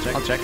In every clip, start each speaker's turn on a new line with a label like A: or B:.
A: I'll check.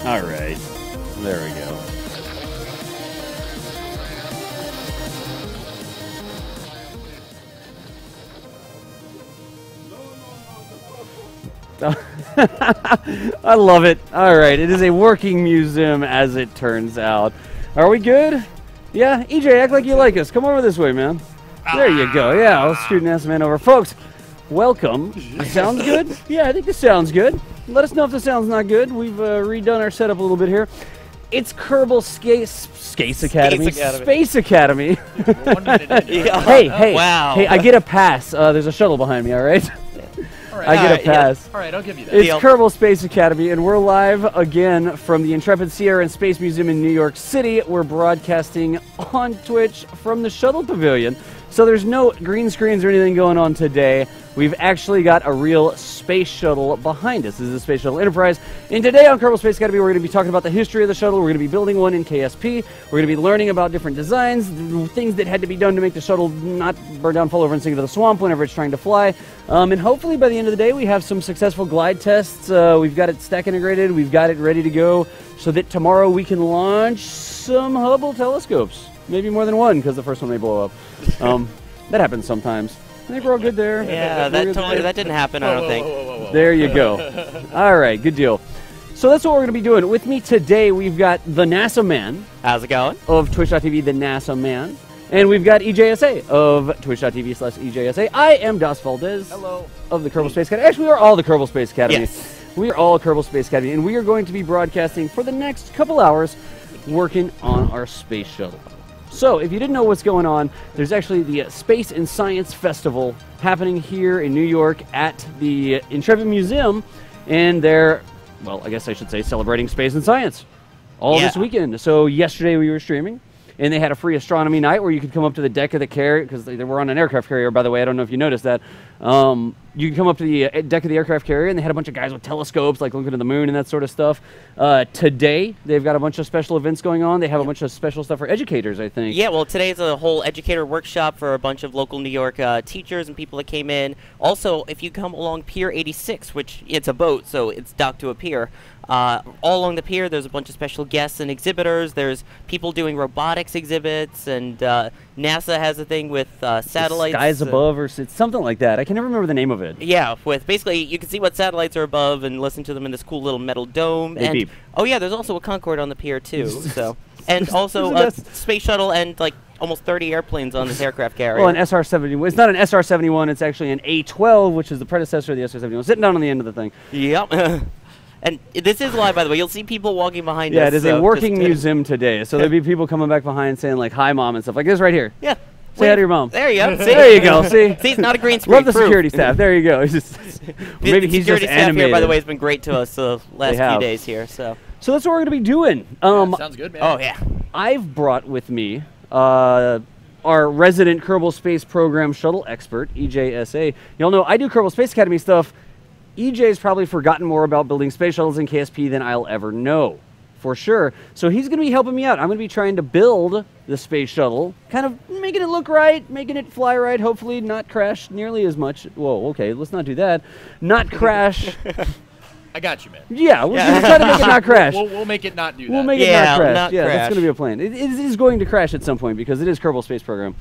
A: All right, there we go. I love it. All right, it is a working museum as it turns out. Are we good? Yeah, EJ, act like you like us. Come over this way, man. There you go. Yeah, let's shoot an ass man over. Folks, welcome. Sounds good? Yeah, I think this sounds good. Let us know if this sounds not good. We've redone our setup a little bit here. It's Kerbal Space Academy. Space Academy. Hey,
B: wow.
A: Hey, I get a pass. There's a shuttle behind me, all right? I get a pass.
B: Yeah. All right, I'll give you that.
A: It's Kerbal Space Academy, and we're live again from the Intrepid Sierra and Space Museum in New York City. We're broadcasting on Twitch from the Shuttle Pavilion. So there's no green screens or anything going on today. We've actually got a real space shuttle behind us. This is the Space Shuttle Enterprise. And today on Kerbal Space Academy, we're going to be talking about the history of the shuttle. We're going to be building one in KSP. We're going to be learning about different designs, things that had to be done to make the shuttle not burn down, fall over, and sink into the swamp whenever it's trying to fly. And hopefully by the end of the day, we have some successful glide tests. We've got it stack integrated. We've got it ready to go so that tomorrow we can launch some Hubble telescopes. Maybe more than one, because the first one may blow up. That happens sometimes. I think we're all good there.
B: Yeah, that didn't happen, I don't think.
A: Whoa. There you go. All right, good deal. So that's what we're going to be doing. With me today, we've got the NASA Man.
B: How's it going?
A: Of Twitch.tv, the NASA Man. And we've got EJSA of Twitch.tv/EJSA. I am Das Valdez.
C: Hello.
A: Of the Kerbal Space Academy. Actually, we are all the Kerbal Space Academy.
B: Yes.
A: We are all Kerbal Space Academy. And we are going to be broadcasting for the next couple hours working on our space shuttle. So, if you didn't know what's going on, there's actually the Space and Science Festival happening here in New York at the Intrepid Museum, and they're, well, I guess I should say, celebrating space and science all this weekend. So, yesterday we were streaming, and they had a free astronomy night where you could come up to the deck of the carrier, because they were on an aircraft carrier, by the way. I don't know if you noticed that. You can come up to the deck of the aircraft carrier, and they had a bunch of guys with telescopes, like looking at the moon and that sort of stuff. Today, they've got a bunch of special events going on. They have a bunch of special stuff for educators, I think.
B: Yeah, well, today's a whole educator workshop for a bunch of local New York teachers and people that came in. Also, if you come along Pier 86, which it's a boat, so it's docked to a pier, all along the pier, there's a bunch of special guests and exhibitors. There's people doing robotics exhibits and NASA has a thing with satellites.
A: Skies above, or it's something like that. I can never remember the name of it.
B: Yeah, with basically you can see what satellites are above and listen to them in this cool little metal dome.
A: They
B: and
A: beep.
B: oh yeah, there's also a Concorde on the pier too. So and also a space shuttle and like almost 30 airplanes on this aircraft carrier.
A: Well, an SR-71. It's not an SR-71. It's actually an A-12, which is the predecessor of the SR-71. Sitting down on the end of the thing.
B: Yep. And this is live, by the way. You'll see people walking behind us.
A: Yeah, it is a working museum today. So there'll be people coming back behind saying, like, hi, Mom, and stuff like this right here.
B: Yeah.
A: Say hi to your mom.
B: There you go. See?
A: There you go. See?
B: See, it's not a green screen.
A: Love the security staff. There you go. Maybe he's just
B: security staff
A: animated.
B: Here, by the way, has been great to us the last few days here. So
A: that's what we're going to be doing.
C: Sounds good, man.
B: Oh, yeah.
A: I've brought with me our resident Kerbal Space Program shuttle expert, EJSA. Y'all know I do Kerbal Space Academy stuff. EJ's probably forgotten more about building space shuttles in KSP than I'll ever know, for sure. So he's going to be helping me out. I'm going to be trying to build the space shuttle, kind of making it look right, making it fly right, hopefully not crash nearly as much. Whoa, okay, let's not do that. Not crash.
C: I got you, man.
A: Yeah, we're going to try to make it not crash.
C: We'll make it not do that.
A: We'll make it not crash.
B: Not
A: yeah,
B: crash.
A: that's going to be a plan. It is going to crash at some point because it is Kerbal Space Program.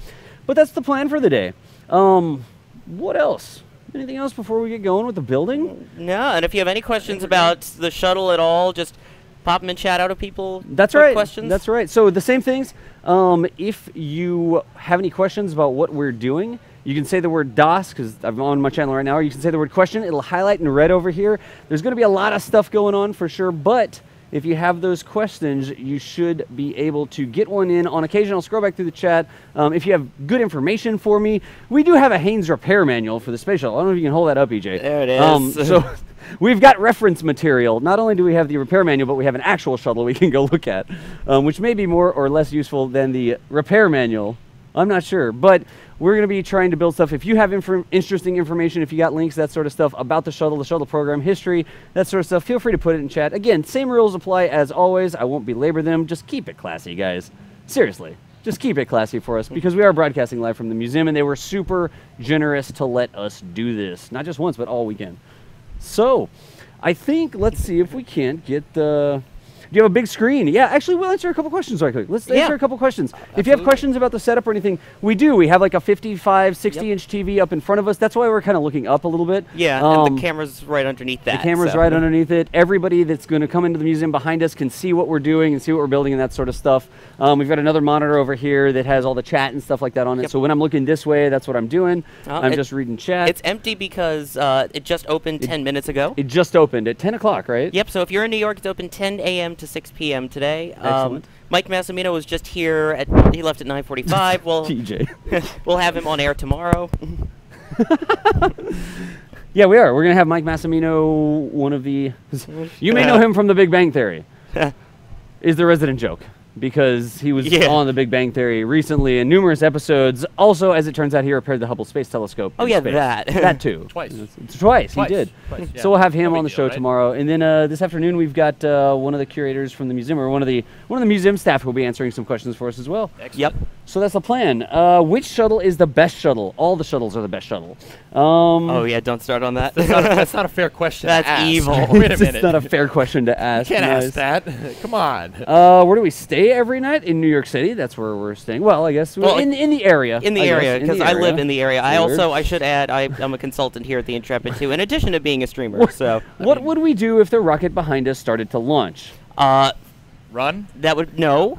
A: But that's the plan for the day. What else? Anything else before we get going with the building?
B: No, and if you have any questions about the shuttle at all, just pop them in chat out of people.
A: That's right.
B: Questions.
A: That's right. So the same things. If you have any questions about what we're doing, you can say the word DOS, because I'm on my channel right now, or you can say the word question. It'll highlight in red over here. There's going to be a lot of stuff going on for sure, but if you have those questions, you should be able to get one in. On occasion, I'll scroll back through the chat. If you have good information for me, we do have a Haynes repair manual for the space shuttle. I don't know if you can hold that up, EJ.
B: There it is.
A: So we've got reference material. Not only do we have the repair manual, but we have an actual shuttle we can go look at, which may be more or less useful than the repair manual. I'm not sure, but we're going to be trying to build stuff. If you have interesting information, if you got links, that sort of stuff about the shuttle program, history, that sort of stuff, feel free to put it in chat. Again, same rules apply as always. I won't belabor them. Just keep it classy, guys. Seriously, just keep it classy for us because we are broadcasting live from the museum, and they were super generous to let us do this. Not just once, but all weekend. So, I think, let's see if we can't get the... Do you have a big screen? Yeah, actually, we'll answer a couple questions right quick. Let's answer a couple questions. If you have questions about the setup or anything, we do. We have like a 55, 60-inch TV up in front of us. That's why we're kind of looking up a little bit.
B: Yeah, and the camera's right underneath that.
A: The camera's right underneath it. Everybody that's going to come into the museum behind us can see what we're doing and see what we're building and that sort of stuff. We've got another monitor over here that has all the chat and stuff like that on it. So when I'm looking this way, that's what I'm doing. I'm just reading chat.
B: It's empty because it just opened 10 minutes ago.
A: It just opened at 10 o'clock, right?
B: Yep, so if you're in New York, it's open 10 a.m. to 6 p.m. today.
A: Excellent.
B: Mike Massimino was just here. He left at 9:45. Well,
A: TJ.
B: We'll have him on air tomorrow.
A: Yeah, we are. We're going to have Mike Massimino, one of the... You may know him from The Big Bang Theory. Is the resident joke. Because he was on The Big Bang Theory recently in numerous episodes. Also, as it turns out, he repaired the Hubble Space Telescope.
B: Oh, yeah,
A: space.
B: that
A: too.
C: Twice.
A: Twice, he did.
C: Twice, yeah.
A: So we'll have him on the show
C: right?
A: tomorrow. And then this afternoon, we've got one of the curators from the museum, or one of the museum staff who will be answering some questions for us as well.
C: Excellent.
B: Yep.
A: So that's the plan. Which shuttle is the best shuttle? All the shuttles are the best shuttle.
B: Oh, yeah, don't start on that.
C: That's not a fair question
B: That's
C: to ask.
B: evil.
C: Wait a minute.
A: It's not a fair question to ask.
C: You can't ask that. Come on.
A: Where do we stay every night? In New York City. That's where we're staying. Well, I guess in the area.
B: In the area, because I live in the area.
A: Weird.
B: I should add, I'm a consultant here at the Intrepid too, in addition to being a streamer. So
A: what would we do if the rocket behind us started to launch?
C: Run?
B: That would run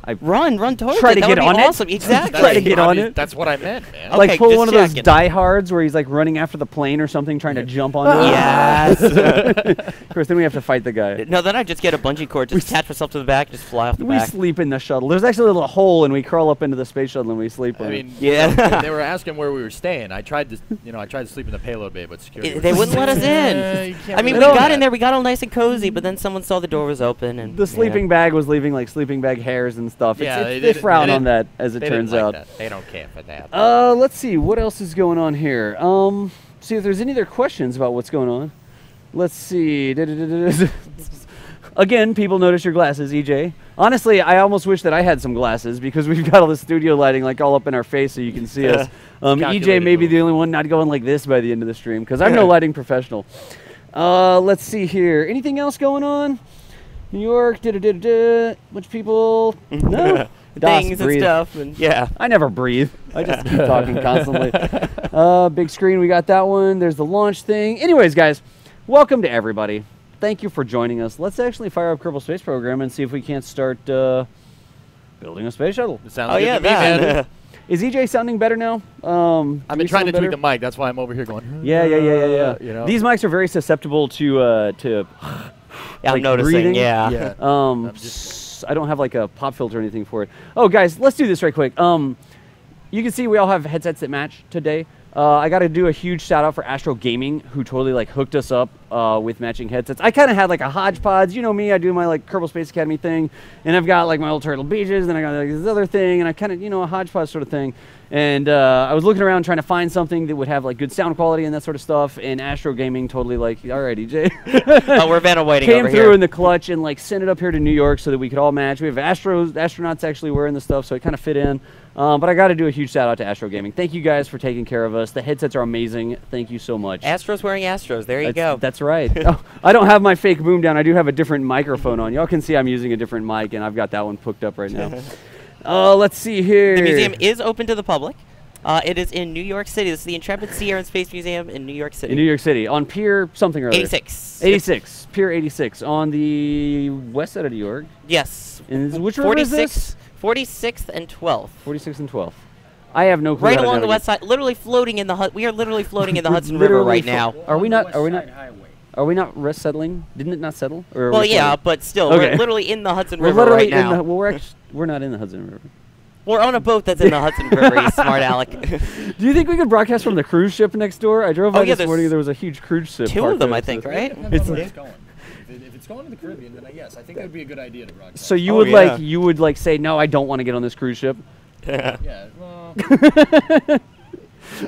B: towards
A: Try
B: it.
A: to
B: That
A: get
B: would
A: on
B: be
A: it?
B: awesome. Exactly.
A: Try to get on it?
C: That's what I meant, man.
A: Like pull
B: just
A: one of those
B: checking.
A: diehards where he's like running after the plane or something, trying to jump on it.
B: Yes.
A: Of course, then we have to fight the guy.
B: No, then I just get a bungee cord, just attach myself to the back, just fly off the
A: We
B: back.
A: sleep in the shuttle. There's actually a little hole, and we crawl up into the space shuttle and we sleep on
C: I
A: it.
C: mean,
B: Yeah.
C: they were asking where we were staying. I tried to sleep in the payload bay, but security.
B: They wouldn't let us in.
C: You can't
B: I mean, we
C: really do
B: got
C: that.
B: in there, we got all nice and cozy, but then someone saw the door was open and
A: The sleeping bag was leaving like sleeping bag hairs and stuff.
C: Yeah,
A: They frown on that, as it
C: They
A: turns
C: didn't like
A: out.
C: that. They don't care for that.
A: Let's see what else is going on here. See if there's any other questions about what's going on. Let's see. Again, people notice your glasses, EJ. Honestly, I almost wish that I had some glasses because we've got all the studio lighting like all up in our face so you can see us. EJ may be the only one not going like this by the end of the stream because I'm no lighting professional. Let's see here. Anything else going on? New York, bunch of people. No?
B: things and
A: breathe.
B: stuff. And yeah.
A: I never breathe. I just keep talking constantly. Big screen, we got that one. There's the launch thing. Anyways, guys, welcome to everybody. Thank you for joining us. Let's actually fire up Kerbal Space Program and see if we can't start building a space shuttle.
C: It sounds good to me, man.
A: Is EJ sounding better now?
C: I've been trying to tweak the mic. That's why I'm over here going.
A: Yeah.
C: You know?
A: These mics are very susceptible to
B: Yeah,
A: like
B: I'm noticing.
A: breathing.
B: Yeah.
A: I don't have like a pop filter or anything for it. Oh, guys, let's do this right quick. You can see we all have headsets that match today. I got to do a huge shout out for Astro Gaming, who totally like hooked us up with matching headsets. I kind of had like a hodgepodge. You know me, I do my like Kerbal Space Academy thing, and I've got like my old Turtle Beaches, and I got like this other thing, and I kind of, a hodgepodge sort of thing. And I was looking around trying to find something that would have like good sound quality and that sort of stuff, and Astro Gaming totally like, all right, EJ.
B: Oh, we're Vanna waiting
A: Came
B: over
A: through
B: here.
A: in the clutch and like sent it up here to New York so that we could all match. We have astronauts actually wearing the stuff, so it kind of fit in. But I got to do a huge shout out to Astro Gaming. Thank you guys for taking care of us. The headsets are amazing. Thank you so much.
B: Astros wearing Astros. There you go.
A: That's right. Oh, I don't have my fake boom down. I do have a different microphone on. Y'all can see I'm using a different mic, and I've got that one hooked up right now. Let's see here.
B: The museum is open to the public. It is in New York City. This is the Intrepid Sea Air and Space Museum in New York City.
A: In New York City, on Pier something or other.
B: 86.
A: 86. Pier 86, on the west side of New York.
B: Yes.
A: And which river is this?
B: 46th and 12th.
A: 46th and 12th. I have no clue.
B: Right
A: how to
B: along the
A: navigate.
B: west side, literally floating in the we are literally floating in the Hudson River right now.
A: Are we not? Are we not rest settling? Didn't it not settle? Or are
B: Well,
A: we
B: yeah,
A: floating?
B: but still,
A: Okay.
B: we're literally in the Hudson
A: We're
B: River
A: literally
B: right now.
A: well, we're not in the Hudson River.
B: We're on a boat that's in the Hudson River, you smart aleck.
A: Do you think we could broadcast from the cruise ship next door? I drove by
B: yeah,
A: this morning. There was a huge cruise ship.
B: Two
A: parked
B: of them,
A: there,
B: I think,
A: so-
B: right?
D: It's going. If it's going to the Caribbean, then yes, I think that would be a good idea to broadcast.
A: So you
B: Oh,
A: would
B: yeah.
A: you would like say, no, I don't want to get on this cruise ship.
B: Yeah.
D: Yeah, well,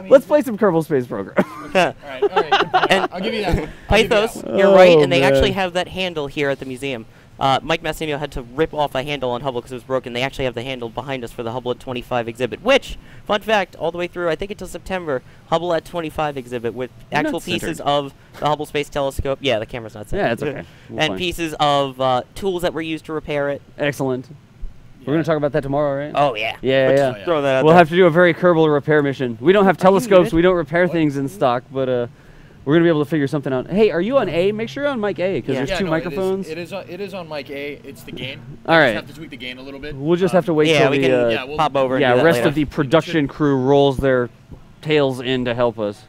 A: Let's play some Kerbal Space Program.
D: all right.
B: And
D: I'll give you that one. I'll give you that
B: Pythos,
D: one.
B: you're right,
A: Oh,
B: and they
A: man.
B: actually have that handle here at the museum. Mike Massimino had to rip off a handle on Hubble because it was broken. They actually have the handle behind us for the Hubble at 25 exhibit, which, fun fact, all the way through, I think until September, Hubble at 25 exhibit with
A: You're not
B: actual pieces
A: centered.
B: of the Hubble Space Telescope. Yeah, the camera's not set.
A: Yeah, it's okay. We're
B: And
A: fine.
B: pieces of tools that were used to repair it.
A: Excellent. We're going to talk about that tomorrow, right?
B: Oh, yeah.
A: Yeah.
B: Throw that out
A: We'll
B: there.
A: have to do a very Kerbal repair mission. We don't have telescopes.
B: muted?
A: We don't repair things in stock, but we're going to be able to figure something out. Hey, are you on A? Make sure you're on mic A, because
B: Yeah.
A: there's two
D: no,
A: microphones.
D: It is on mic A. It's the gain.
A: All right.
D: Just have to tweak the gain a little bit.
A: We'll just have to wait
B: Yeah,
A: till
B: we
A: the
B: can
D: we'll
B: pop over and do that
A: rest
B: later.
A: of the production crew rolls their tails in to help us.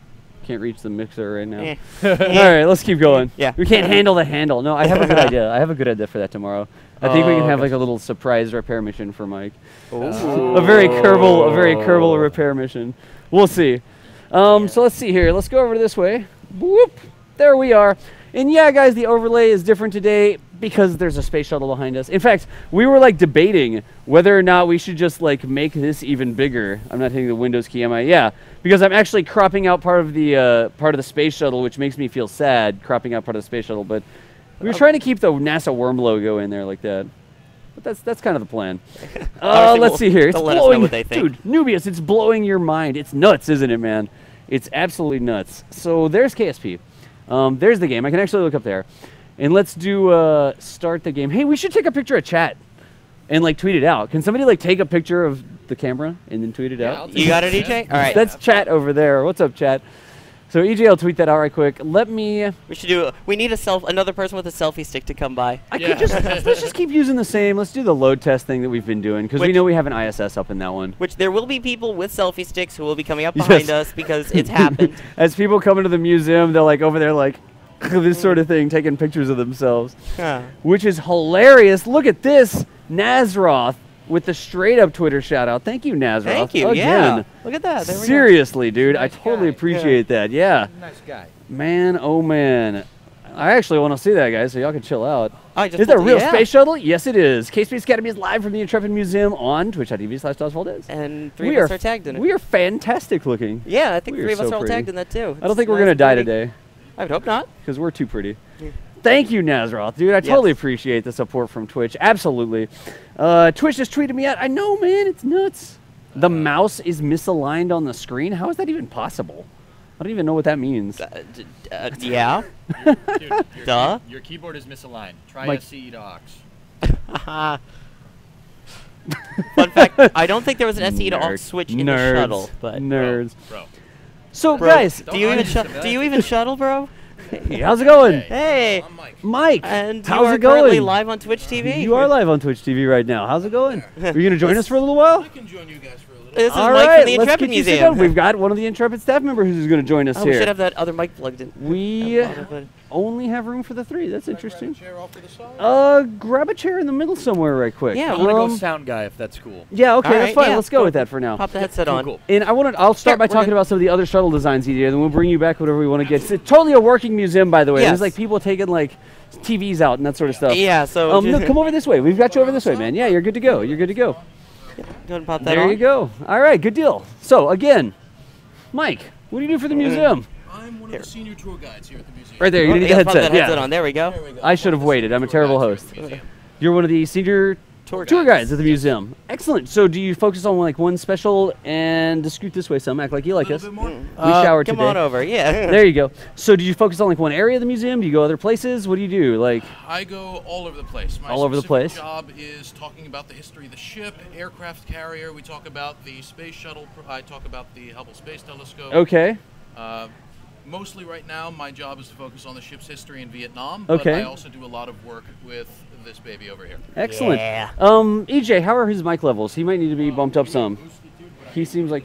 A: Can't reach the mixer right now.
B: Eh.
A: All right, let's keep going.
B: Yeah.
A: We can't handle the handle. No, I have a good idea. I have a good idea for that tomorrow. I think we can have
B: okay.
A: like a little surprise repair mission for Mike.
B: Ooh.
A: A very Kerbal repair mission. We'll see. So let's see here. Let's go over this way. Whoop. There we are. And yeah, guys, the overlay is different today because there's a space shuttle behind us. In fact, we were like debating whether or not we should just like make this even bigger. I'm not hitting the Windows key, am I? Yeah, because I'm actually cropping out part of the space shuttle, which makes me feel sad, cropping out part of the space shuttle. But we were trying to keep the NASA worm logo in there like that. But that's kind of the plan.
B: Honestly,
A: Let's see here. It's
B: they'll let us know
A: blowing,
B: what they think.
A: dude. Nubius, it's blowing your mind. It's nuts, isn't it, man? It's absolutely nuts. So there's KSP. There's the game. I can actually look up there. And let's do start the game. Hey, we should take a picture of chat and like tweet it out. Can somebody like take a picture of the camera and then tweet it
D: Yeah,
A: out?
D: I'll take
B: You got it, EJ? All right.
A: That's chat over there. What's up, chat? So EJ will tweet that out right quick. Let me.
B: We should do. We need another person with a selfie stick to come by.
A: I could just let's just keep using the same. Let's do the load test thing that we've been doing because we
B: Which-
A: know we have an ISS up in that one.
B: Which there will be people with selfie sticks who will be coming up behind us because it's happened.
A: As people come into the museum, they're like over there like this sort of thing, taking pictures of themselves, which is hilarious. Look at this, Nazroth with the straight up Twitter shout out. Thank you, Nazroth.
B: Thank you.
A: Again.
B: Yeah. Look at that. There we go.
A: Seriously, dude, I
D: Nice
A: totally
D: guy.
A: appreciate that. Yeah,
D: Nice guy.
A: man, oh man. I actually want to see that, guys, so y'all can chill out.
B: I just
A: Is that a
B: pulled-
A: real
B: yeah.
A: space shuttle? Yes, it is. K-Space Academy is live from the Intrepid Museum on twitch.tv/DosValdez.
B: And three of us are tagged in it.
A: We are fantastic looking.
B: Yeah, I think
A: we are
B: three of us
A: so
B: are all
A: pretty.
B: tagged in that too.
A: I don't think
B: It's
A: we're
B: nice
A: going to
B: and
A: die
B: pretty.
A: today
B: I would hope not.
A: because we're too pretty.
B: Yeah.
A: Thank you, Nazroth. Dude, I
B: Yes.
A: totally appreciate the support from Twitch. Absolutely. Twitch just tweeted me out. I know, man. It's nuts. The mouse is misaligned on the screen? How is that even possible? I don't even know what that means.
B: Yeah.
D: Dude,
B: Duh.
D: Your keyboard is misaligned. Try
A: Like-
D: SCE docs.
B: Fun fact, I don't think there was an SE to
A: Nerd.
B: alt switch in the
A: Nerds.
B: shuttle, but
A: Nerds.
D: Bro.
A: So,
B: Bro,
A: guys,
B: do you even shuttle, bro?
A: hey, how's it going?
B: Hey,
D: I'm Mike.
A: Mike,
B: and
A: how's
B: you are
A: it going?
B: currently live on Twitch TV.
A: You are live on Twitch TV right now. How's it going? Are you going to join us for a little while?
E: I can join you guys for a little.
B: This is
A: All
B: Mike
A: right,
B: from the
A: let's
B: Intrepid
A: get you set
B: Museum.
A: up. We've got one of the Intrepid staff members who's going to join us
B: Oh, we should
A: here.
B: have that other mic plugged in.
A: We
B: A lot of it.
A: only have room for the 3. That's
E: Grab a
A: interesting.
E: chair off to the side.
A: Grab a chair in the middle somewhere right quick.
B: Yeah,
C: I want to go
A: Um,
C: sound guy if that's cool.
A: Yeah, okay,
B: All
A: that's
B: right,
A: fine.
B: yeah,
A: Let's go
B: go.
A: with that for now.
B: Pop the headset on.
C: Cool.
A: And I'll start
B: Here,
A: by
B: we're
A: talking
B: gonna-
A: about some of the other shuttle designs he did, and we'll bring you back whatever we want to get. It's totally a working museum, by the way.
B: Yes.
A: There's like people taking like TVs out and that sort of stuff.
B: Yeah, so
A: No, come over this way. We've got you over this way, man. Yeah, you're good to go. You're good to go.
B: go ahead and pop that
A: There
B: on.
A: you go. All right, good deal. So again, Mike, what do you do for the museum?
E: I'm one of the senior tour guides here at the museum.
A: Right there. You
B: Oh,
A: need
B: yeah,
A: the
B: pop that
A: headset.
B: headset
A: Yeah.
B: on. There we go.
E: There we go.
A: I should have waited. I'm a terrible host. You're one of the senior
B: Tour
A: guides at the museum. Excellent. So do you focus on like one special and just scoot this way some, act like you like
E: A
A: us?
E: little bit more.
A: We showered
B: Come
A: today.
B: on over. Yeah.
A: There you go. So do you focus on like one area of the museum? Do you go other places? What do you do? Like,
E: I go all over the place. My
A: All over the
E: specific
A: place?
E: job is talking about the history of the ship, aircraft carrier. We talk about the space shuttle. I talk about the Hubble Space Telescope.
A: okay.
E: Mostly right now, my job is to focus on the ship's history in Vietnam.
A: Okay.
E: But I also do a lot of work with this baby over here.
A: Excellent.
B: Yeah.
A: EJ, how are his mic levels? He might need to be bumped up some. He seems like.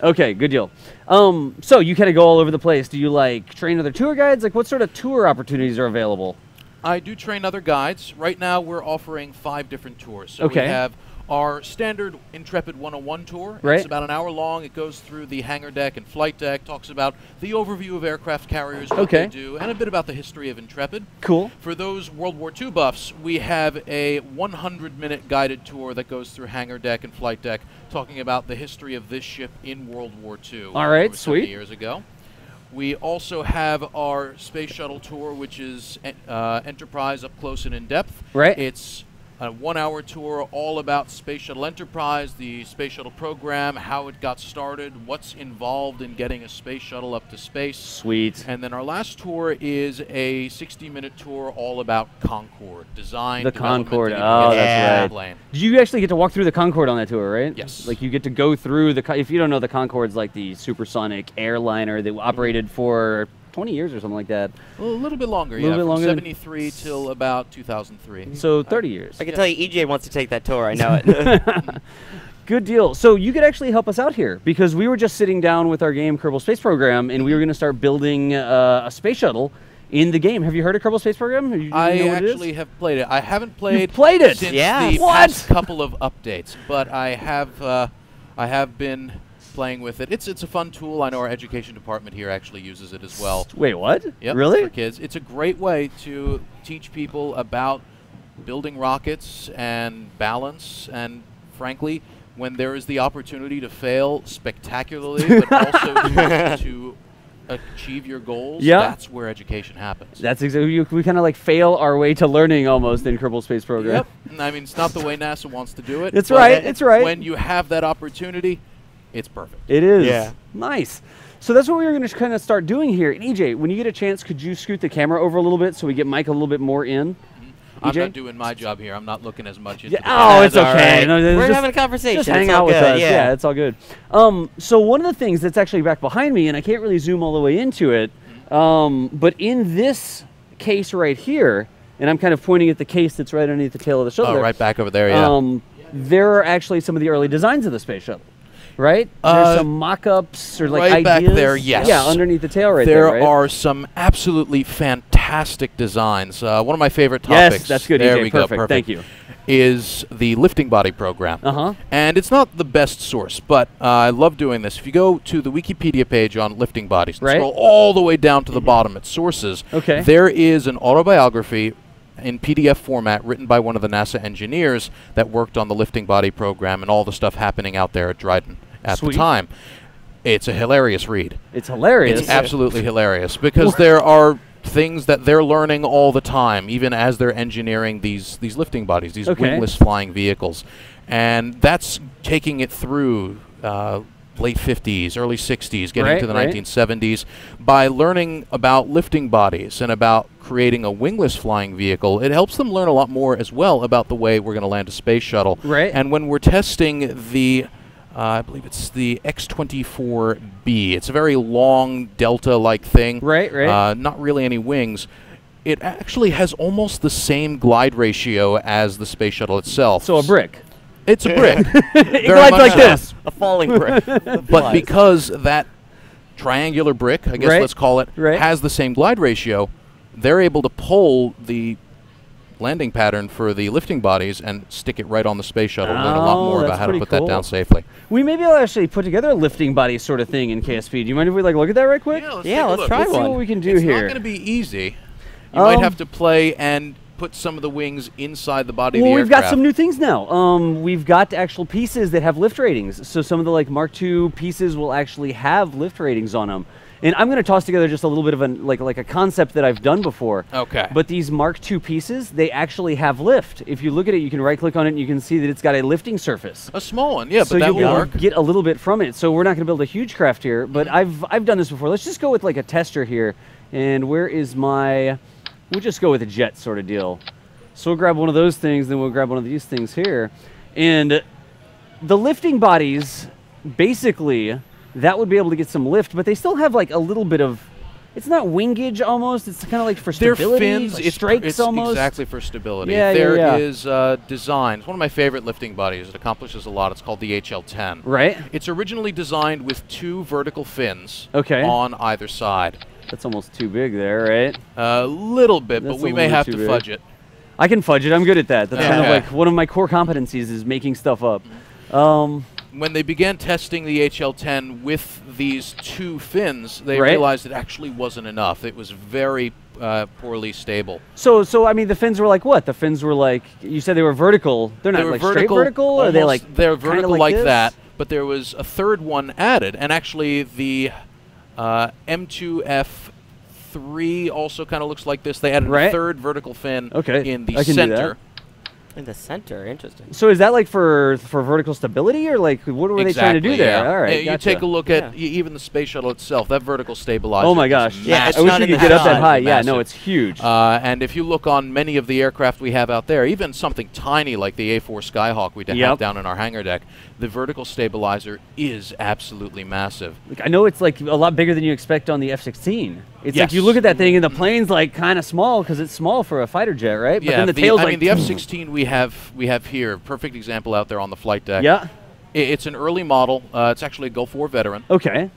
A: Okay, good deal. So you kind of go all over the place. Do you like train other tour guides? Like, what sort of tour opportunities are available?
E: I do train other guides. Right now, we're offering 5 different tours. So
A: Okay.
E: we have our standard Intrepid 101 tour.
A: Right.
E: It's about an hour long. It goes through the hangar deck and flight deck, talks about the overview of aircraft carriers, what
A: Okay.
E: they do, and a bit about the history of Intrepid.
A: Cool.
E: For those World War II buffs, we have a 100-minute guided tour that goes through hangar deck and flight deck, talking about the history of this ship in World War II.
A: All right,
E: over 70
A: sweet.
E: years ago. We also have our space shuttle tour, which is Enterprise up close and in depth.
A: Right.
E: It's a 1-hour tour all about Space Shuttle Enterprise, the space shuttle program, how it got started, what's involved in getting a space shuttle up to space.
A: Sweet.
E: And then our last tour is a 60-minute tour all about Concorde, design,
A: The
E: development,
A: Concorde.
E: and
A: Oh,
E: even
A: that's
E: getting
A: right.
E: the plane.
A: Do you actually get to walk through the Concorde on that tour, right?
E: Yes.
A: Like you get to go through the. If you don't know, the Concorde's like the supersonic airliner that operated for 20 years or something like that.
E: Well, a little bit longer,
A: Little
E: yeah,
A: bit
E: from
A: longer than-
E: 73 till about 2003.
A: So 30 years.
B: I can tell you, EJ wants to take that tour. I know it.
A: Good deal. So you could actually help us out here because we were just sitting down with our game Kerbal Space Program, and we were going to start building a space shuttle in the game. Have you heard of Kerbal Space Program? Do you
E: I
A: know what it is?
E: actually have played it. I haven't played
A: played it?
E: since
B: Yes.
E: the
A: What?
E: past couple of updates, but I have been playing with it. It's a fun tool. I know our education department here actually uses it as well.
A: Wait, what?
E: Yep,
A: Really?
E: for kids. It's a great way to teach people about building rockets and balance, and frankly, when there is the opportunity to fail spectacularly, but also to achieve your goals,
A: Yeah.
E: that's where education happens.
A: That's exactly. We kind of like fail our way to learning almost in Kerbal Space Program.
E: Yep. I mean, it's not the way NASA wants to do it.
A: It's
E: but
A: right, it's right.
E: When you have that opportunity, it's perfect.
A: It is.
B: Yeah.
A: Nice. So that's what we were going to kind of start doing here. And EJ, when you get a chance, could you scoot the camera over a little bit so we get Mike a little bit more in?
E: I'm
A: EJ?
E: not doing my job here. I'm not looking as much into
A: Yeah.
E: the
A: Oh, it's
B: That's all
A: okay.
B: right.
A: No,
B: We're
A: just-
B: having a conversation.
A: Just
B: It's
A: hang
B: all
A: out with
B: good,
A: us.
B: Yeah.
A: It's all good. So one of the things that's actually back behind me, and I can't really zoom all the way into it, but in this case right here, and I'm kind of pointing at the case that's right underneath the tail of the shuttle.
E: Oh,
A: there,
E: right back over there, yeah.
A: there are actually some of the early designs of the space shuttle, right? There's some mock-ups or like
E: right back
A: ideas.
E: there, yes.
A: Yeah, underneath the tail right there.
E: There
A: right?
E: are some absolutely fantastic designs. One of my favorite
A: Yes,
E: topics.
A: that's good,
E: There
A: EJ.
E: we go.
A: Perfect. Thank you.
E: Is the lifting body program.
A: Uh-huh.
E: And it's not the best source, but I love doing this. If you go to the Wikipedia page on lifting bodies, and
A: Right.
E: scroll all the way down to the bottom at sources,
A: Okay.
E: there is an autobiography in PDF format written by one of the NASA engineers that worked on the lifting body program and all the stuff happening out there at Dryden at
A: Sweet.
E: the time. It's a hilarious read.
A: It's hilarious.
E: It's absolutely hilarious because there are things that they're learning all the time, even as they're engineering these lifting bodies, these
A: Okay.
E: wingless flying vehicles. And that's taking it through late 50s, early 60s, getting into the 1970s, by learning about lifting bodies and about creating a wingless flying vehicle. It helps them learn a lot more as well about the way we're going to land a space shuttle.
A: Right.
E: And when we're testing the I believe it's the X-24B. It's a very long Delta-like thing.
A: Right.
E: Not really any wings. It actually has almost the same glide ratio as the space shuttle itself.
A: So a brick.
E: It's a brick.
A: It glides like this.
B: A falling brick.
E: But because that triangular brick, I guess let's call it, has the same glide ratio, they're able to pull the landing pattern for the lifting bodies and stick it right on the space shuttle. Learn a lot more about how to put that down safely.
A: We maybe will actually put together a lifting body sort of thing in KSP. Do you mind if we look at that right quick?
E: Yeah,
B: let's try
A: Let's see what we can do here.
E: It's not going to be easy. You might have to play and put some of the wings inside the body of the aircraft.
A: We've got some new things now. We've got actual pieces that have lift ratings. So some of the Mark II pieces will actually have lift ratings on them. And I'm going to toss together just a little bit of a concept that I've done before.
E: Okay.
A: But these Mark II pieces, they actually have lift. If you look at it, you can right-click on it, and you can see that it's got a lifting surface.
E: A small one, yeah,
A: so
E: but that will work.
A: Get a little bit from it. So we're not going to build a huge craft here, but I've done this before. Let's just go with a tester here. And where is my... We'll just go with a jet sort of deal. So we'll grab one of those things, then we'll grab one of these things here. And the lifting bodies, basically, that would be able to get some lift, but they still have a little bit of, it's not wingage almost, it's kind of for stability.
E: Their fins,
A: it's strakes almost.
E: Exactly for stability.
A: Yeah,
E: There is design. It's one of my favorite lifting bodies. It accomplishes a lot. It's called the HL-10.
A: Right.
E: It's originally designed with 2 vertical fins
A: on
E: either side.
A: That's almost too big there, right?
E: A little bit, but we may have to fudge it.
A: I can fudge it. I'm good at that. That's kind of one of my core competencies is making stuff up.
E: When they began testing the HL-10 with these 2 fins, they realized it actually wasn't enough. It was very poorly stable.
A: So I mean, the fins were like what? The fins were you said they were vertical. They're not straight vertical, or are they
E: they're vertical
A: like
E: that, but there was a third one added, and actually the M2F3 also kind of looks like this. They added a third vertical fin in the center.
B: In the center, interesting.
A: So is that for vertical stability, or what were they trying to do there? All right,
E: you take a look at even the space shuttle itself. That vertical stabilizer.
A: Oh my gosh!
E: Yeah,
A: I wish you could get up that high. Yeah, no, it's huge.
E: And if you look on many of the aircraft we have out there, even something tiny like the A4 Skyhawk we have down in our hangar deck, the vertical stabilizer is absolutely massive.
A: I know it's a lot bigger than you expect on the F-16. It's you look at that thing and the plane's kind of small because it's small for a fighter jet, right? But then the tail's
E: the F-16 we have here, perfect example out there on the flight deck.
A: Yeah.
E: It's an early model. It's actually a Gulf War veteran.
A: Okay.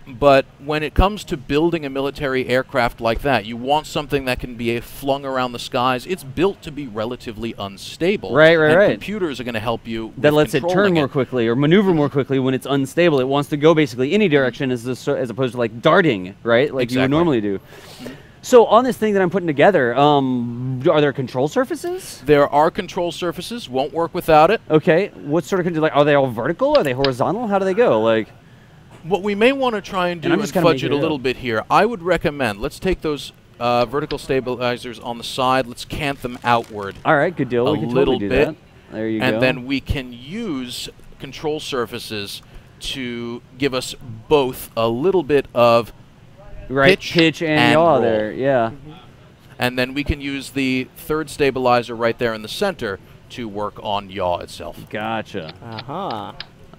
E: But when it comes to building a military aircraft like that, you want something that can be flung around the skies. It's built to be relatively unstable.
A: Right.
E: Computers are going to help you.
A: That lets it turn more quickly or maneuver more quickly when it's unstable. It wants to go basically any direction as opposed to darting, right? You would normally do. So on this thing that I'm putting together, are there control surfaces?
E: There are control surfaces. Won't work without it.
A: Okay. What sort of are they all vertical? Are they horizontal? How do they go?
E: What we may want to try and do and fudge it a little bit here, I would recommend, let's take those vertical stabilizers on the side, let's cant them outward.
A: All right, good deal. We can totally do that. There you go.
E: And then we can use control surfaces to give us both a little bit of pitch and yaw roll.
A: There, yeah.
E: And then we can use the third stabilizer right there in the center to work on yaw itself.
A: Gotcha.
B: Uh-huh.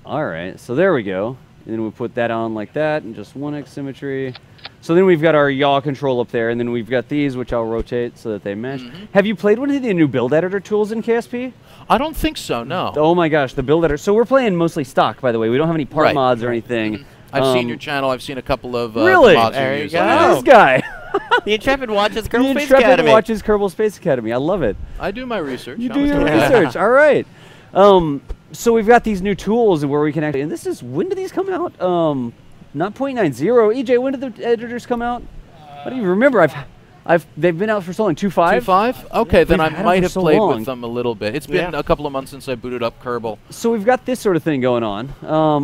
A: All right, so there we go. And then we put that on like that, and just 1x symmetry. So then we've got our yaw control up there, and then we've got these, which I'll rotate so that they mesh. Have you played one of the new build editor tools in KSP?
E: I don't think so, no.
A: Oh my gosh, the build editor. So we're playing mostly stock, by the way. We don't have any part mods or anything.
E: I've seen your channel. I've seen a couple of
A: really?
E: mods
B: there
E: you
B: use.
A: Look at this guy.
B: The Intrepid watches Kerbal Space
A: Intrepid
B: Academy.
A: watches Kerbal Space Academy. I love it.
E: I do my research.
A: You do your research. All right. So we've got these new tools where we can actually, and this is, when do these come out? Not 0.90. EJ, when did the editors come out? I don't even remember. They've been out for so long. 2.5?
E: 2.5? Okay, then I might have played
A: long.
E: with them a little bit. It's been a couple of months since I booted up Kerbal.
A: So we've got this sort of thing going on.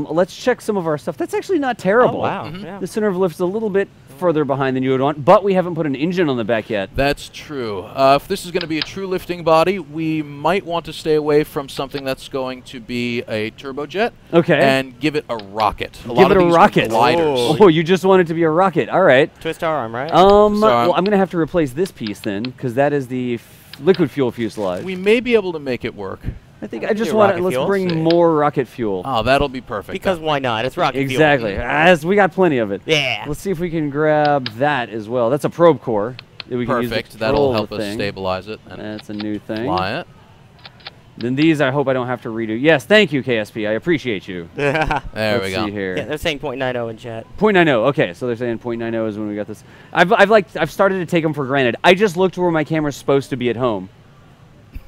A: Let's check some of our stuff. That's actually not terrible.
B: Oh, wow. Yeah.
A: The center of lift is a little bit further behind than you would want, but we haven't put an engine on the back yet.
E: That's true. If this is going to be a true lifting body, we might want to stay away from something that's going to be a turbojet.
A: Okay.
E: And give it a rocket.
A: Give it a rocket.
E: Gliders.
A: Oh, you just want it to be a rocket. All right.
B: Twist our arm, right?
A: Well, I'm going to have to replace this piece then, because that is the liquid fuel fuselage.
E: We may be able to make it work.
A: I think I just want to, let's bring more rocket fuel.
E: Oh, that'll be perfect.
B: Because why not? It's rocket fuel.
A: Exactly. As we got plenty of it.
B: Yeah.
A: Let's see if we can grab that as well. That's a probe core. That we can use to
E: Perfect. That'll help
A: the
E: us
A: thing.
E: stabilize it. And
A: That's a new thing.
E: fly it.
A: Then these, I hope I don't have to redo. Yes, thank you, KSP. I appreciate you.
E: There
A: Let's
E: we go.
A: see here.
B: Yeah, they're saying 0.90 in chat.
A: 0.90. Okay, so they're saying 0.90 is when we got this. I've started to take them for granted. I just looked where my camera's supposed to be at home.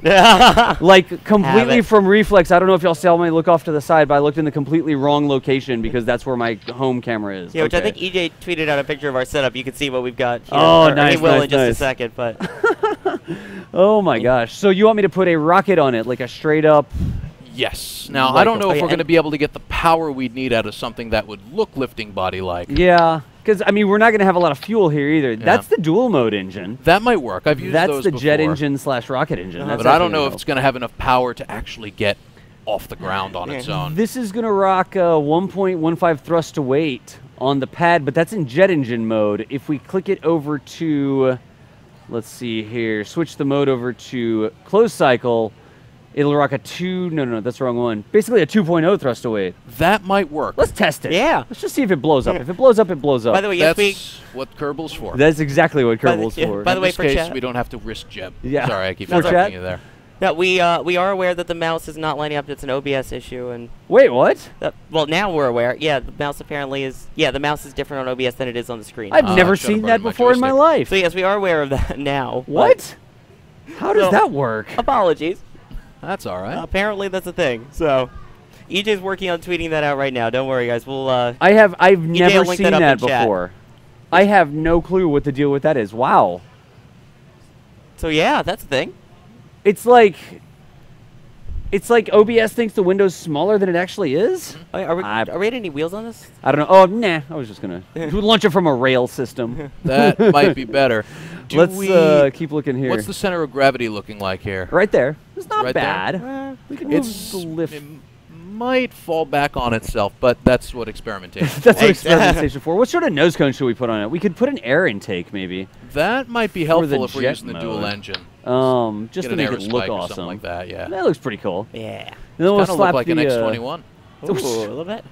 A: Like completely from reflex. I don't know if y'all saw me look off to the side, but I looked in the completely wrong location because that's where my home camera is.
B: Yeah, which I think EJ tweeted out a picture of our setup. You can see what we've got here.
A: Oh, nice,
B: He will
A: nice,
B: in just a
A: nice.
B: second, but
A: Oh my gosh. So you want me to put a rocket on it, like a straight up?
E: Yes. Now,
A: Like
E: I don't know if
B: a-
E: we're going to be able to get the power we'd need out of something that would look lifting body-like.
A: Yeah, because I mean we're not going to have a lot of fuel here either. That's the dual mode engine.
E: That might work. I've used
A: That's
E: those
A: the
E: before.
A: jet engine / rocket engine. That's
E: But I don't know
A: definitely
E: if it's going to have enough power to actually get off the ground on its own.
A: This is going to rock 1.15 thrust to weight on the pad, but that's in jet engine mode. If we click it over to, let's see here, switch the mode over to closed cycle, it'll rock a no, that's the wrong one. Basically a 2.0 thrust to weight.
E: That might work.
A: Let's test it.
B: Yeah.
A: Let's just see if it blows up. If it blows up, it blows up.
B: by the way, yes,
E: That's what Kerbal's for.
A: That's exactly what
B: By the-
A: Kerbal's
B: yeah,
A: for.
B: by the
E: In
B: way,
E: this
B: for
E: case,
B: chat-
E: we don't have to risk Jeb.
A: Yeah.
E: Sorry, I keep
A: For chat?
E: interrupting you there.
B: no, we are aware that the mouse is not lining up. It's an OBS issue, and
A: Wait, what?
B: well, now we're aware. Yeah, the mouse apparently is. Yeah, the mouse is different on OBS than it is on the screen.
A: I've
E: I
A: never
E: should've
A: seen
E: brought
A: that
E: my
A: before in my
E: joystick.
A: life.
B: So yes, we are aware of that now. but
A: What? How does
B: So-
A: that work?
B: Apologies.
E: That's all right.
B: Apparently that's a thing. So EJ's working on tweeting that out right now. Don't worry, guys. We'll
A: I've never
B: link
A: seen
B: that up
A: that
B: in chat.
A: before. I have no clue what the deal with that is. Wow.
B: So yeah, that's the thing.
A: It's like OBS thinks the window's smaller than it actually is.
B: Are we
A: I-
B: at any wheels on this?
A: I don't know. Oh, nah. I was just gonna launch it from a rail system.
E: That might be better. Do
A: Let's
E: we,
A: keep looking here.
E: What's the center of gravity looking like here?
A: Right there. It's not
E: Right there?
A: bad. We can move
E: It's
A: the lift.
E: it might fall back on itself, but that's what experimentation.
A: That's what
B: Thanks.
A: experimentation for. What sort of nose cone should we put on it? We could put an air intake, maybe.
E: That might be
A: the
E: helpful if we're
A: jet
E: using the dual
A: mode.
E: engine.
A: Just
E: Get
A: to
E: an
A: make
E: air
A: it look
E: spike or
A: awesome.
E: something like that. Yeah.
A: That looks pretty cool.
B: Yeah.
A: And then we'll
E: Kind of
A: slap
E: look like an
A: the,
E: X-21.
B: Ooh, a little bit.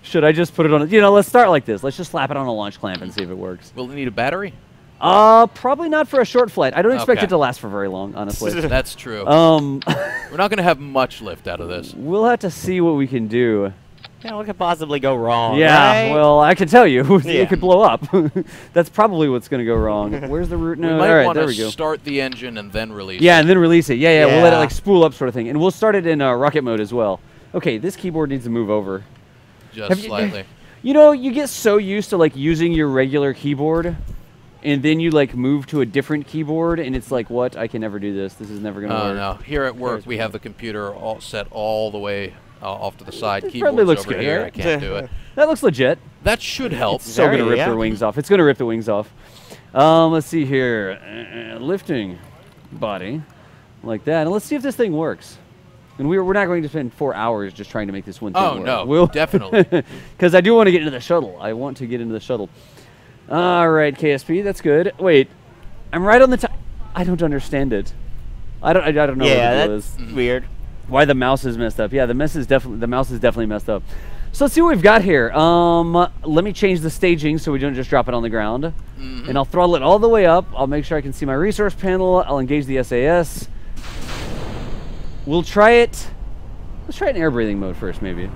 A: Should I just put it on? Let's start like this. Let's just slap it on a launch clamp and see if it works.
E: Will it need a battery?
A: Probably not for a short flight. I don't expect
E: Okay.
A: it to last for very long, honestly.
E: That's true.
A: We'll
E: We're not going to have much lift out of this.
A: have to see what we can do.
B: Yeah, what could possibly go wrong?
A: Yeah,
B: right?
A: well, I can tell you,
B: Yeah.
A: it could blow up. That's probably what's going to go wrong. Where's the root
E: We
A: node?
E: might
A: All right,
E: want
A: there we
E: to
A: go.
E: start the engine and then release
A: Yeah,
E: it.
A: and then release it. Yeah, we'll let it
B: Yeah.
A: like spool up, sort of thing, and we'll start it in rocket mode as well. Okay, this keyboard needs to move over.
E: Just
A: Have you-
E: slightly.
A: You get so used to like using your regular keyboard, and then you like move to a different keyboard, and it's like, what? I can never do this. This is never going to
E: Oh,
A: work.
E: no. Here at work, we have the computer all set all the way off to the side.
A: It
E: Keyboard's
A: probably looks
E: over
A: good,
E: here.
A: right?
E: I can't do it.
A: That looks legit.
E: That should help.
A: It's so going to
B: Very,
A: rip
B: yeah.
A: their wings off. It's going to rip the wings off. Let's see here. Lifting body like that. And let's see if this thing works. And we're not going to spend 4 hours just trying to make this one thing
E: Oh,
A: work.
E: no.
A: We'll
E: Definitely.
A: Because I do want to get into the shuttle. I want to get into the shuttle. All right, KSP, that's good. Wait, I'm right on the top. I don't understand it. I don't know
B: Yeah,
A: what the deal
B: that's
A: is.
B: weird.
A: Why the mouse is messed up. Yeah, the mouse is definitely messed up. So let's see what we've got here. Let me change the staging so we don't just drop it on the ground. And I'll throttle it all the way up. I'll make sure I can see my resource panel. I'll engage the SAS. We'll try it. Let's try it in air breathing mode first, maybe.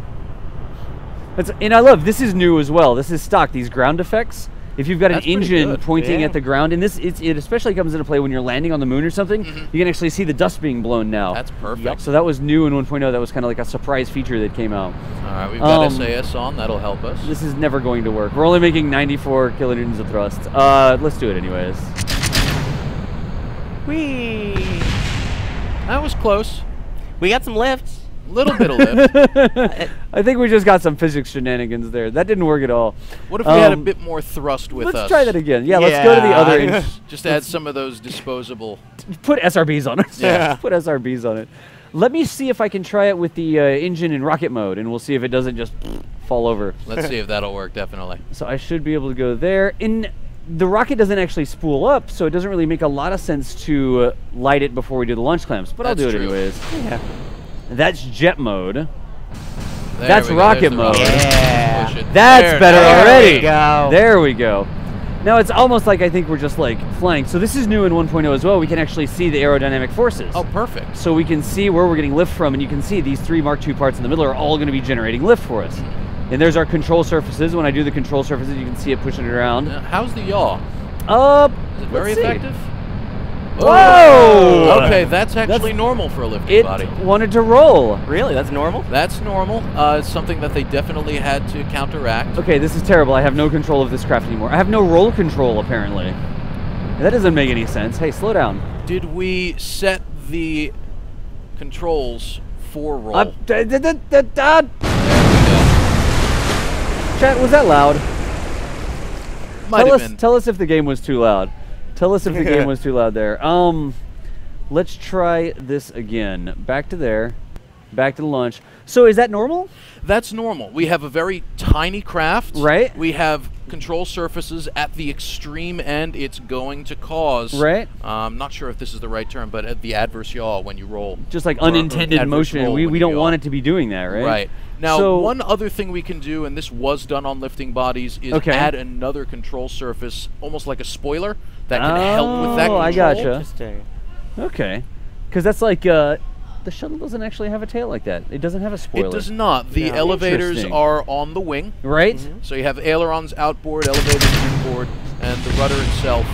A: And I love, this is new as well. This is stock, these ground effects. If you've got
E: That's
A: an
E: pretty
A: engine
E: good.
A: pointing
B: Yeah.
A: at the ground, and it especially comes into play when you're landing on the moon or something, you can actually see the dust being blown now.
E: That's perfect.
A: So that was new in 1.0. That was kind of like a surprise feature that came out.
E: All right, we've got
A: Um,
E: SAS on. That'll help us.
A: This is never going to work. We're only making 94 kilonewtons of thrust. Let's do it anyways.
B: Whee!
E: That was close.
B: We got some lift.
E: Little bit of lift.
A: I think we just got some physics shenanigans there. That didn't work at all.
E: What if we had a bit more thrust with us?
A: Let's try that again. Yeah, let's go to the other.
E: Just add some of those disposable.
A: Put SRBs on it.
B: Yeah.
A: Put SRBs on it. Let me see if I can try it with the engine in rocket mode, and we'll see if it doesn't just fall over.
E: Let's see if that'll work, definitely.
A: So I should be able to go there. The rocket doesn't actually spool up, so it doesn't really make a lot of sense to light it before we do the launch clamps, but I'll do it anyways.
B: Yeah.
A: That's jet mode.
E: There
A: That's
E: we go.
A: rocket
E: There's the
A: mode.
E: rocket.
B: Yeah.
E: Push it.
A: That's better
B: there
A: already.
B: we go.
A: There we go. Now it's almost like I think we're just like flying. So this is new in 1.0 as well. We can actually see the aerodynamic forces.
E: Oh, perfect.
A: So we can see where we're getting lift from, and you can see these 3 Mark II parts in the middle are all going to be generating lift for us. And there's our control surfaces. When I do the control surfaces, you can see it pushing it around.
E: Now, how's the yaw? Is it very
A: let's see.
E: effective?
A: Whoa!
E: Okay, that's actually normal for a lifting
A: It
E: body.
A: wanted to roll.
B: Really? That's normal?
E: That's normal. It's something that they definitely had to counteract.
A: Okay, this is terrible. I have no control of this craft anymore. I have no roll control, apparently. That doesn't make any sense. Hey, slow down.
E: Did we set the controls for roll?
A: Chat, was that loud?
E: Might have been.
A: Tell us if the game was too loud. Tell us if the game was too loud there. Let's try this again. Back to there. Back to the launch. So is that normal?
E: That's normal. We have a very tiny craft.
A: Right.
E: We have control surfaces at the extreme end. It's going to cause.
A: Right.
E: I'm not sure if this is the right term, but at the adverse yaw when you roll.
A: Just like
E: Or
A: unintended
E: adverse
A: motion.
E: roll
A: We
E: when you
A: don't
E: yaw.
A: want it to be doing that, right?
E: Right. Now,
A: So-
E: one other thing we can do, and this was done on lifting bodies, is
A: Okay.
E: add another control surface, almost like a spoiler, that can help with that
A: Oh,
E: control.
A: I gotcha.
B: Interesting.
A: Okay. Because that's like, the shuttle doesn't actually have a tail like that. It doesn't have a spoiler.
E: It does not. The
B: Yeah.
E: elevators
A: Interesting.
E: are on the wing.
A: Right?
E: So you have ailerons outboard, elevators inboard, and the rudder itself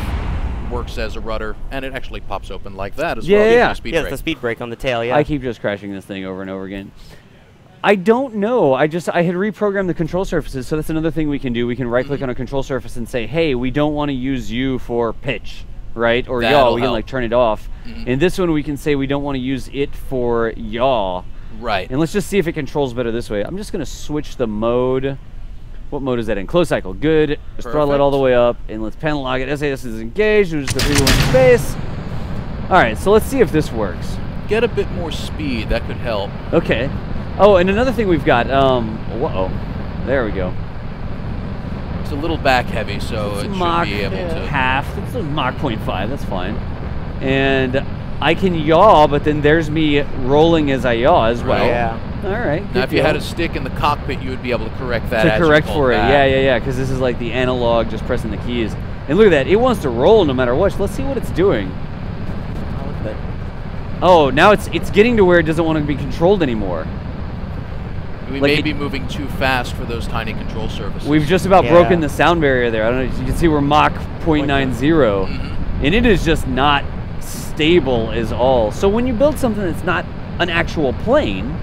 E: works as a rudder, and it actually pops open like that as well.
A: Yeah,
E: Gives you
A: yeah.
E: a speed
B: Yeah,
E: brake.
B: it's the speed brake on the tail, yeah.
A: I keep just crashing this thing over and over again. I don't know. I had reprogrammed the control surfaces, so that's another thing we can do. We can right-click on a control surface and say, hey, we don't want to use you for pitch, right? Or yaw,
E: That'll
A: we can
E: help.
A: like turn it off. In this one, we can say we don't want to use it for yaw.
E: Right.
A: And let's just see if it controls better this way. I'm just going to switch the mode. What mode is that in? Closed cycle. Good. Just throttle it all the way up, and let's panel lock it. SAS is engaged. We'll just go 3 to 1 space. All right, so let's see if this works.
E: Get a bit more speed. That could help.
A: Okay. Oh, and another thing we've got. Whoa. There we go.
E: It's a little back heavy, so it should
A: Mach
E: be able to.
A: half. It's a Mach 0.5. That's fine. And I can yaw, but then there's me rolling as I yaw as well.
B: Yeah.
A: All right.
E: Now,
A: good
E: if you had
A: deal.
E: a stick in the cockpit, you would be able to correct that.
A: to
E: as you
A: correct
E: pull
A: for it.
E: back.
A: Yeah. Because this is like the analog, just pressing the keys. And look at that. It wants to roll no matter what. Let's see what it's doing.
B: Oh, look at that.
A: Oh, now it's getting to where it doesn't want to be controlled anymore.
E: We
A: Like
E: may
A: it-
E: be moving too fast for those tiny control surfaces.
A: We've just about
B: Yeah.
A: broken the sound barrier there. I don't know. You can see we're Mach 0.90, and it is just not stable as all. So when you build something that's not an actual plane,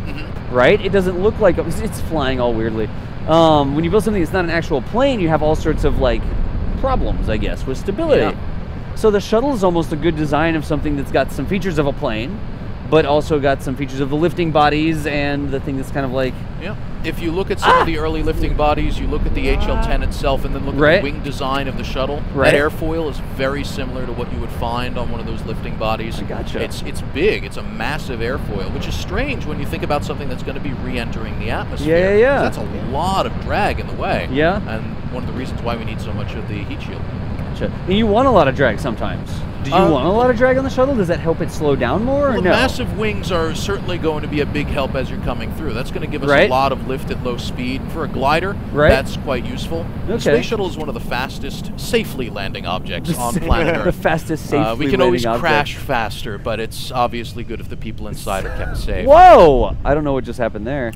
A: right? It doesn't look like it's flying all weirdly. When you build something that's not an actual plane, you have all sorts of like problems, I guess, with stability.
E: Yeah.
A: So the shuttle is almost a good design of something that's got some features of a plane, but also got some features of the lifting bodies and the thing that's kind of like
E: Yeah. If you look at some of the early lifting bodies, you look at the HL-10 itself, and then look at
A: Right.
E: the wing design of the shuttle.
A: Right.
E: That airfoil is very similar to what you would find on one of those lifting bodies.
A: I gotcha.
E: It's big. It's a massive airfoil, which is strange when you think about something that's going to be re-entering the atmosphere.
A: Yeah.
E: 'Cause that's a lot of drag in the way.
A: Yeah.
E: And one of the reasons why we need so much of the heat shield.
A: Gotcha. And you want a lot of drag sometimes. Do you want a lot of drag on the shuttle? Does that help it slow down more or
E: Well, the
A: no?
E: massive wings are certainly going to be a big help as you're coming through. That's going to give us
A: Right.
E: a lot of lift at low speed. For a glider,
A: Right.
E: that's quite useful. The
A: Okay.
E: space shuttle is one of the fastest safely landing objects on planet
A: The
E: Earth.
A: fastest safely
E: We can always
A: landing object.
E: crash faster, but it's obviously good if the people inside are kept safe.
A: Whoa! I don't know what just happened there.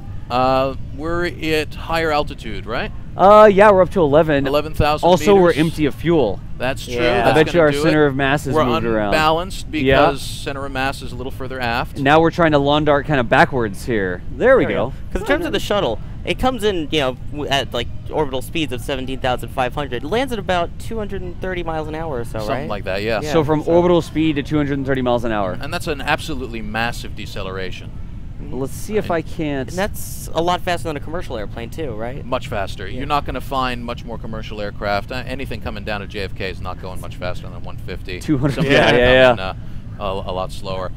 E: We're at higher altitude, right?
A: Yeah, we're up to 11.
E: 11,000
A: Also, we're
E: meters.
A: empty of fuel.
E: That's true.
B: Yeah.
A: I
E: That's
A: bet you
E: gonna
A: our
E: do
A: center
E: it.
A: of mass is
E: We're
A: moved around.
E: unbalanced because
A: Yeah.
E: center of mass is a little further aft.
A: Now we're trying to lawn dart kind of backwards here. There we go.
B: Because in terms of the shuttle, it comes in, at like orbital speeds of 17,500. It lands at about 230 miles an hour or so,
E: Something
B: right?
E: like that, yeah.
A: So from orbital speed to 230 miles an hour.
E: And that's an absolutely massive deceleration.
A: Let's see if I can't.
B: And that's a lot faster than a commercial airplane too, right?
E: Much faster.
B: Yeah.
E: You're not going to find much more commercial aircraft. Anything coming down to JFK is not going much faster than 150.
A: 200.
E: Some
A: Yeah.
E: comes in, a lot slower.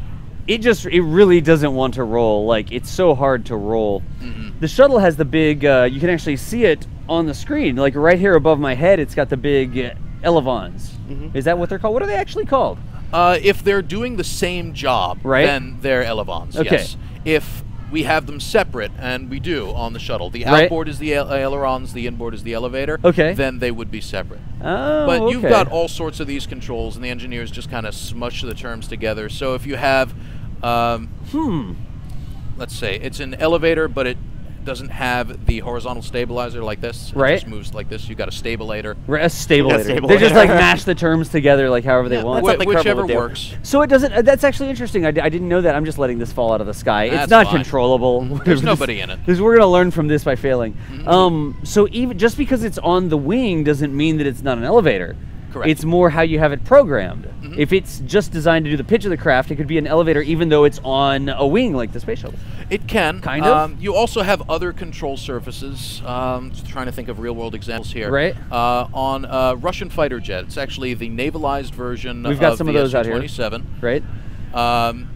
A: It really doesn't want to roll. Like, it's so hard to roll.
E: Mm-hmm.
A: The shuttle has the big, you can actually see it on the screen. Like right here above my head, it's got the big elevons. Is that what they're called? What are they actually called?
E: If they're doing the same job,
A: Right.
E: then they're elevons,
A: Okay.
E: yes. If we have them separate, and we do on the shuttle, the
A: Right.
E: outboard is the ailerons, the inboard is the elevator,
A: Okay.
E: then they would be separate.
A: Oh,
E: But you've
A: okay.
E: got all sorts of these controls, and the engineers just kind of smush the terms together. So if you have, let's say, it's an elevator, but it doesn't have the horizontal stabilizer like this.
A: Right.
E: It just moves like this. You've got a stabilizer.
A: Right, a stabulator.
B: stabulator.
A: They just like mash the terms together like however they want.
B: that's something Kerbal
E: Whichever
B: would do.
E: works.
A: So it doesn't. That's actually interesting. I didn't know that. I'm just letting this fall out of the sky. It's
E: That's
A: not
E: fine.
A: controllable.
E: There's nobody in it.
A: Because we're gonna learn from this by failing. So even just because it's on the wing doesn't mean that it's not an elevator.
E: Correct.
A: It's more how you have it programmed. If it's just designed to do the pitch of the craft, it could be an elevator even though it's on a wing like the space shuttle.
E: It can.
A: Kind of.
E: You also have other control surfaces. Just trying to think of real-world examples here.
A: Right.
E: On a Russian fighter jet. It's actually the navalized version
A: We've got
E: of
A: some
E: the
A: of those out here.
E: Su-27.
A: Right?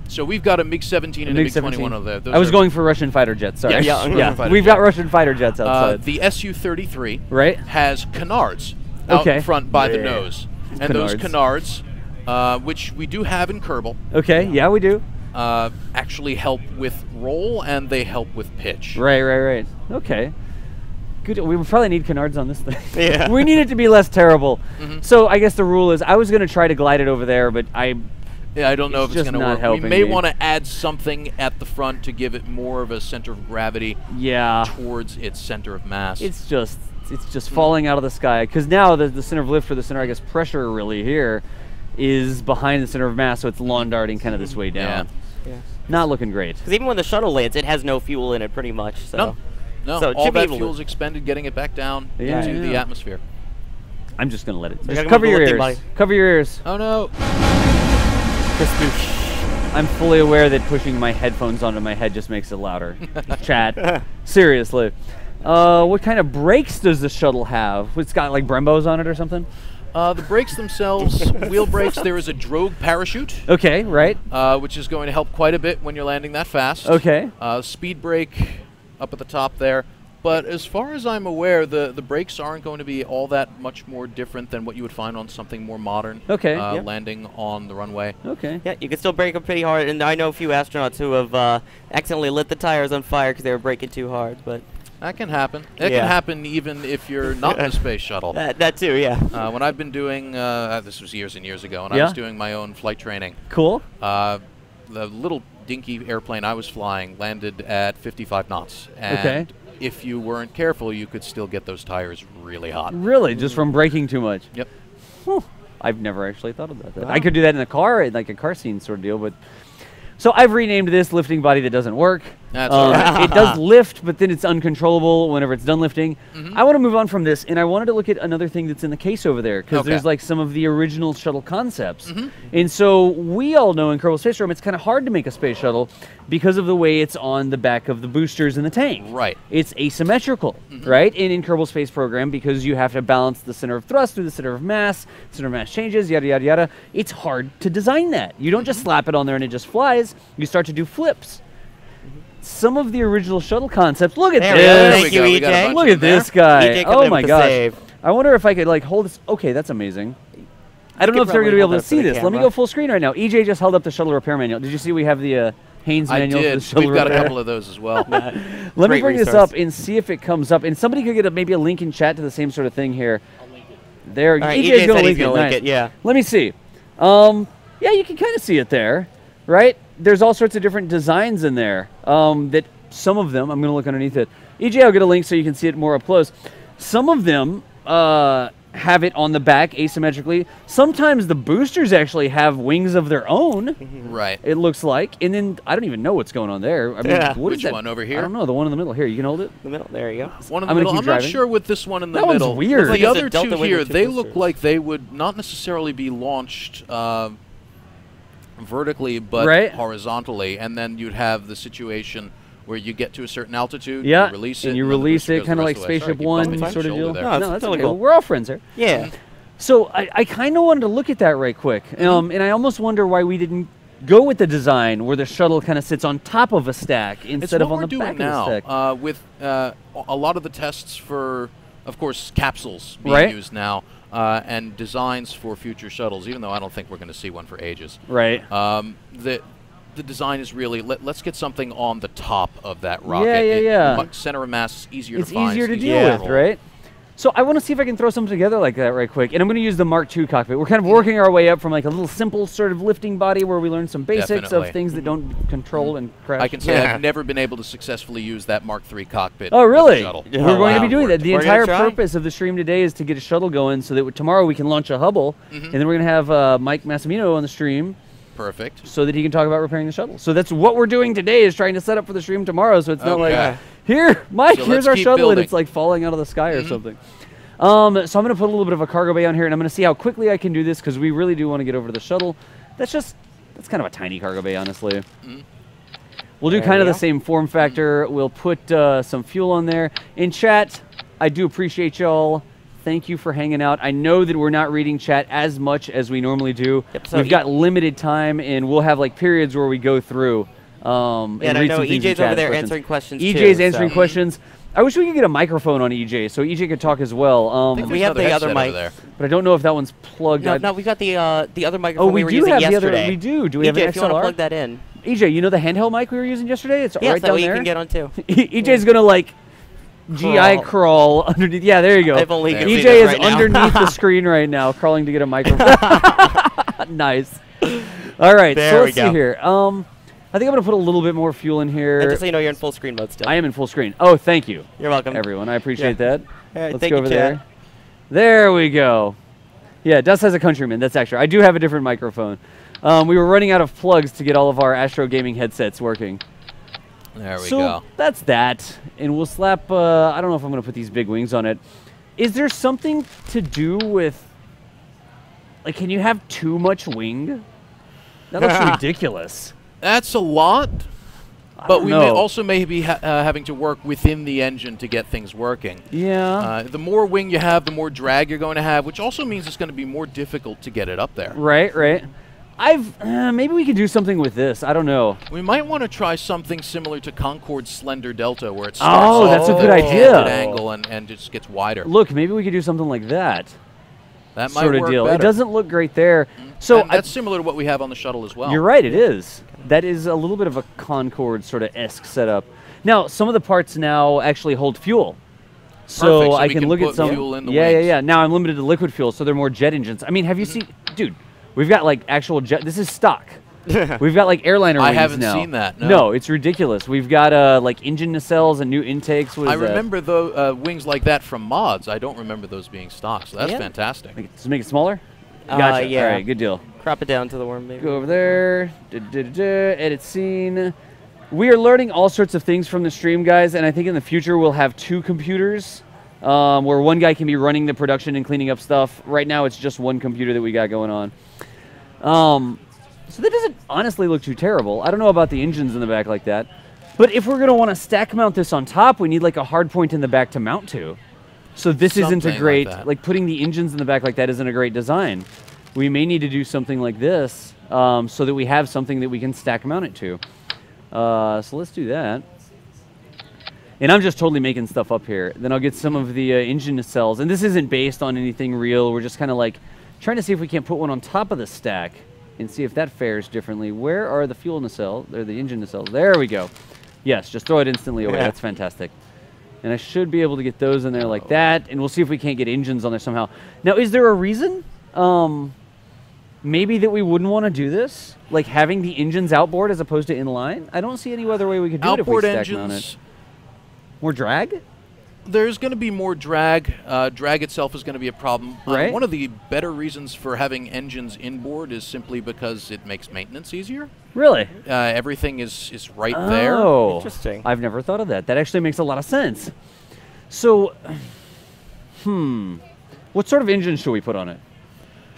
E: So we've got a MiG-17 and a MiG-21 over there. Those
A: I was
E: are-
A: going for Russian fighter jets. Sorry.
E: Yes,
A: yeah.
E: Russian fighter
A: We've
E: jet.
A: got Russian fighter jets outside.
E: The Su-33
A: Right.
E: has canards out
A: Okay.
E: in front by the nose. And those
A: Canards.
E: canards, which we do have in Kerbal,
A: Okay. Yeah, we do.
E: actually help with roll and they help with pitch.
A: Right. Okay. Good. We would probably need canards on this thing.
B: Yeah.
A: We need it to be less terrible. So I guess the rule is I was going to try to glide it over there, but
E: Yeah, I don't know
A: It's
E: if it's
A: just
E: going to
A: not
E: work. We
A: helping
E: may
A: me.
E: want to add something at the front to give it more of a center of gravity
A: yeah,
E: towards its center of mass.
A: it's just falling out of the sky because now the center of lift for the center, I guess, pressure really here is behind the center of mass, so it's lawn darting kind of this way down.
B: Yeah.
A: Not looking great.
B: Because even when the shuttle lands, it has no fuel in it, pretty much. So.
E: No,
B: So it
E: all
B: should be
E: that
B: able to-
E: fuel's expended getting it back down
A: Yeah,
E: into the
A: yeah.
E: atmosphere.
A: I'm just going to let it.
B: you
A: Just
B: gotta
A: cover
B: move the
A: your
B: lifting
A: ears.
B: body.
A: Cover your ears.
E: Oh no!
A: I'm fully aware that pushing my headphones onto my head just makes it louder. Chat. Seriously. What kind of brakes does the shuttle have? It's got like Brembos on it or something?
E: The brakes themselves, wheel brakes, there is a drogue parachute,
A: Okay, right.
E: which is going to help quite a bit when you're landing that fast.
A: Okay.
E: Speed brake up at the top there. But as far as I'm aware, the brakes aren't going to be all that much more different than what you would find on something more modern.
A: Okay. Yeah.
E: Landing on the runway.
A: Okay.
B: Yeah, you can still brake them pretty hard, and I know a few astronauts who have accidentally lit the tires on fire because they were braking too hard. But
E: That can happen. It
B: Yeah.
E: can happen even if you're not in a space shuttle.
B: that too, yeah.
E: When I've been doing, this was years and years ago, and I
A: Yeah.
E: was doing my own flight training.
A: Cool.
E: The little dinky airplane I was flying landed at 55 knots. And
A: Okay.
E: if you weren't careful, you could still get those tires really hot.
A: Really? Just from braking too much?
E: Yep.
A: Whew. I've never actually thought about that. I could do that in a car, like a car scene sort of deal, but... So I've renamed this lifting body that doesn't work.
E: That's all right.
A: It does lift, but then it's uncontrollable whenever it's done lifting. I want to move on from this, and I wanted to look at another thing that's in the case over there, because
E: Okay.
A: there's like some of the original shuttle concepts. And so we all know in Kerbal Space Program it's kind of hard to make a space shuttle because of the way it's on the back of the boosters in the tank.
E: Right.
A: It's asymmetrical, right? And in Kerbal Space Program, because you have to balance the center of thrust through the center of mass changes, yada, yada, yada, it's hard to design that. You don't just slap it on there and it just flies. You start to do flips. Some of the original shuttle concepts, look at
B: There we go.
A: this.
B: Thank you,
E: We got a
B: EJ.
E: bunch
A: Look
E: in
A: at this
E: there.
A: guy.
B: EJ coming
A: Oh
B: in
A: my
B: with the
A: gosh.
B: save.
A: I wonder if I could like hold this. Okay, that's amazing. I don't know if they're going to be able to see this. Let me go full screen right now. EJ just held up the shuttle repair manual. Did you see we have the Haynes
E: I
A: manual for the
E: did.
A: shuttle
E: We've got a
A: repair?
E: couple of those as well.
A: Let me
B: Great
A: bring this
B: resource.
A: up and see if it comes up. And somebody could get maybe a link in chat to the same sort of thing here. There,
B: All right,
A: EJ's
B: EJ
A: going
B: said
A: to
B: he's
A: link it.
B: gonna link
A: Nice.
B: it, yeah.
A: Let me see. Yeah, you can kind of see it there, right? There's all sorts of different designs in there. That some of them, I'm going to look underneath it. EJ, I'll get a link so you can see it more up close. Some of them have it on the back asymmetrically. Sometimes the boosters actually have wings of their own.
E: Right.
A: It looks like, and then I don't even know what's going on there. I mean,
B: Yeah.
A: what is
E: Which
A: that?
E: one, over here?
A: I don't know. The one in the middle here. You can hold it.
B: The middle, there you go.
E: One in
A: I'm
E: the
A: gonna
E: middle.
A: keep
E: I'm
A: driving.
E: not sure with this one in the
A: That one's
E: middle.
A: weird.
B: Looks like
E: The
B: it's a
E: other
B: Delta
E: two
B: wing
E: here,
B: with two
E: they
B: boosters.
E: look like they would not necessarily be launched vertically but
A: Right.
E: horizontally, and then you'd have the situation where you get to a certain altitude,
A: Yeah,
E: you release it,
A: and you
E: then the
A: release
E: booster
A: it
E: goes
A: kind
E: the
A: of
E: rest
A: like
E: of the way. Sorry,
A: Spaceship
E: keep
A: One
E: bumping your
A: sort of
E: shoulder
A: deal.
E: there.
B: No, it's
A: that's
B: totally
A: okay.
B: cool.
A: We're all friends here.
B: Yeah.
A: So I kind of wanted to look at that right quick, and I almost wonder why we didn't go with the design where the shuttle kind of sits on top of a stack
E: It's
A: instead
E: what
A: of on
E: we're
A: the
E: doing
A: back
E: now,
A: of the stack.
E: with a lot of the tests for, of course, capsules being
A: Right.
E: used now, and designs for future shuttles, even though I don't think we're going to see one for ages.
A: Right.
E: The design is really, let's get something on the top of that rocket.
A: Yeah.
E: Center of mass is easier
A: It's
E: to find.
A: easier to
E: it's
A: deal
E: to
A: with,
E: control.
A: right? So I want to see if I can throw something together like that right quick. And I'm going to use the Mark II cockpit. We're kind of working our way up from like a little simple sort of lifting body where we learn some basics
E: Definitely.
A: of things that don't control and crash.
E: I can say
B: Yeah.
E: I've never been able to successily use that Mark III cockpit.
A: Oh,
E: with a
A: really?
E: shuttle.
B: Yeah.
A: We're going to be
B: Wow.
A: doing that. The
B: We're gonna
A: entire
B: try?
A: purpose of the stream today is to get a shuttle going so that tomorrow we can launch a Hubble. And then we're going to have Mike Massimino on the stream
E: Perfect.
A: so that he can talk about repairing the shuttle. So that's what we're doing today is trying to set up for the stream tomorrow. So it's not like,
E: Okay.
A: here, Mike,
E: So
A: here's
E: let's
A: our
E: keep
A: shuttle,
E: building.
A: and it's like falling out of the sky or something. So I'm going to put a little bit of a cargo bay on here, and I'm going to see how quickly I can do this because we really do want to get over to the shuttle. That's kind of a tiny cargo bay, honestly. We'll do
B: There
A: kind
B: we
A: of the
B: go.
A: same form factor. We'll put some fuel on there. In chat, I do appreciate y'all. Thank you for hanging out. I know that we're not reading chat as much as we normally do.
B: Yep, so
A: We've got limited time, and we'll have like periods where we go through and
B: Yeah, and I
A: read
B: know
A: some things in
B: EJ's over
A: chat,
B: there
A: questions.
B: answering questions
A: EJ's
B: too,
A: answering
B: so.
A: questions. I wish we could get a microphone on EJ so EJ could talk as well.
E: I think
B: We
E: there's
B: have the
E: another
B: other
E: headset over
B: mic.
E: there.
A: But I don't know if that one's plugged.
B: No, we got the other
A: Oh,
B: microphone
A: we
B: were
A: do
B: using
A: have the
B: yesterday.
A: other. We do. Do we have
B: EJ,
A: an
B: if you want to
A: XLR?
B: plug that in.
A: EJ, you know the handheld mic we were using yesterday? It's
B: Yes,
A: right
B: that
A: down
B: way
A: there.
B: you can get on too.
A: EJ's gonna like GI crawl underneath. Yeah, there you go.
B: I've only
E: There.
B: can
A: EJ
B: see this
A: is
B: right now.
A: underneath the screen right now, crawling to get a microphone. Nice. All right,
B: There
A: so
B: we
A: let's see
B: go.
A: here. I think I'm gonna put a little bit more fuel in here.
B: And just so you know, you're in full screen mode still.
A: I am in full screen. Oh, thank you,
B: You're welcome.
A: everyone. I appreciate
B: Yeah.
A: that.
B: All right,
A: Let's
B: thank
A: go
B: you,
A: over
B: chat.
A: there. There we go. Yeah, Dust has a Countryman. That's extra. I do have a different microphone. We were running out of plugs to get all of our Astro Gaming headsets working.
E: There we
A: So
E: go.
A: that's that. And we'll slap, I don't know if I'm going to put these big wings on it. Is there something to do with, like, can you have too much wing? That looks ridiculous.
E: That's a lot,
A: I
E: but
A: don't
E: we
A: know.
E: may also may be having to work within the engine to get things working.
A: Yeah.
E: The more wing you have, the more drag you're going to have, which also means it's going to be more difficult to get it up there.
A: Right. Maybe we could do something with this. I don't know.
E: We might want to try something similar to Concorde's Slender Delta, where it
A: Oh,
E: starts
A: that's a
E: off
A: good
E: at a
A: idea.
E: canted angle and just gets wider.
A: Look, maybe we could do something like that.
E: That might
A: Sort of
E: work
A: deal.
E: better.
A: It doesn't look great there. So
E: And that's similar to what we have on the shuttle as well.
A: You're right, it is. That is a little bit of a Concorde sort of esque setup. Now, some of the parts now actually hold fuel. So
E: Perfect, so
A: I
E: we
A: can
E: can
A: look at
E: put
A: some.
E: fuel in the
A: yeah.
E: wings.
A: Now I'm limited to liquid fuel, so they're more jet engines. I mean, have you seen, dude? We've got like actual jet. This is stock. We've got like airliner
E: I
A: wings
E: haven't
A: now.
E: seen that, no.
A: it's ridiculous. We've got like engine nacelles and new intakes. What is
E: I
A: that?
E: remember the wings like that from mods. I don't remember those being stock, so that's
B: Yeah.
E: fantastic.
A: Just make it smaller. Gotcha.
B: Yeah.
A: All right, good deal.
B: Crop it down to the worm, maybe.
A: Go over there. Edit scene. We are learning all sorts of things from the stream, guys, and I think in the future we'll have two computers where one guy can be running the production and cleaning up stuff. Right now it's just one computer that we got going on. So that doesn't honestly look too terrible. I don't know about the engines in the back like that. But if we're going to want to stack mount this on top, we need like a hard point in the back to mount to. So this isn't a
E: Something like
A: great,
E: that.
A: like putting the engines in the back like that isn't a great design. We may need to do something like this so that we have something that we can stack mount it to. So let's do that. And I'm just totally making stuff up here. Then I'll get some of the engine nacelles. And this isn't based on anything real. We're just kind of like trying to see if we can't put one on top of the stack and see if that fares differently. Where are the fuel nacelles? Or the engine nacelles? There we go. Yes, just throw it instantly away.
B: Yeah.
A: That's fantastic. And I should be able to get those in there like that. And we'll see if we can't get engines on there somehow. Now, is there a reason maybe that we wouldn't want to do this? Like having the engines outboard as opposed to inline? I don't see any other way we could do
E: Outboard
A: it if we stack mount it.
E: engines,
A: More drag?
E: there's going to be more drag. Drag itself is going to be a problem.
A: Right.
E: One of the better reasons for having engines inboard is simply because it makes maintenance easier.
A: Really?
E: Everything is right there.
A: Oh,
B: Interesting.
A: I've never thought of that. That actually makes a lot of sense. So, what sort of engine should we put on it?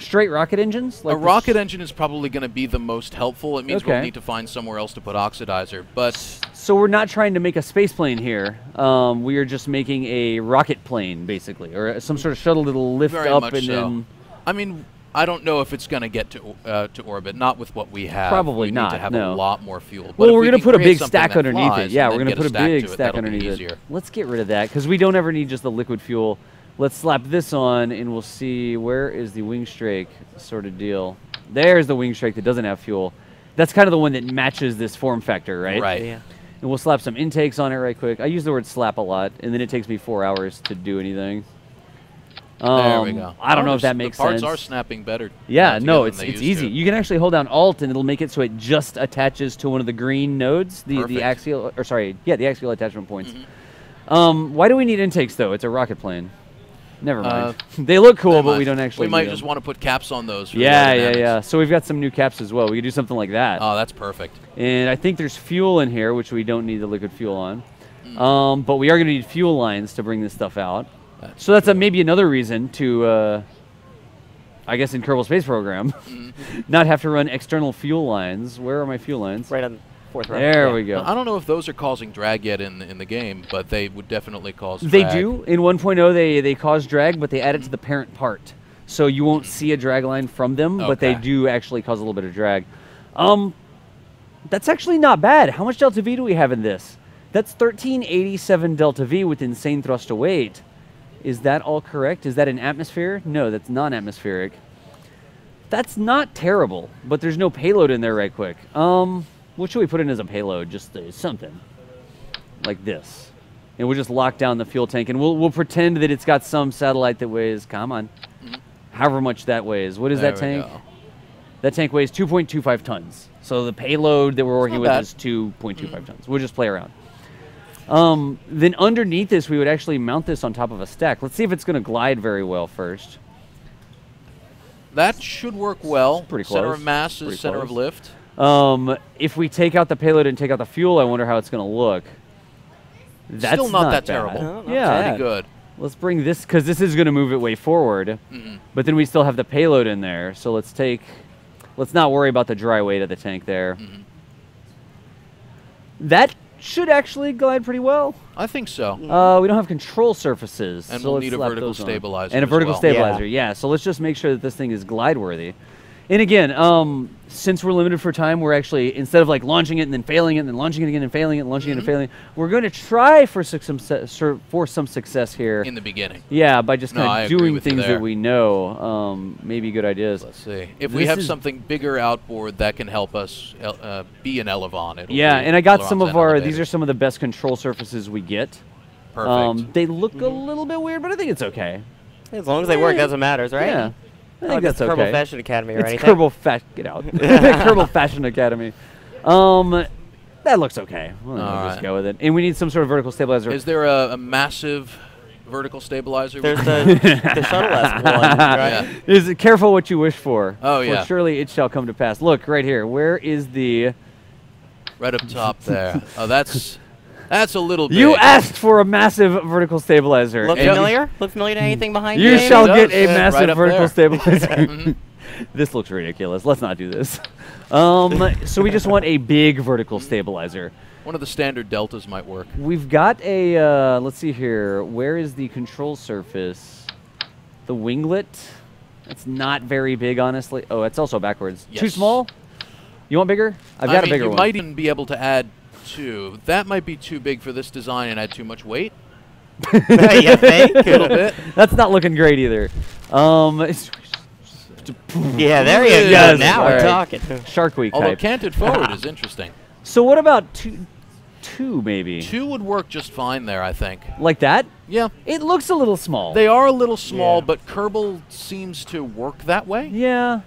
A: straight rocket engines? Like
E: a rocket engine is probably going to be the most helpful. It means
A: Okay.
E: we'll need to find somewhere else to put oxidizer. But
A: So we're not trying to make a space plane here. We are just making a rocket plane, basically, or some sort of shuttle that'll lift
E: very
A: up
E: much
A: and
E: so.
A: then.
E: I mean, I don't know if it's going to get to orbit. Not with what we have.
A: Probably
E: we
A: not,
E: need to have
A: no.
E: a lot more fuel. But
A: Well,
E: if
A: we're
E: we
A: going to
E: can
A: put a
E: create
A: big
E: something
A: stack
E: that
A: underneath
E: flies
A: it. Yeah,
E: and
A: we're
E: then
A: going to
E: get
A: put a big
E: to it,
A: stack
E: that'll be
A: underneath it.
E: easier.
A: Let's get rid of that because we don't ever need just the liquid fuel. Let's slap this on and we'll see where is the wing strake sort of deal. There's the wing strake that doesn't have fuel. That's kind of the one that matches this form factor, right?
E: Right.
B: Yeah.
A: And we'll slap some intakes on it right quick. I use the word slap a lot, and then it takes me 4 hours to do anything.
E: There we go.
A: I don't know
E: Oh,
A: if that makes
E: the parts
A: sense.
E: are snapping better.
A: Yeah,
E: together
A: no,
E: than
A: it's
E: they used
A: easy.
E: to.
A: You can actually hold down Alt, and it'll make it so it just attaches to one of the green nodes, the
E: Perfect.
A: axial, or sorry, yeah, the axial attachment points.
E: Mm-hmm.
A: Why do we need intakes though? It's a rocket plane. Never mind. They look cool,
E: Never
A: but
E: mind.
A: we don't actually.
E: We might
A: need
E: just
A: them.
E: want to put caps on those. For the
A: Yeah,
E: aerodynamics.
A: yeah. So we've got some new caps as well. We could do something like that.
E: Oh, that's perfect.
A: And I think there's fuel in here, which we don't need the liquid fuel on.
E: Mm.
A: But we are going to need fuel lines to bring this stuff out.
E: That's
A: So that's maybe another reason to, I guess, in Kerbal Space Program, not have to run external fuel lines. Where are my fuel lines?
B: Right on fourth row.
A: There
B: Yeah.
A: we go.
E: I don't know if those are causing drag yet in the game, but they would definitely cause
A: They
E: drag.
A: do. In 1.0, they cause drag, but they add it to the parent part. So you won't see a drag line from them, but they
E: Okay.
A: do actually cause a little bit of drag. That's actually not bad. How much delta V do we have in this? That's 1387 delta V with insane thrust to weight. Is that all correct? Is that an atmosphere? No, that's non-atmospheric. That's not terrible, but there's no payload in there right quick. What should we put in as a payload? Just something like this. And we'll just lock down the fuel tank, and we'll pretend that it's got some satellite that weighs, come on, however much that weighs. What is
E: There
A: that
E: we
A: tank?
E: go.
A: That tank weighs 2.25 tons. So the payload that we're working with
E: bad.
A: is 2.25 tons. We'll just play around. Then underneath this, we would actually mount this on top of a stack. Let's see if it's going to glide very well first.
E: That should work well.
A: Pretty
E: Center
A: close.
E: of mass is
A: Pretty
E: center
A: close.
E: of lift.
A: If we take out the payload and take out the fuel, I wonder how it's going to look. That's
E: Still not that
A: bad.
E: terrible.
B: No, not
A: Yeah.
B: bad.
E: Pretty good.
A: Let's bring this, because this is going to move it way forward. But then we still have the payload in there. So let's not worry about the dry weight of the tank there. That should actually glide pretty well.
E: I think so.
A: We don't have control surfaces.
E: And
A: so
E: we'll
A: let's
E: need a
A: slap
E: vertical
A: those on.
E: stabilizer
A: And a
E: as
A: vertical
E: well.
A: stabilizer, yeah. So let's just make sure that this thing is glide worthy. And again, since we're limited for time, we're actually, instead of like launching it and then failing it and then launching it again and failing it and launching it and failing, we're going to try for some success here.
E: In the beginning.
A: Yeah, by just
E: No, I
A: kind of
E: agree
A: doing
E: with you
A: things
E: there.
A: that we know. Maybe good ideas.
E: Let's see. If we
A: This
E: have
A: is-
E: something bigger outboard that can help us be an Elevon, it'll
A: Yeah,
E: be
A: and I got
E: Ailerons
A: some of
E: and
A: our,
E: elevators.
A: these are some of the best control surfaces we get.
E: Perfect.
A: They look a little bit weird, but I think it's okay.
B: As long as they work, that's what matters, right?
A: Yeah. I think
B: Like
A: that's
B: it's Kerbal
A: okay.
B: Fashion Academy or
A: It's
B: anything.
A: Get out. Kerbal Fashion Academy. That looks okay. We'll
E: All
A: just
E: right.
A: go with it. And we need some sort of vertical stabilizer.
E: Is there a massive vertical stabilizer?
B: There's the shuttle-esque one, right?
E: Yeah.
A: Is it careful what you wish for?
E: Oh,
A: For
E: yeah.
A: surely it shall come to pass. Look right here. Where is the?
E: Right up top there. Oh, that's a little big.
A: You asked for a massive vertical stabilizer.
B: Look
A: and
B: familiar? Look familiar to anything behind
A: You
B: you?
A: shall
E: It
A: get
E: does.
A: a
E: Yeah,
A: massive
E: right up
A: vertical
E: there.
A: stabilizer. This looks ridiculous. Let's not do this. So we just want a big vertical stabilizer.
E: One of the standard deltas might work.
A: We've got a, let's see here. Where is the control surface? The winglet? It's not very big, honestly. Oh, it's also backwards. Too
E: Yes.
A: small? You want bigger? I've
E: I
A: got
E: mean,
A: a bigger
E: you
A: one.
E: might even be able to add two. That might be too big for this design and add too much weight.
B: You think?
E: A little bit.
A: That's not looking great either.
B: Yeah, there you go.
A: Yes,
B: Now
A: all
B: we're
A: right.
B: talking.
A: Shark Week
E: Although
A: type.
E: canted forward is interesting.
A: So what about two maybe?
E: Two would work just fine there, I think.
A: Like that?
E: Yeah.
A: It looks a little small.
E: They are a little small,
B: Yeah.
E: but Kerbal seems to work that way.
A: Yeah.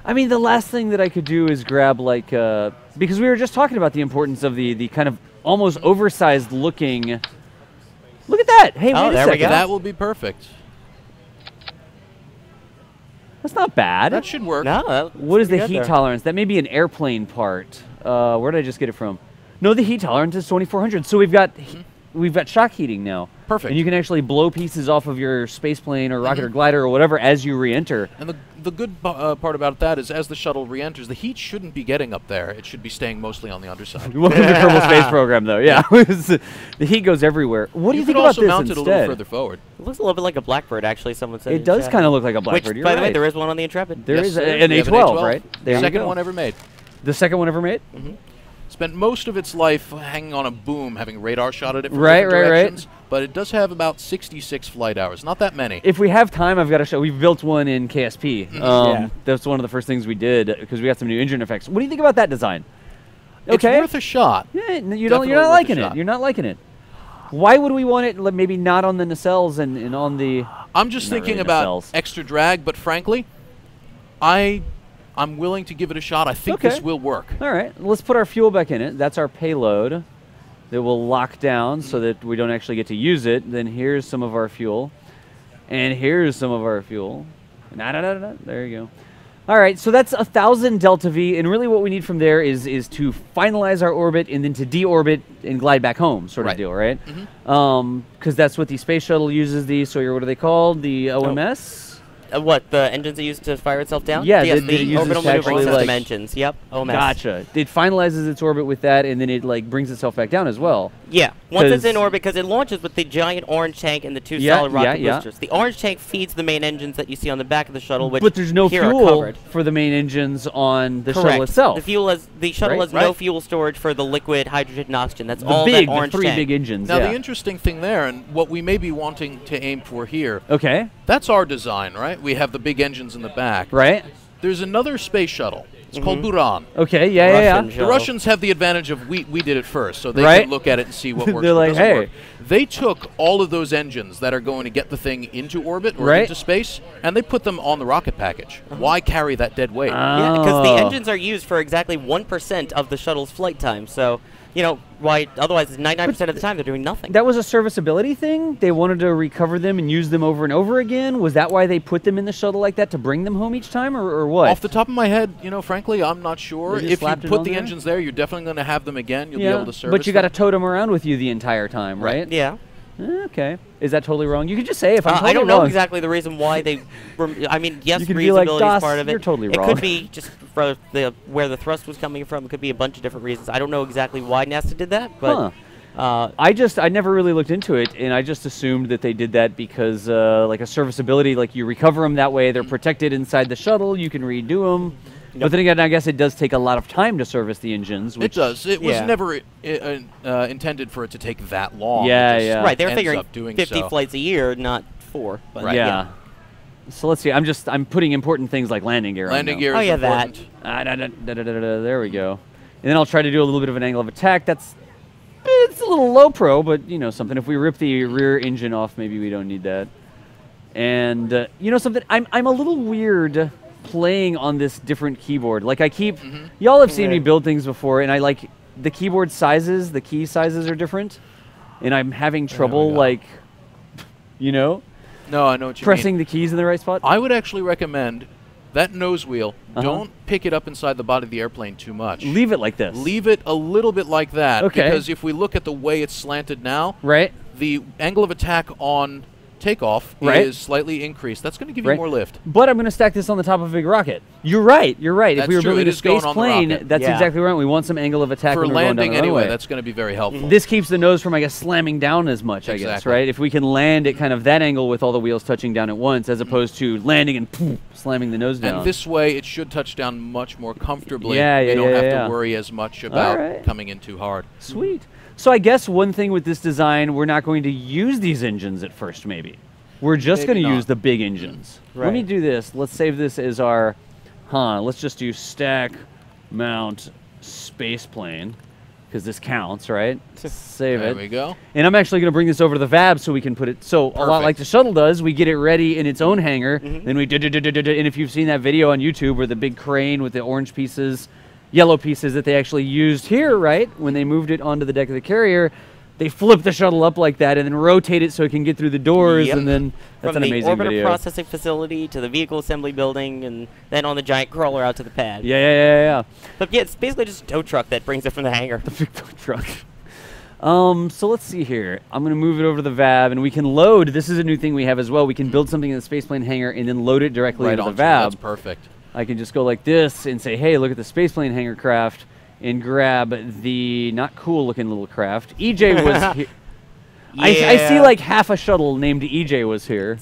A: I mean, the last thing that I could do is grab, like, because we were just talking about the importance of the kind of almost oversized looking. Look at that. Hey,
B: Oh,
A: wait a
B: there we
A: second.
B: go.
E: That will be perfect.
A: That's not bad.
E: That should work.
B: No, that
A: What is
B: looks
A: the
B: good
A: heat
B: there.
A: tolerance? That may be an airplane part. Where did I just get it from? No, the heat tolerance is 2400. So we've got we've got shock heating now.
E: Perfect.
A: And you can actually blow pieces off of your space plane or rocket or glider or whatever as you re-enter.
E: And the good part about that is as the shuttle re-enters, the heat shouldn't be getting up there. It should be staying mostly on the underside.
A: Welcome to the Kerbal Space Program, though. Yeah, the heat goes everywhere. What do you think about
E: could
A: this
E: also mount it a little further forward.
B: It looks a little bit like a Blackbird, actually. Someone said
A: It does kind of look like a Blackbird.
B: Which,
A: You're
B: by the way,
A: right.
B: there is one on the Intrepid.
A: There
E: Yes,
A: is
E: sir.
A: an
E: We have
A: A12, right? There you
E: Second
A: go.
E: one ever made.
A: The second one ever made?
E: Spent most of its life hanging on a boom, having radar shot at it from
A: Right,
E: different
A: right, right.
E: directions. But it does have about 66 flight hours. Not that many.
A: If we have time, I've got to show. We've built one in KSP.
B: Yeah.
A: That's one of the first things we did because we got some new engine effects. What do you think about that design?
E: It's worth a shot.
A: Yeah, you're
E: Definitely
A: not
E: worth a
A: liking it.
E: shot.
A: You're not liking it. Why would we want it maybe not on the nacelles and on the...
E: I'm just
A: Not
E: thinking
A: really
E: about
A: nacelles.
E: extra drag, but frankly, I'm willing to give it a shot. I think
A: Okay.
E: this will work.
A: All right, let's put our fuel back in it. That's our payload that will lock down so that we don't actually get to use it. Then here's some of our fuel. And here's some of our fuel. There you go. All right, so that's 1,000 delta V, and really what we need from there is to finalize our orbit and then to deorbit and glide back home, sort of
E: Right.
A: deal, right? Because that's what the space shuttle uses. So what are they called? The OMS.
B: What, the engines it used to fire itself down?
A: Yeah,
B: yes,
A: that it
B: the
A: uses
B: orbital
A: to
B: maneuvering
A: actually,
B: system
A: like-
B: engines. Yep. OMS.
A: Gotcha. It finalizes its orbit with that, and then it brings itself back down as well.
B: Yeah, once it's
A: 'Cause-
B: in orbit, because it launches with the giant orange tank and the two
A: Yeah,
B: solid rocket
A: yeah.
B: boosters. The orange tank feeds the main engines that you see on the back of the shuttle, which
A: But there's no
B: here are
A: fuel
B: covered.
A: for the main engines on the
B: Correct.
A: shuttle itself.
B: The shuttle
A: Right?
B: has no
E: Right.
B: fuel storage for the liquid hydrogen and oxygen. That's
A: The
B: all
A: big,
B: that orange
A: the three
B: tank.
A: big engines.
E: Now,
A: yeah.
E: the interesting thing there, and what we may be wanting to aim for here,
A: Okay.
E: that's our design, right? We have the big engines in the back.
A: Right.
E: There's another space shuttle. It's called Buran.
A: Okay. Yeah. Yeah.
B: Russian
A: Yeah.
E: The Russians have the advantage of we did it first, so they
A: Right.
E: can look at it and see what works.
A: They're
E: what
A: like,
E: doesn't
A: hey.
E: work. They took all of those engines that are going to get the thing into orbit or
A: Right.
E: into space, and they put them on the rocket package. Why carry that dead weight?
B: Yeah, because the
A: Oh.
B: engines are used for exactly 1% of the shuttle's flight time. So, why otherwise 99% of the time they're doing nothing.
A: That was a serviceability thing. They wanted to recover them and use them over and over again. Was that why they put them in the shuttle like that to bring them home each time, or what?
E: Off the top of my head, frankly, I'm not sure.
A: They just
E: If you
A: slapped it
E: put
A: on
E: the
A: there?
E: engines there, you're definitely going to have them again. You'll be
A: yeah.
E: able to service
A: But you got to
E: them.
A: tote them around with you the entire time, right?
B: Yeah.
A: Okay. Is that totally wrong? You could just say if I'm totally
B: I don't know
A: wrong.
B: exactly the reason why they. Yes,
A: You could be like,
B: reusability
A: "Das,
B: is part of it.
A: you're totally
B: It
A: wrong."
B: could be just for where the thrust was coming from. It could be a bunch of different reasons. I don't know exactly why NASA did that, but.
A: I never really looked into it, and I just assumed that they did that because, like a serviceability, like you recover them that way, they're protected inside the shuttle, you can redo them. But then again, I guess it does take a lot of time to service the engines.
E: It
A: Which
E: does. It was
B: Yeah.
E: never intended for it to take that long.
A: Yeah,
E: It just
A: yeah.
B: Right, they're
E: ends
B: figuring
E: up doing
B: 50
E: so.
B: flights a year, not 4. But
E: Right.
A: Yeah. So let's see. I'm putting important things like landing gear. on
E: Landing
A: now.
E: gear
B: Oh,
E: is
B: yeah, that.
E: important.
A: There we go. And then I'll try to do a little bit of an angle of attack. It's a little low pro, but something. If we rip the rear engine off, maybe we don't need that. And something. I'm a little weird playing on this different keyboard. Like I keep, y'all have seen me build things before, and I like the keyboard sizes. The key sizes are different, and I'm having trouble
E: No, I know what you
A: pressing
E: mean.
A: the keys in the right spot.
E: I would actually recommend that nose wheel.
A: Uh-huh.
E: Don't pick it up inside the body of the airplane too much.
A: Leave it like this.
E: Leave it a little bit like that.
A: Okay.
E: Because if we look at the way it's slanted now,
A: Right.
E: the angle of attack on takeoff
A: Right.
E: is slightly increased. That's going to give
A: Right.
E: you more lift.
A: But I'm going to stack this on the top of a big rocket. You're right. If
E: That's
A: we were
E: true.
A: building
E: It
A: a
E: is going
A: space
E: on the
A: plane,
E: rocket.
A: that's
B: Yeah.
A: exactly right. We want some angle of attack
E: For
A: when we're going down
E: landing
A: the
E: anyway,
A: runway.
E: that's going to be very helpful.
A: This keeps the nose from, I guess, slamming down as much, I guess,
E: Exactly.
A: right? If we can land at kind of that angle with all the wheels touching down at once, as opposed to landing and poof, slamming the nose down.
E: And this way, it should touch down much more comfortably.
A: Yeah, yeah,
E: You don't
A: yeah,
E: have
A: yeah.
E: to worry as much about
A: right.
E: coming in too hard.
A: Sweet. So I guess one thing with this design, we're not going to use these engines at first, maybe. We're just
E: Maybe
A: going to
E: not.
A: use the big engines. Let me
B: Right.
A: do this. Let's save this as our, let's just do stack, mount, space plane, because this counts, right? Save
E: There
A: it.
E: we go.
A: And I'm actually going to bring this over to the VAB so we can put it, so a lot
E: Perfect.
A: like the shuttle does, we get it ready in its own hangar, then we and if you've seen that video on YouTube where the big crane with the orange pieces, yellow pieces that they actually used here, right, when they moved it onto the deck of the carrier, they flip the shuttle up like that and then rotate it so it can get through the doors,
B: Yep.
A: and then that's
B: From
A: an
B: the
A: amazing
B: orbiter
A: video.
B: processing facility to the vehicle assembly building, and then on the giant crawler out to the pad.
A: Yeah.
B: But yeah, it's basically just a tow truck that brings it from the hangar.
A: The big tow truck. So let's see here. I'm going to move it over to the VAB, and we can load. This is a new thing we have as well. We can build something in the spaceplane hangar and then load it directly into the VAB.
E: That's perfect.
A: I can just go like this and say, hey, look at the spaceplane hangar craft, and grab the not cool-looking little craft. EJ was here. I see like half a shuttle named EJ was here.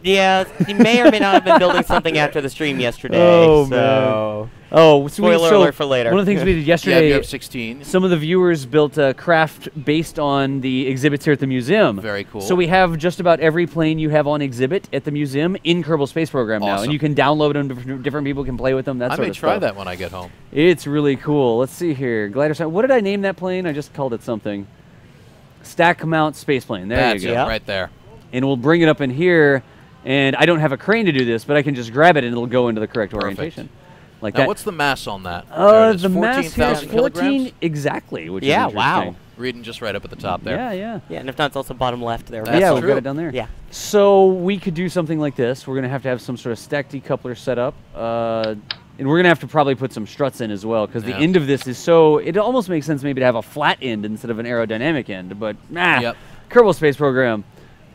B: Yeah, he may or may not have been building something after the stream yesterday.
A: Oh,
B: so.
A: man. Oh,
B: Spoiler alert for later.
A: One of the things we did yesterday,
E: you have 16.
A: some of the viewers built a craft based on the exhibits here at the museum.
E: Very cool.
A: So we have just about every plane you have on exhibit at the museum in Kerbal Space Program now. And you can download them, different people can play with them, that sort of stuff.
E: I may try that when I get home.
A: It's really cool. Let's see here. Glider. What did I name that plane? I just called it something. Stack Mount Space Plane. There you go.
E: It, right there.
A: And we'll bring it up in here. And I don't have a crane to do this, but I can just grab it and it'll go into the correct orientation. Like
E: now,
A: that.
E: what's the mass on that?
A: The mass here is 14
E: kilograms?
A: exactly, which is
B: Yeah,
A: interesting.
B: wow.
E: Reading just right up at the top there.
A: Yeah.
B: Yeah, and if not, it's also bottom left there.
E: That's
A: Yeah, we've
E: true.
A: got it down there.
B: Yeah.
A: So we could do something like this. We're going to have some sort of stack decoupler set up. And we're going to have to probably put some struts in as well, because the end of this is so... It almost makes sense maybe to have a flat end instead of an aerodynamic end, but Kerbal Space Program.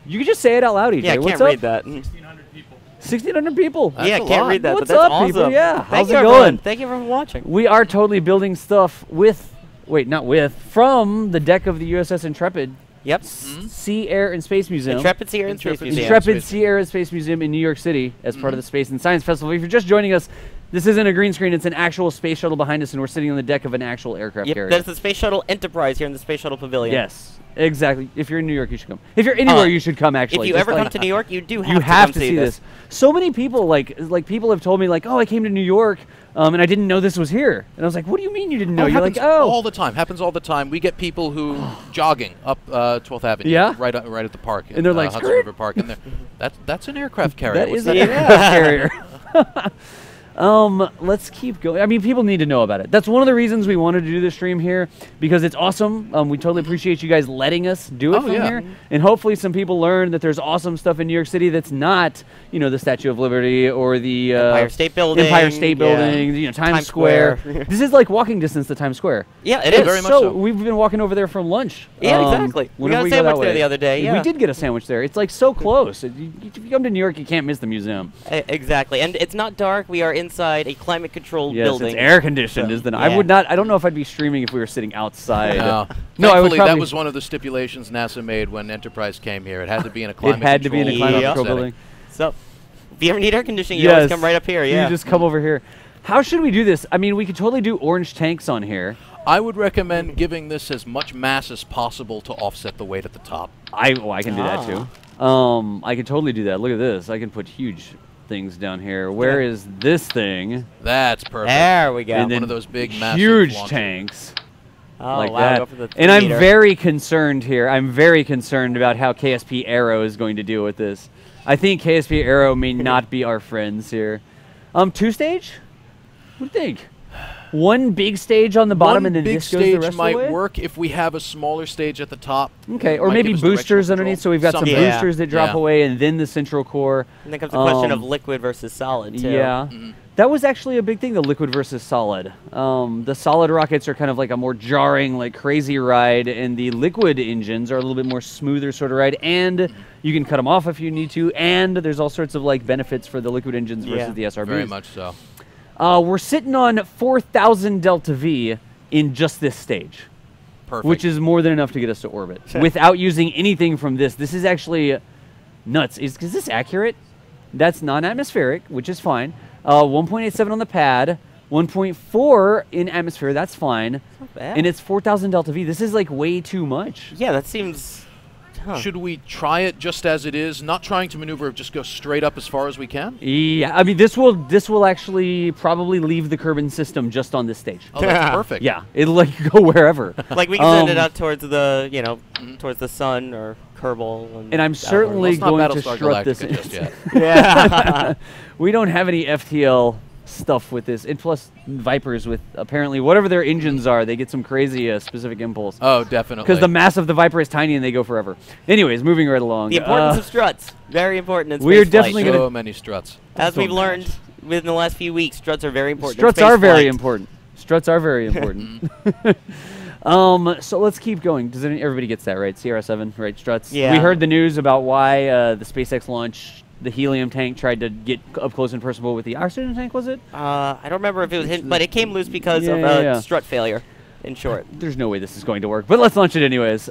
A: You can just say it out loud, EJ.
B: Yeah, I
A: What's
B: can't
A: up?
B: read that.
A: 1,600 people.
B: Yeah, can't read that,
A: What's
B: but that's
A: up,
B: awesome.
A: people? Yeah,
B: Thank
A: how's
B: you,
A: it
B: everyone.
A: going?
B: Thank you for watching.
A: We are totally building stuff with... Wait, not with. From the deck of the USS Intrepid.
B: Yep.
A: Sea, Air, and Space Museum.
B: Intrepid Sea Air and Space Museum.
A: Intrepid Sea, Air, and Space Museum in New York City as part of the Space and Science Festival. If you're just joining us, this isn't a green screen. It's an actual space shuttle behind us, and we're sitting on the deck of an actual aircraft carrier.
B: There's the Space Shuttle Enterprise here in the Space Shuttle Pavilion.
A: Yes, exactly. If you're in New York, you should come. If you're anywhere, you should come, actually.
B: If you ever come to New York, you do have
A: you
B: to
A: have
B: come
A: to see this. So many people, like people have told me, like, oh, I came to New York, and I didn't know this was here. And I was like, what do you mean you didn't know? You're like, oh.
E: all the time. Happens all the time. We get people who jogging up 12th Avenue.
A: Yeah?
E: Right at the park.
A: And they're like,
E: Hudson River Park. And that's an aircraft carrier.
A: That is an aircraft carrier. Let's keep going. I mean, people need to know about it. That's one of the reasons we wanted to do this stream here, because it's awesome. We totally appreciate you guys letting us do it from here. And hopefully some people learn that there's awesome stuff in New York City that's not, the Statue of Liberty or the
B: Empire State Building.
A: Times Square. This is like walking distance to Times Square.
B: Yeah, it is.
E: Very much so.
A: We've been walking over there from lunch.
B: Yeah, exactly. We got a sandwich there the other day. Yeah.
A: We did get a sandwich there. It's like so close. If you come to New York, you can't miss the museum.
B: Exactly. And it's not dark. We are inside a climate-controlled building.
A: It's air conditioned, isn't it? I would not. I don't know if I'd be streaming if we were sitting outside.
E: No, I would probably. That was one of the stipulations NASA made when Enterprise came here. It had to be in a climate.
A: It had to be in a climate control building.
B: So, if you ever need air conditioning, you always come right up here. Yeah,
A: you just come over here. How should we do this? I mean, we could totally do orange tanks on here.
E: I would recommend giving this as much mass as possible to offset the weight at the top.
A: I can do that too. I can totally do that. Look at this. I can put huge things down here. Where is this thing?
E: That's perfect.
B: There we go.
A: And
E: one of those big, massive
A: huge
E: launchers.
A: tanks.
B: Oh,
A: like
B: wow,
A: that.
B: go for the
A: And I'm
B: 3 meter.
A: very concerned here. I'm very concerned about how KSP Aero is going to deal with this. I think KSP Aero may not be our friends here. 2-stage? What do you think? One big stage on the bottom and then this goes the rest of the way?
E: One big stage might work if we have a smaller stage at the top.
A: Okay, or maybe boosters underneath, so we've got some boosters that drop away and then the central core.
B: And then comes the question of liquid versus solid, too.
A: Yeah. That was actually a big thing, the liquid versus solid. The solid rockets are kind of like a more jarring, like crazy ride, and the liquid engines are a little bit more smoother sort of ride, and you can cut them off if you need to, and there's all sorts of like benefits for the liquid engines versus the SRBs.
E: Very much so.
A: We're sitting on 4,000 delta V in just this stage.
E: Perfect.
A: Which is more than enough to get us to orbit without using anything from this. This is actually nuts. Is this accurate? That's non-atmospheric, which is fine. 1.87 on the pad, 1.4 in atmosphere. That's fine.
B: Not bad.
A: And it's 4,000 delta V. This is like way too much.
B: Yeah, that seems...
E: Should we try it just as it is, not trying to maneuver, just go straight up as far as we can?
A: Yeah, I mean this will actually probably leave the Kerbal system just on this stage.
E: Oh, that's perfect.
A: Yeah, it'll like go wherever.
B: Like we can send it out towards the towards the sun or Kerbal.
A: And I'm certainly going to strut this in.
E: Just yet.
A: Yeah, we don't have any FTL stuff with this, and plus Vipers with apparently whatever their engines are, they get some crazy specific impulse.
E: Oh, definitely.
A: Because the mass of the Viper is tiny and they go forever. Anyways, moving right along.
B: The importance of struts, very important in space
A: we're definitely
B: flight.
A: going to
E: so many struts.
B: As we've learned within the last few weeks, struts are very important.
A: Struts are very important. Struts are very important. So let's keep going. Does everybody gets that right? CRS-7, right? Struts.
B: Yeah.
A: We heard the news about why the SpaceX launch, the helium tank tried to get up close and personal with the oxygen tank. Was it?
B: I don't remember if it was hit, but it came loose because of strut failure. In short,
A: there's no way this is going to work, but let's launch it anyways.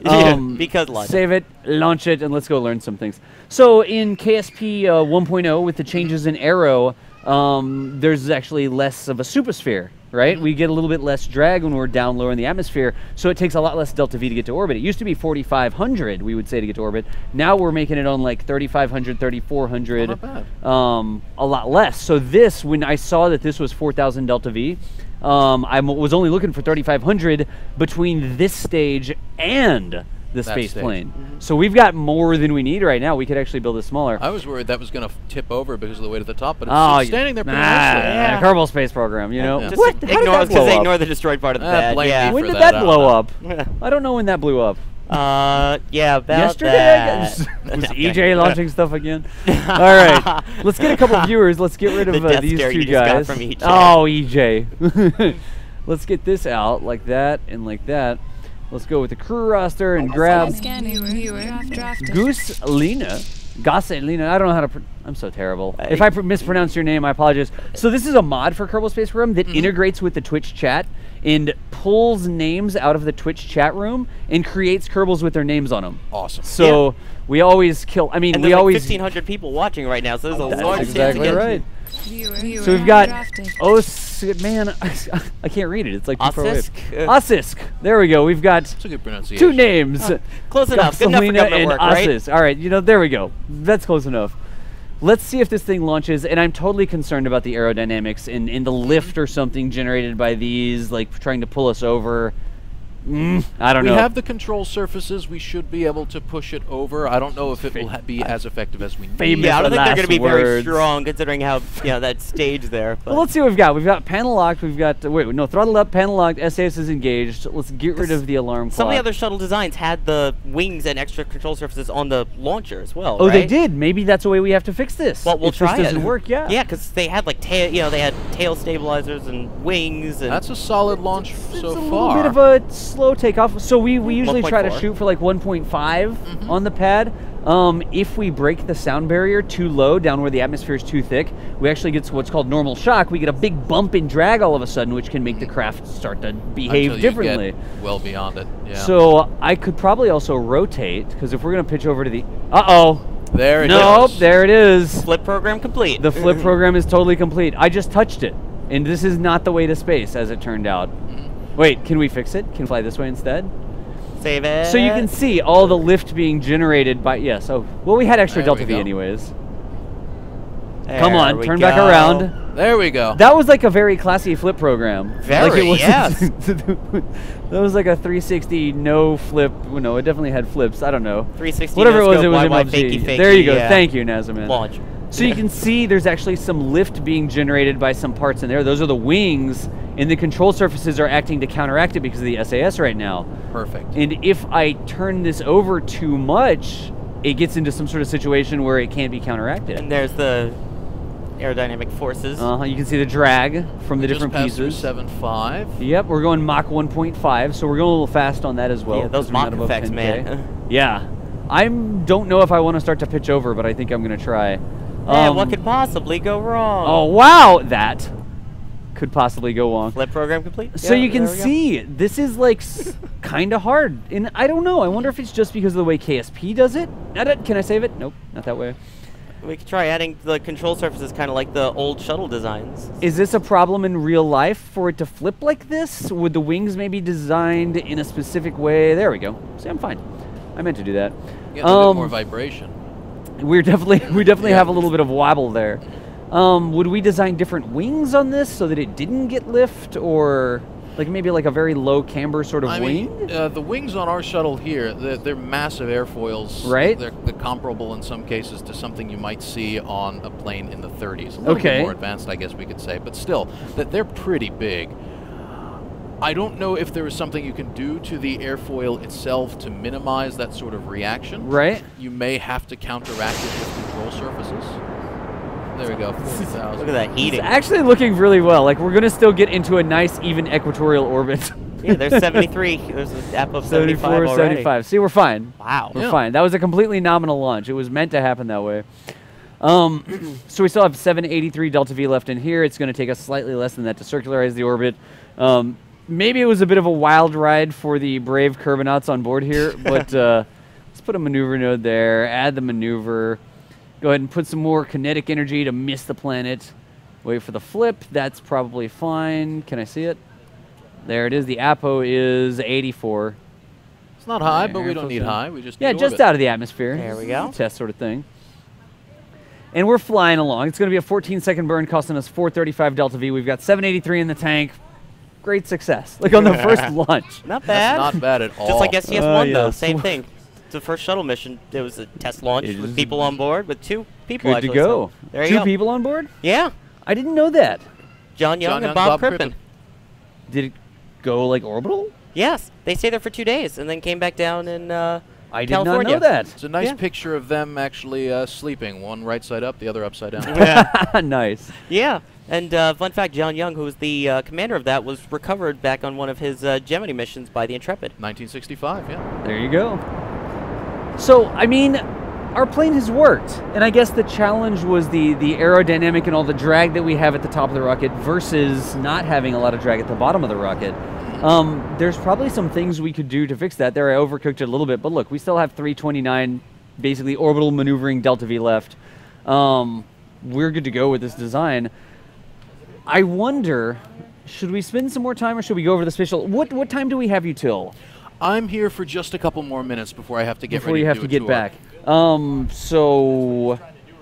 B: Because logic.
A: Save it, launch it, and let's go learn some things. So in KSP 1.0, with the changes in aero, there's actually less of a supersphere, right? We get a little bit less drag when we're down lower in the atmosphere, so it takes a lot less delta V to get to orbit. It used to be 4,500, we would say, to get to orbit. Now we're making it on like 3,500, 3,400,
E: not bad.
A: A lot less. So this, when I saw that this was 4,000 delta V, I was only looking for 3,500 between this stage and the space plane. So we've got more than we need right now. We could actually build it smaller.
E: I was worried that was going to tip over because of the weight at the top, but it's standing there pretty nicely.
A: Kerbal Space Program, you know.
E: Yeah.
B: Just ignore the destroyed part of the pad.
E: blame
B: Yeah.
E: me
A: When
E: for
A: did
E: that,
A: that blow up?
B: Yeah.
A: I don't know when that blew up.
B: Yeah, about
A: Yesterday,
B: that.
A: I guess. Was EJ launching stuff again? All right, let's get a couple viewers. Let's get rid of
B: The death
A: these
B: stare
A: two
B: you just got
A: guys.
B: from EJ.
A: Oh, EJ. Let's get this out like that and like that. Let's go with the crew roster and grab Goose Lena. I don't know how to. I'm so terrible. If I mispronounce your name, I apologize. So this is a mod for Kerbal Space Program that integrates with the Twitch chat and pulls names out of the Twitch chat room and creates Kerbals with their names on them.
E: Awesome.
A: So we always kill. I mean,
B: And
A: we
B: there's
A: always.
B: 1,500 people watching right now, so there's a
A: That's
B: large
A: exactly
B: chance to get
A: right. So we've got man, I can't read it. It's like too far away. Osisk. There we go. We've got
E: That's a good pronunciation.
A: two names.
B: Close enough. Good enough for
A: Gasolina
B: government
A: and
B: work, right?
A: Osisk. All right, there we go. That's close enough. Let's see if this thing launches, and I'm totally concerned about the aerodynamics and the lift or something generated by these, like trying to pull us over. I don't know.
E: We have the control surfaces. We should be able to push it over. I don't know if it will be as effective as we need.
B: Yeah, I don't think they're going to be very
A: words.
B: strong considering how that stage there. But.
A: Well, let's see what we've got. We've got panel locked. We've got throttle up, panel locked. SAS is engaged. Let's get rid of the alarm clock.
B: Some of the other shuttle designs had the wings and extra control surfaces on the launcher as well.
A: Oh,
B: right?
A: they did. Maybe that's the way we have to fix this.
B: Well, we'll
A: if
B: try
A: this
B: it.
A: doesn't work, yeah.
B: Yeah, because they had like they had tail stabilizers and wings. And
E: That's a solid launch
A: It's
E: so
A: a
E: far.
A: little bit of a slow takeoff. So we usually try to
B: 1.4.
A: shoot for like 1.5 on the pad. If we break the sound barrier too low, down where the atmosphere is too thick, we actually get what's called normal shock. We get a big bump in drag all of a sudden, which can make the craft start to behave
E: Until
A: differently.
E: You get well beyond it. Yeah.
A: So I could probably also rotate, because if we're going to pitch over to the...
E: there it
A: Nope,
E: is.
A: there it is.
B: flip program complete.
A: The flip program is totally complete. I just touched it, and this is not the way to space, as it turned out. Wait, can we fix it? Can we fly this way instead?
B: Save it.
A: So you can see all the lift being generated by... Yes, well, we had extra
E: There
A: delta
E: we
A: V
E: go.
A: anyways.
B: There
A: Come on,
B: we
A: turn back
B: go.
A: around.
E: There we go.
A: That was like a very classy flip program.
B: Very, yes.
A: That was like a 360 no flip. Well, no, it definitely had flips. I don't know.
B: 360
A: Whatever it was,
B: no-scope,
A: it was
B: YY
A: MLG.
B: fakey,
A: There you go.
B: yeah.
A: Thank you, Nazaman.
B: Launch.
A: So you can see there's actually some lift being generated by some parts in there. Those are the wings, and the control surfaces are acting to counteract it because of the SAS right now.
E: Perfect.
A: And if I turn this over too much, it gets into some sort of situation where it can't be counteracted.
B: And there's the aerodynamic forces.
A: You can see the drag from the different
E: Just passed through
A: pieces.
E: 7.5.
A: Yep, we're going Mach 1.5, so we're going a little fast on that as well.
B: Yeah, those
A: 'cause we're not
B: Mach
A: above
B: effects,
A: 10K.
B: man.
A: Yeah. I don't know if I want to start to pitch over, but I think I'm going to try.
B: What could possibly go wrong?
A: Oh, wow! That could possibly go wrong.
B: Flip program complete.
A: So
B: Yeah,
A: you can
B: there we go.
A: see, this is like kind of hard. And I don't know. I wonder if it's just because of the way KSP does it. Can I save it? Nope, not that way.
B: We could try adding the control surfaces kind of like the old shuttle designs.
A: Is this a problem in real life for it to flip like this? Would the wings maybe designed in a specific way? There we go. See, I'm fine. I meant to do that.
E: Get a little bit more vibration.
A: We definitely have a little bit of wobble there. Would we design different wings on this so that it didn't get lift, or like maybe like a very low camber sort of wing?
E: The wings on our shuttle here, they're massive airfoils.
A: Right.
E: They're comparable in some cases to something you might see on a plane in the 30s. A little bit
A: Okay.
E: more advanced, I guess we could say, but still, they're pretty big. I don't know if there is something you can do to the airfoil itself to minimize that sort of reaction.
A: Right.
E: You may have to counteract it with control surfaces. There we go, 40,000.
B: Look at that heating.
A: It's actually looking really well. Like we're gonna still get into a nice, even equatorial orbit.
B: Yeah, there's 73. There's an app of 75
A: 74,
B: already.
A: 75. See, we're fine.
B: Wow.
A: We're
E: Yeah.
A: fine. That was a completely nominal launch. It was meant to happen that way. So we still have 783 delta V left in here. It's going to take us slightly less than that to circularize the orbit. Maybe it was a bit of a wild ride for the brave Kerbonauts on board here, but let's put a maneuver node there, add the maneuver, go ahead and put some more kinetic energy to miss the planet. Wait for the flip. That's probably fine. Can I see it? There it is. The APO is 84.
E: It's not high, but we
A: There,
E: don't
A: close
E: need
A: to-
E: high. We just
A: Yeah,
E: need
A: just
E: orbit.
A: out of the atmosphere.
B: There we go.
A: Test sort of thing. And we're flying along. It's going to be a 14-second burn, costing us 435 delta V. We've got 783 in the tank. Great success. Like on the first launch.
B: Not bad.
E: That's not bad at all.
B: Just like STS-1, though.
A: yes.
B: Same thing. The first shuttle mission, it was a test launch
A: It
B: with
A: is
B: people on board, with 2 people
A: Good
B: actually.
A: to go.
B: So there you
A: Two
B: go.
A: people on board?
B: Yeah.
A: I didn't know that.
B: John Young and Bob Crippen.
A: Did it go like orbital?
B: Yes. They stayed there for 2 days and then came back down in
A: I did
B: California.
A: not know that.
E: It's a nice
B: Yeah.
E: picture of them actually sleeping, one right side up, the other upside down.
A: Nice.
B: Yeah. And fun fact, John Young, who was the commander of that, was recovered back on one of his Gemini missions by the Intrepid.
E: 1965, yeah.
A: There you go. So, I mean, our plane has worked. And I guess the challenge was the aerodynamic and all the drag that we have at the top of the rocket versus not having a lot of drag at the bottom of the rocket. There's probably some things we could do to fix that. There, I overcooked it a little bit, but look, we still have 329, basically orbital maneuvering delta V left. We're good to go with this design. I wonder, should we spend some more time or should we go over the spatial? What time do we have you till?
E: I'm here for just a couple more minutes before I have to get
A: Before
E: ready
A: you have
E: do
A: to
E: a
A: get
E: tour.
A: back. So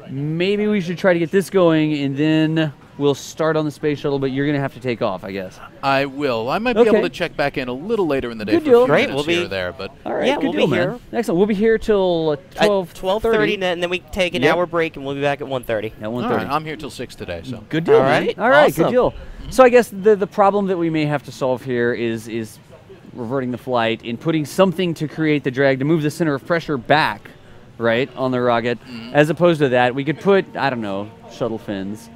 A: maybe we should try to get this going and then we'll start on the space shuttle, but you're going to have to take off, I guess.
E: I will. I might be able
A: Okay.
E: to check back in a little later in the day
A: Good
E: for
A: deal.
E: a few
B: Great,
E: minutes
B: we'll
E: here
B: be-
E: or there, but
A: All right,
B: Yeah,
A: good
B: we'll
A: deal,
B: be
A: man.
B: here.
A: Excellent. We'll be here till
B: 12:30, and then we take an
A: Yep.
B: hour break, and we'll be back at 1:30.
A: At
E: all
A: 1:30.
E: right, I'm here till 6 today, so.
A: Good deal,
B: All
A: man.
B: right,
A: All right,
B: awesome.
A: good deal. So I guess the problem that we may have to solve here is reverting the flight and putting something to create the drag to move the center of pressure back, right, on the rocket. As opposed to that, we could put, I don't know, shuttle fins.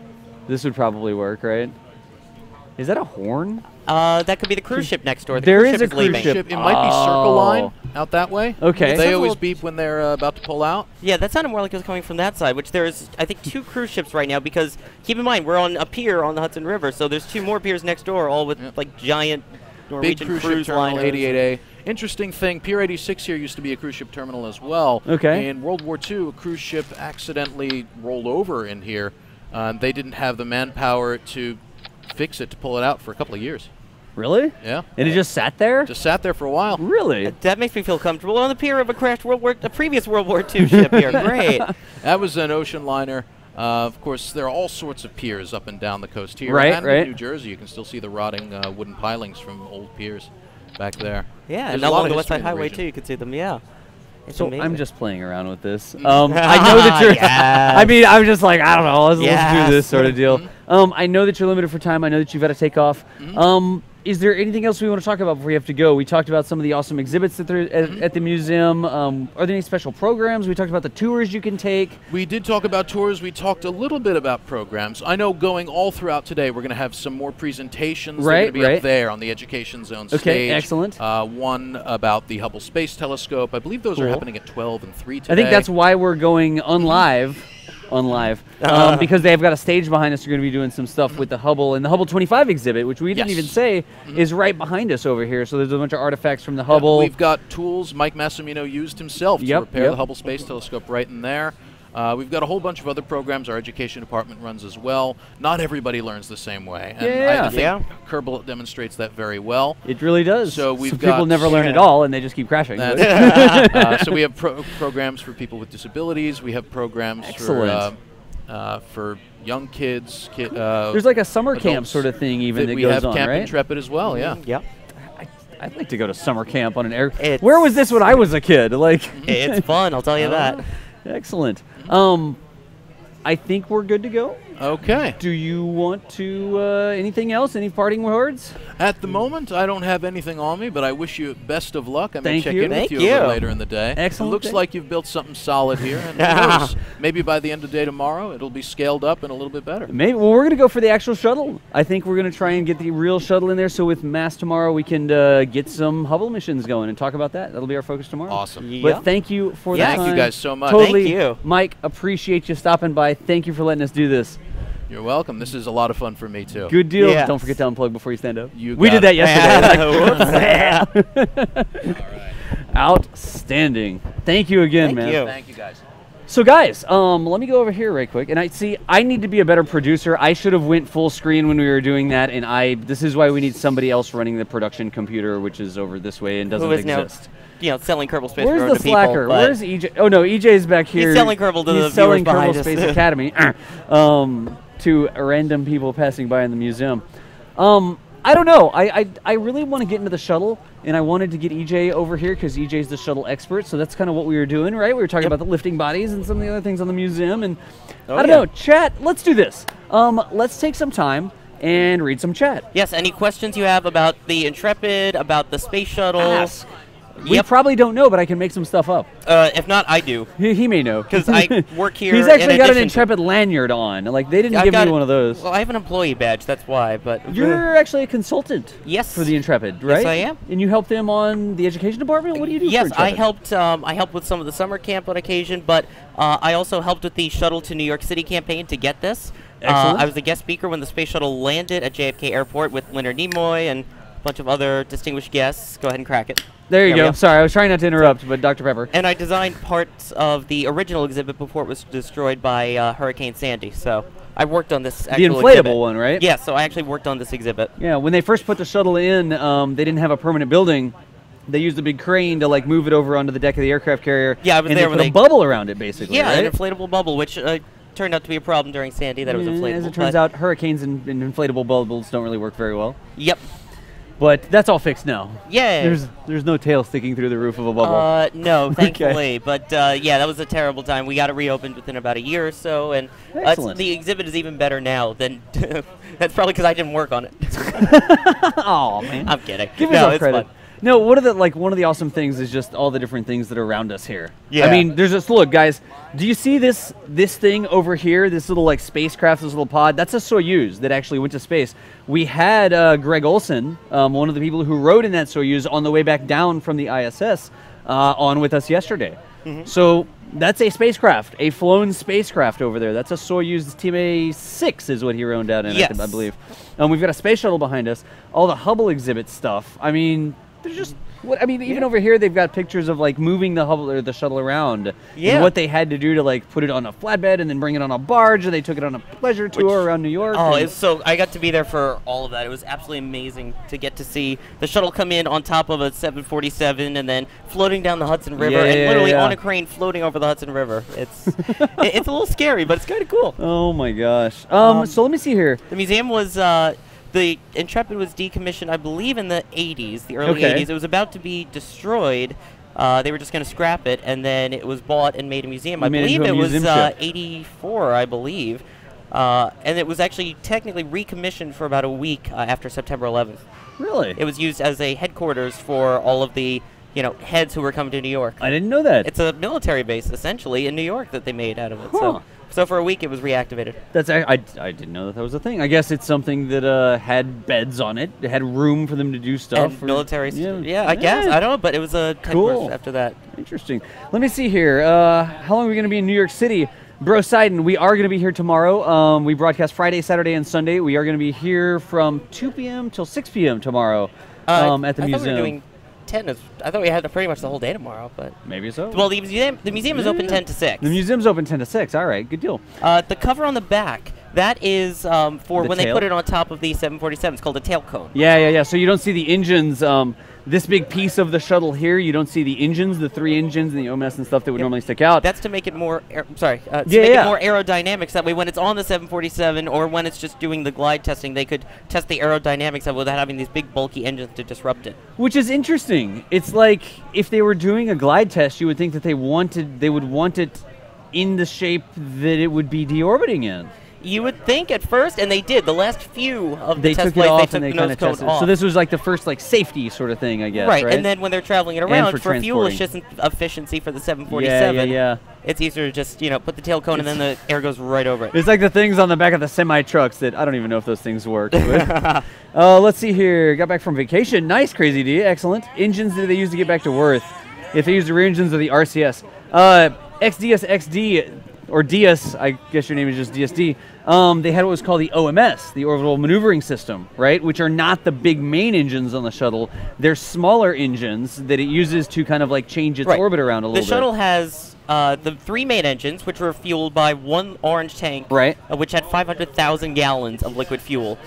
A: This would probably work, right? Is that a horn?
B: That could be the cruise ship next door. The
A: There
B: cruise
A: is
B: ship
A: a cruise
B: leaving.
A: ship.
E: It might be Circle
A: Oh.
E: Line out that way.
A: Okay.
B: It
E: They
B: sounds a
E: always
B: little-
E: beep when they're about to pull out.
B: Yeah, that sounded more like it was coming from that side, which there's, I think, 2 cruise ships right now, because keep in mind, we're on a pier on the Hudson River, so there's 2 more piers next door, all with,
E: Yep.
B: like, giant
E: Big
B: Norwegian
E: cruise ship
B: cruise
E: terminal,
B: liners.
E: 88A. Interesting thing, Pier 86 here used to be a cruise ship terminal as well.
A: Okay.
E: In World War II, a cruise ship accidentally rolled over in here. They didn't have the manpower to fix it, to pull it out for a couple of years.
A: Really?
E: Yeah.
A: And it just sat there?
E: Just sat there for a while.
A: Really?
B: That makes me feel comfortable. On the pier of a crashed a previous World War II ship here. Great.
E: That was an ocean liner. Of course, there are all sorts of piers up and down the coast here.
A: Right,
E: and
A: right.
E: in New Jersey, you can still see the rotting wooden pilings from old piers back there.
B: Yeah,
E: There's
B: and
E: a lot
B: along
E: of
B: the West
E: history
B: Side
E: in the
B: Highway,
E: region.
B: too, you can see them, yeah. It's
A: So
B: amazing.
A: I'm just playing around with this. I know that you're.
B: Yes.
A: I mean, I'm just like, I don't know. Let's
B: Yes.
A: do this sort of deal. I know that you're limited for time. I know that you've got to take off. Is there anything else we want to talk about before we have to go? We talked about some of the awesome exhibits that there at the museum. Are there any special programs? We talked about the tours you can take.
E: We did talk about tours. We talked a little bit about programs. I know going all throughout today, we're going to have some more presentations. They're
A: Right,
E: going to be
A: right.
E: up there on the Education Zone
A: Okay,
E: stage.
A: excellent.
E: One about the Hubble Space Telescope. I believe those are
A: Cool.
E: happening at 12 and 3 today.
A: I think that's why we're going on live. Because they've got a stage behind us. We're going to be doing some stuff with the Hubble and the Hubble 25 exhibit, which we didn't
E: Yes.
A: even say is right behind us over here. So there's a bunch of artifacts from the Hubble.
E: We've got tools Mike Massimino used himself to
A: Yep,
E: repair
A: yep.
E: the Hubble Space Telescope right in there. We've got a whole bunch of other programs our education department runs as well. Not everybody learns the same way. And
A: Yeah.
E: I think
B: Yeah.
E: Kerbal demonstrates that very well.
A: It really does.
E: So we've
A: people
E: got-
A: never learn at
B: Yeah.
A: all, and they just keep crashing.
E: So we have programs for people with disabilities. We have programs
A: Excellent.
E: for young kids.
A: There's like a summer camp
E: adults
A: sort of thing even that
E: we
A: goes
E: have
A: on,
E: Camp
A: right?
E: Intrepid as well. Yeah.
B: Yep.
A: I'd like to go to summer camp on an air.
B: It's-
A: Where was this when I was a kid? Like,
B: It's fun, I'll tell you that.
A: excellent. I think we're good to go.
E: Okay.
A: Do you want to anything else? Any parting words?
E: At the moment, I don't have anything on me, but I wish you best of luck. I may
A: Thank
E: check
A: you.
E: in with
B: Thank
E: you a little
B: you.
E: later in the day.
A: Excellent.
E: It looks
A: Thank-
E: like you've built something solid here. And who knows, maybe by the end of the day tomorrow, it'll be scaled up and a little bit better.
A: Maybe. Well, we're going to go for the actual shuttle. I think we're going to try and get the real shuttle in there. So with Mass tomorrow, we can get some Hubble missions going and talk about that. That'll be our focus tomorrow.
E: Awesome.
B: Yeah.
A: But thank you for the
E: Thank
A: time.
E: you guys so much.
A: Totally.
B: Thank you.
A: Mike, appreciate you stopping by. Thank you for letting us do this.
E: You're welcome. This is a lot of fun for me, too.
A: Good deal.
B: Yes.
A: Don't forget to unplug before you stand up.
E: You
A: we
E: got
A: did that
E: it.
A: yesterday. Outstanding. Thank you again,
B: Thank
A: man.
B: you.
E: Thank you, guys.
A: So guys, let me go over here right quick. And I need to be a better producer. I should have went full screen when we were doing that, and this is why we need somebody else running the production computer, which is over this way and doesn't
B: Who is now,
A: exist.
B: selling Kerbal Space
A: Where's
B: Program
A: the
B: to people.
A: slacker?
B: but
A: Where's EJ? Oh no, EJ's back here.
B: selling Kerbal to the
A: He's selling
B: viewers behind
A: Kerbal
B: us.
A: Space Academy to random people passing by in the museum. I don't know. I really want to get into the shuttle, and I wanted to get EJ over here because EJ's the shuttle expert. So that's kind of what we were doing, right? We were talking
B: Yep.
A: about the lifting bodies and some of the other things on the museum. And
B: Oh,
A: I don't
B: yeah.
A: know, chat. Let's do this. Let's take some time and read some chat.
B: Yes, any questions you have about the Intrepid, about the space shuttle?
A: Ask. We
B: Yep.
A: probably don't know, but I can make some stuff up.
B: If not, I do.
A: He may know.
B: 'Cause I work here
A: He's
B: in
A: actually got an
B: addition to-
A: Intrepid lanyard on. Like, they didn't
B: I've
A: give
B: got-
A: me one of those.
B: Well, I have an employee badge, that's why. But
A: You're actually a consultant
B: Yes.
A: for the Intrepid, right?
B: Yes, I am.
A: And you help them on the education department? What do you do
B: Yes,
A: for
B: I
A: Intrepid?
B: helped with some of the summer camp on occasion, but I also helped with the shuttle to New York City campaign to get this.
A: Excellent.
B: I was a guest speaker when the space shuttle landed at JFK Airport with Leonard Nimoy and a bunch of other distinguished guests. Go ahead and crack it.
A: There you
B: we
A: go. Sorry, I was trying not to interrupt, but Dr. Pepper.
B: And I designed parts of the original exhibit before it was destroyed by Hurricane Sandy. So I worked on this
A: The
B: actual
A: inflatable
B: exhibit.
A: one, right?
B: Yeah, so I actually worked on this exhibit.
A: Yeah, when they first put the shuttle in, they didn't have a permanent building. They used a big crane to like move it over onto the deck of the aircraft carrier.
B: Yeah, I was
A: and
B: there
A: they
B: when
A: put a
B: they-
A: bubble around it, basically,
B: Yeah,
A: right?
B: an inflatable bubble, which turned out to be a problem during Sandy. That it was inflatable.
A: As it turns
B: but-
A: out, hurricanes and inflatable bubbles don't really work very well.
B: Yep.
A: But that's all fixed now.
B: Yeah.
A: There's no tail sticking through the roof of a bubble.
B: No, thankfully. But yeah, that was a terrible time. We got it reopened within about a year or so, and
A: Excellent.
B: the exhibit is even better now than. That's probably because I didn't work on it.
A: Oh man.
B: I'm kidding.
A: Give
B: no,
A: yourself
B: it's
A: credit.
B: fun.
A: No, one of the awesome things is just all the different things that are around us here.
B: Yeah.
A: I mean, there's this look, guys. Do you see this thing over here? This little like spacecraft, this little pod. That's a Soyuz that actually went to space. We had Greg Olson, one of the people who rode in that Soyuz on the way back down from the ISS, on with us yesterday.
B: Mm-hmm.
A: So that's a spacecraft, a flown spacecraft over there. That's a Soyuz TMA-6 is what he rode down in,
B: Yes.
A: I believe. We've got a space shuttle behind us. All the Hubble exhibit stuff. I mean, they're just. Even over here, they've got pictures of like moving the Hubble or the shuttle around.
B: Yeah.
A: And what they had to do to like put it on a flatbed and then bring it on a barge, and they took it on a pleasure tour around New York.
B: Oh,
A: and-
B: it's so I got to be there for all of that. It was absolutely amazing to get to see the shuttle come in on top of a 747 and then floating down the Hudson River
A: Yeah,
B: and
A: yeah,
B: literally
A: yeah.
B: on a crane floating over the Hudson River. It's it's a little scary, but it's kind of cool.
A: Oh my gosh. So let me see here.
B: The museum was the Intrepid was decommissioned, I believe, in the 80s, the early
A: Okay.
B: 80s. It was about to be destroyed. They were just going to scrap it, and then it was bought and made a museum.
A: They
B: I
A: made it
B: believe
A: into a
B: it was
A: museum ship.
B: 84, I believe. And it was actually technically recommissioned for about a week after September 11th.
A: Really?
B: It was used as a headquarters for all of the, heads who were coming to New York.
A: I didn't know that.
B: It's a military base, essentially, in New York that they made out of it.
A: Huh.
B: So for a week, it was reactivated.
A: I didn't know that was a thing. I guess it's something that had beds on it. It had room for them to do stuff.
B: And
A: or-
B: military, I guess. I don't know, but it was a
A: Cool.
B: headquarters after that.
A: Interesting. Let me see here. How long are we going to be in New York City? Bro Seiden, we are going to be here tomorrow. We broadcast Friday, Saturday, and Sunday. We are going to be here from 2 p.m. till 6 p.m. tomorrow at the
B: I thought
A: museum.
B: we were doing 10. I thought we had pretty much the whole day tomorrow, but
A: Maybe so.
B: well, the museum is open 10 to 6.
A: The museum's open 10 to 6. All right, good deal.
B: The cover on the back, that is for
A: The
B: when
A: tail?
B: they put it on top of the 747. It's called a tail cone.
A: Yeah. So you don't see the engines. This big piece of the shuttle here, you don't see the engines, the 3 engines and the OMS and stuff that would
B: Yep.
A: normally stick out.
B: That's to make it more, to
A: Yeah,
B: make
A: yeah.
B: it more aerodynamics. That way, when it's on the 747 or when it's just doing the glide testing, they could test the aerodynamics of it without having these big bulky engines to disrupt it.
A: Which is interesting. It's like if they were doing a glide test, you would think that they would want it in the shape that it would be deorbiting in.
B: You would think at first, and they did. The last few of the
A: They
B: test
A: took it
B: flights,
A: off
B: they
A: and
B: took
A: they
B: the
A: kind
B: nose
A: of
B: cone
A: tested.
B: off.
A: So this was like the first like safety sort of thing, I guess. Right.
B: And then when they're traveling it around
A: for
B: fuel
A: transporting.
B: efficiency for the 747,
A: Yeah.
B: it's easier to just put the tail cone and then the air goes right over it.
A: It's like the things on the back of the semi trucks that I don't even know if those things work. Let's see here. Got back from vacation. Nice, Crazy D. Excellent. Engines that they use to get back to Worth. If they use the rear engines or the RCS. XDS XD, or DS, I guess your name is just DSD. They had what was called the OMS, the Orbital Maneuvering System, right? Which are not the big main engines on the shuttle. They're smaller engines that it uses to kind of like change its orbit around a little bit.
B: The shuttle has the 3 main engines, which were fueled by 1 orange tank,
A: right,
B: which had 500,000 gallons of liquid fuel.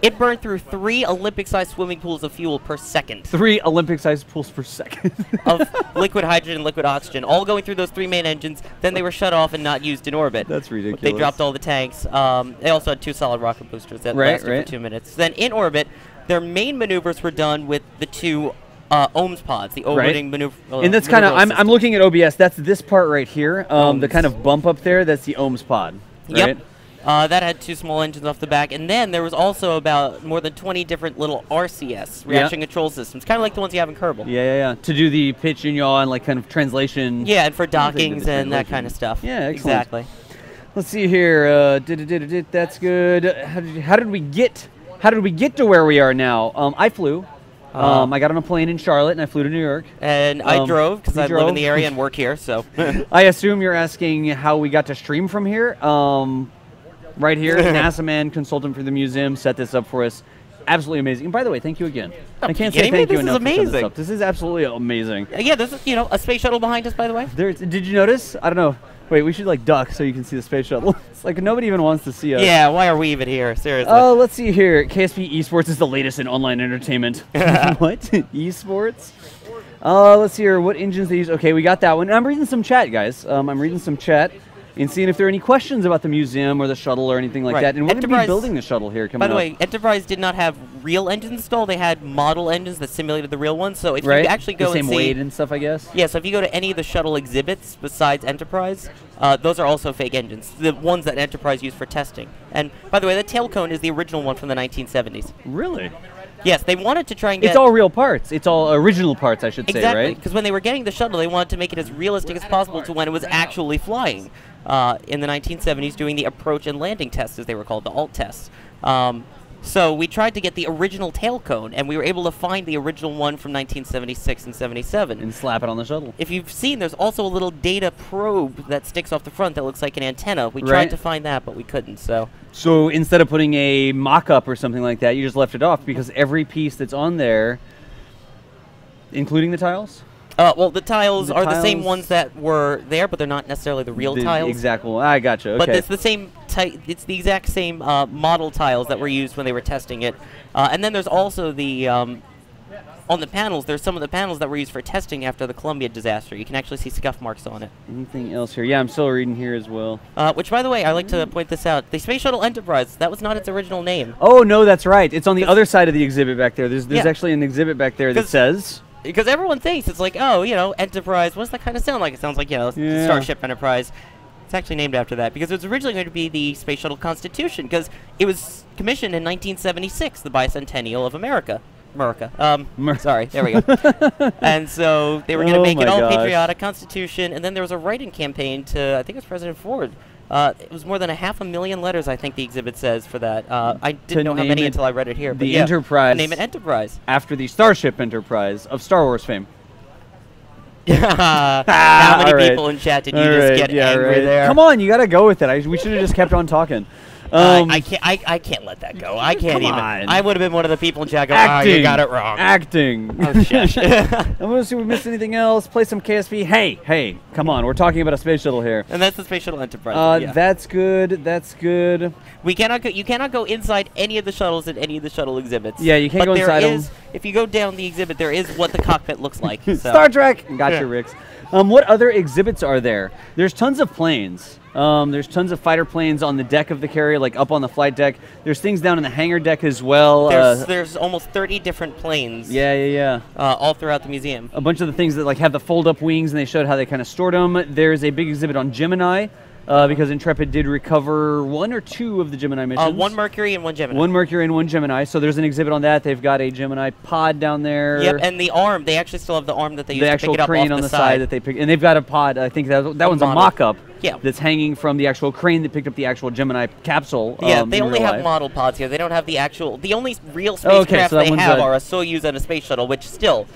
B: It burned through 3 Olympic-sized swimming pools of fuel per second.
A: 3 Olympic-sized pools per second.
B: Of liquid hydrogen and liquid oxygen, all going through those 3 main engines. Then they were shut off and not used in orbit.
A: That's ridiculous.
B: They dropped all the tanks. They also had 2 solid rocket boosters that lasted for 2 minutes. Then in orbit, their main maneuvers were done with the 2 OMS pods, the orbiting maneuver.
A: And that's kind of, I'm looking at OBS. That's this part right here. The kind of bump up there. That's the OMS pod. Right?
B: Yep. That had 2 small engines off the back, and then there was also about more than 20 different little RCS, reaction control systems, kind of like the ones you have in Kerbal.
A: Yeah. To do the pitch and yaw and like kind of translation.
B: Yeah, and for dockings and that kind of stuff.
A: Yeah, excellent.
B: Exactly.
A: Let's see here. That's good. How did we get to where we are now? I flew. I got on a plane in Charlotte and I flew to New York.
B: And I drove because I live in the area and work here. So
A: I assume you're asking how we got to stream from here. Right here, NASA man, consultant for the museum, set this up for us. Absolutely amazing. And by the way, thank you again. I can't say thank you enough for setting this up. This is absolutely amazing.
B: Yeah, there's a space shuttle behind us, by the way.
A: Did you notice? I don't know. Wait, we should like duck so you can see the space shuttle. It's like nobody even wants to see us.
B: Yeah, why are we even here? Seriously.
A: Oh, let's see here. KSP Esports is the latest in online entertainment. What? Esports? Let's see here. What engines they use? Okay, we got that one. I'm reading some chat, guys. I'm reading some chat and seeing if there are any questions about the museum or the shuttle or anything like that. And we're going to be building the shuttle here coming up.
B: By the way, Enterprise did not have real engines installed. They had model engines that simulated the real ones. So if you actually go
A: the
B: and
A: same weight and stuff, I guess.
B: Yeah, so if you go to any of the shuttle exhibits besides Enterprise, those are also fake engines. The ones that Enterprise used for testing. And by the way, the tail cone is the original one from the 1970s.
A: Really?
B: Yes, they wanted to try and get...
A: It's all real parts. It's all original parts, I should say, right?
B: Exactly, because when they were getting the shuttle, they wanted to make it as realistic as possible to when it was actually flying. In the 1970s, doing the approach and landing tests, as they were called, the ALT tests. So we tried to get the original tail cone, and we were able to find the original one from 1976 and 77.
A: And slap it on the shuttle.
B: If you've seen, there's also a little data probe that sticks off the front that looks like an antenna. We tried to find that, but we couldn't, so...
A: So instead of putting a mock-up or something like that, you just left it off because every piece that's on there, including the tiles?
B: Well, the tiles are the same ones that were there, but they're not necessarily the real tiles.
A: Exactly. I gotcha. Okay.
B: But it's the same. It's the exact same model tiles that were used when they were testing it. And then there's also the on the panels. There's some of the panels that were used for testing after the Columbia disaster. You can actually see scuff marks on it.
A: Anything else here? Yeah, I'm still reading here as well.
B: Which, by the way, I like to point this out. The Space Shuttle Enterprise. That was not its original name.
A: Oh no, that's right. It's on the other side of the exhibit back there. There's actually an exhibit back there that says.
B: Because everyone thinks it's like, oh, Enterprise. What does that kind of sound like? It sounds like, Starship Enterprise. It's actually named after that because it was originally going to be the Space Shuttle Constitution because it was commissioned in 1976, the bicentennial of America. Sorry, there we go. And so they were going to make it all patriotic Constitution, and then there was a write-in campaign to, I think it was President Ford. It was more than 500,000 letters, I think the exhibit says, for that. I didn't know how many until I read it here. But
A: the Enterprise.
B: Name it Enterprise.
A: After the Starship Enterprise of Star Wars fame.
B: How many people in chat did you just get angry there?
A: Come on, you got to go with it. We should have just kept on talking.
B: I can't let that go. I can't even.
A: On.
B: I would have been one of the people in chat going, you got it wrong.
A: Acting.
B: Oh, shush.
A: I'm going to see if we missed anything else. Play some KSP. Hey, come on. We're talking about a space shuttle here.
B: And that's the Space Shuttle Enterprise.
A: That's good.
B: We cannot go. You cannot go inside any of the shuttles at any of the shuttle exhibits.
A: Yeah, you can't go inside them.
B: If you go down the exhibit, there is what the cockpit looks like. So.
A: Star Trek. Gotcha, Ricks. What other exhibits are there? There's tons of planes. There's tons of fighter planes on the deck of the carrier, like up on the flight deck. There's things down in the hangar deck as well.
B: There's almost 30 different planes.
A: Yeah.
B: All throughout the museum.
A: A bunch of the things that like have the fold-up wings, and they showed how they kind of stored them. There's a big exhibit on Gemini. Because Intrepid did recover 1 or 2 of the Gemini missions.
B: 1 Mercury and 1 Gemini.
A: 1 Mercury and 1 Gemini. So there's an exhibit on that. They've got a Gemini pod down there.
B: Yep, and the arm. They actually still have the arm that they used to pick it up off the side.
A: The actual crane on the side that they pick, and they've got a pod. I think that one's a mock-up.
B: Yeah.
A: That's hanging from the actual crane that picked up the actual Gemini capsule.
B: Yeah, they only have model pods here. They don't have the actual. The only real spacecraft
A: so
B: they have are a Soyuz and a space shuttle, which still.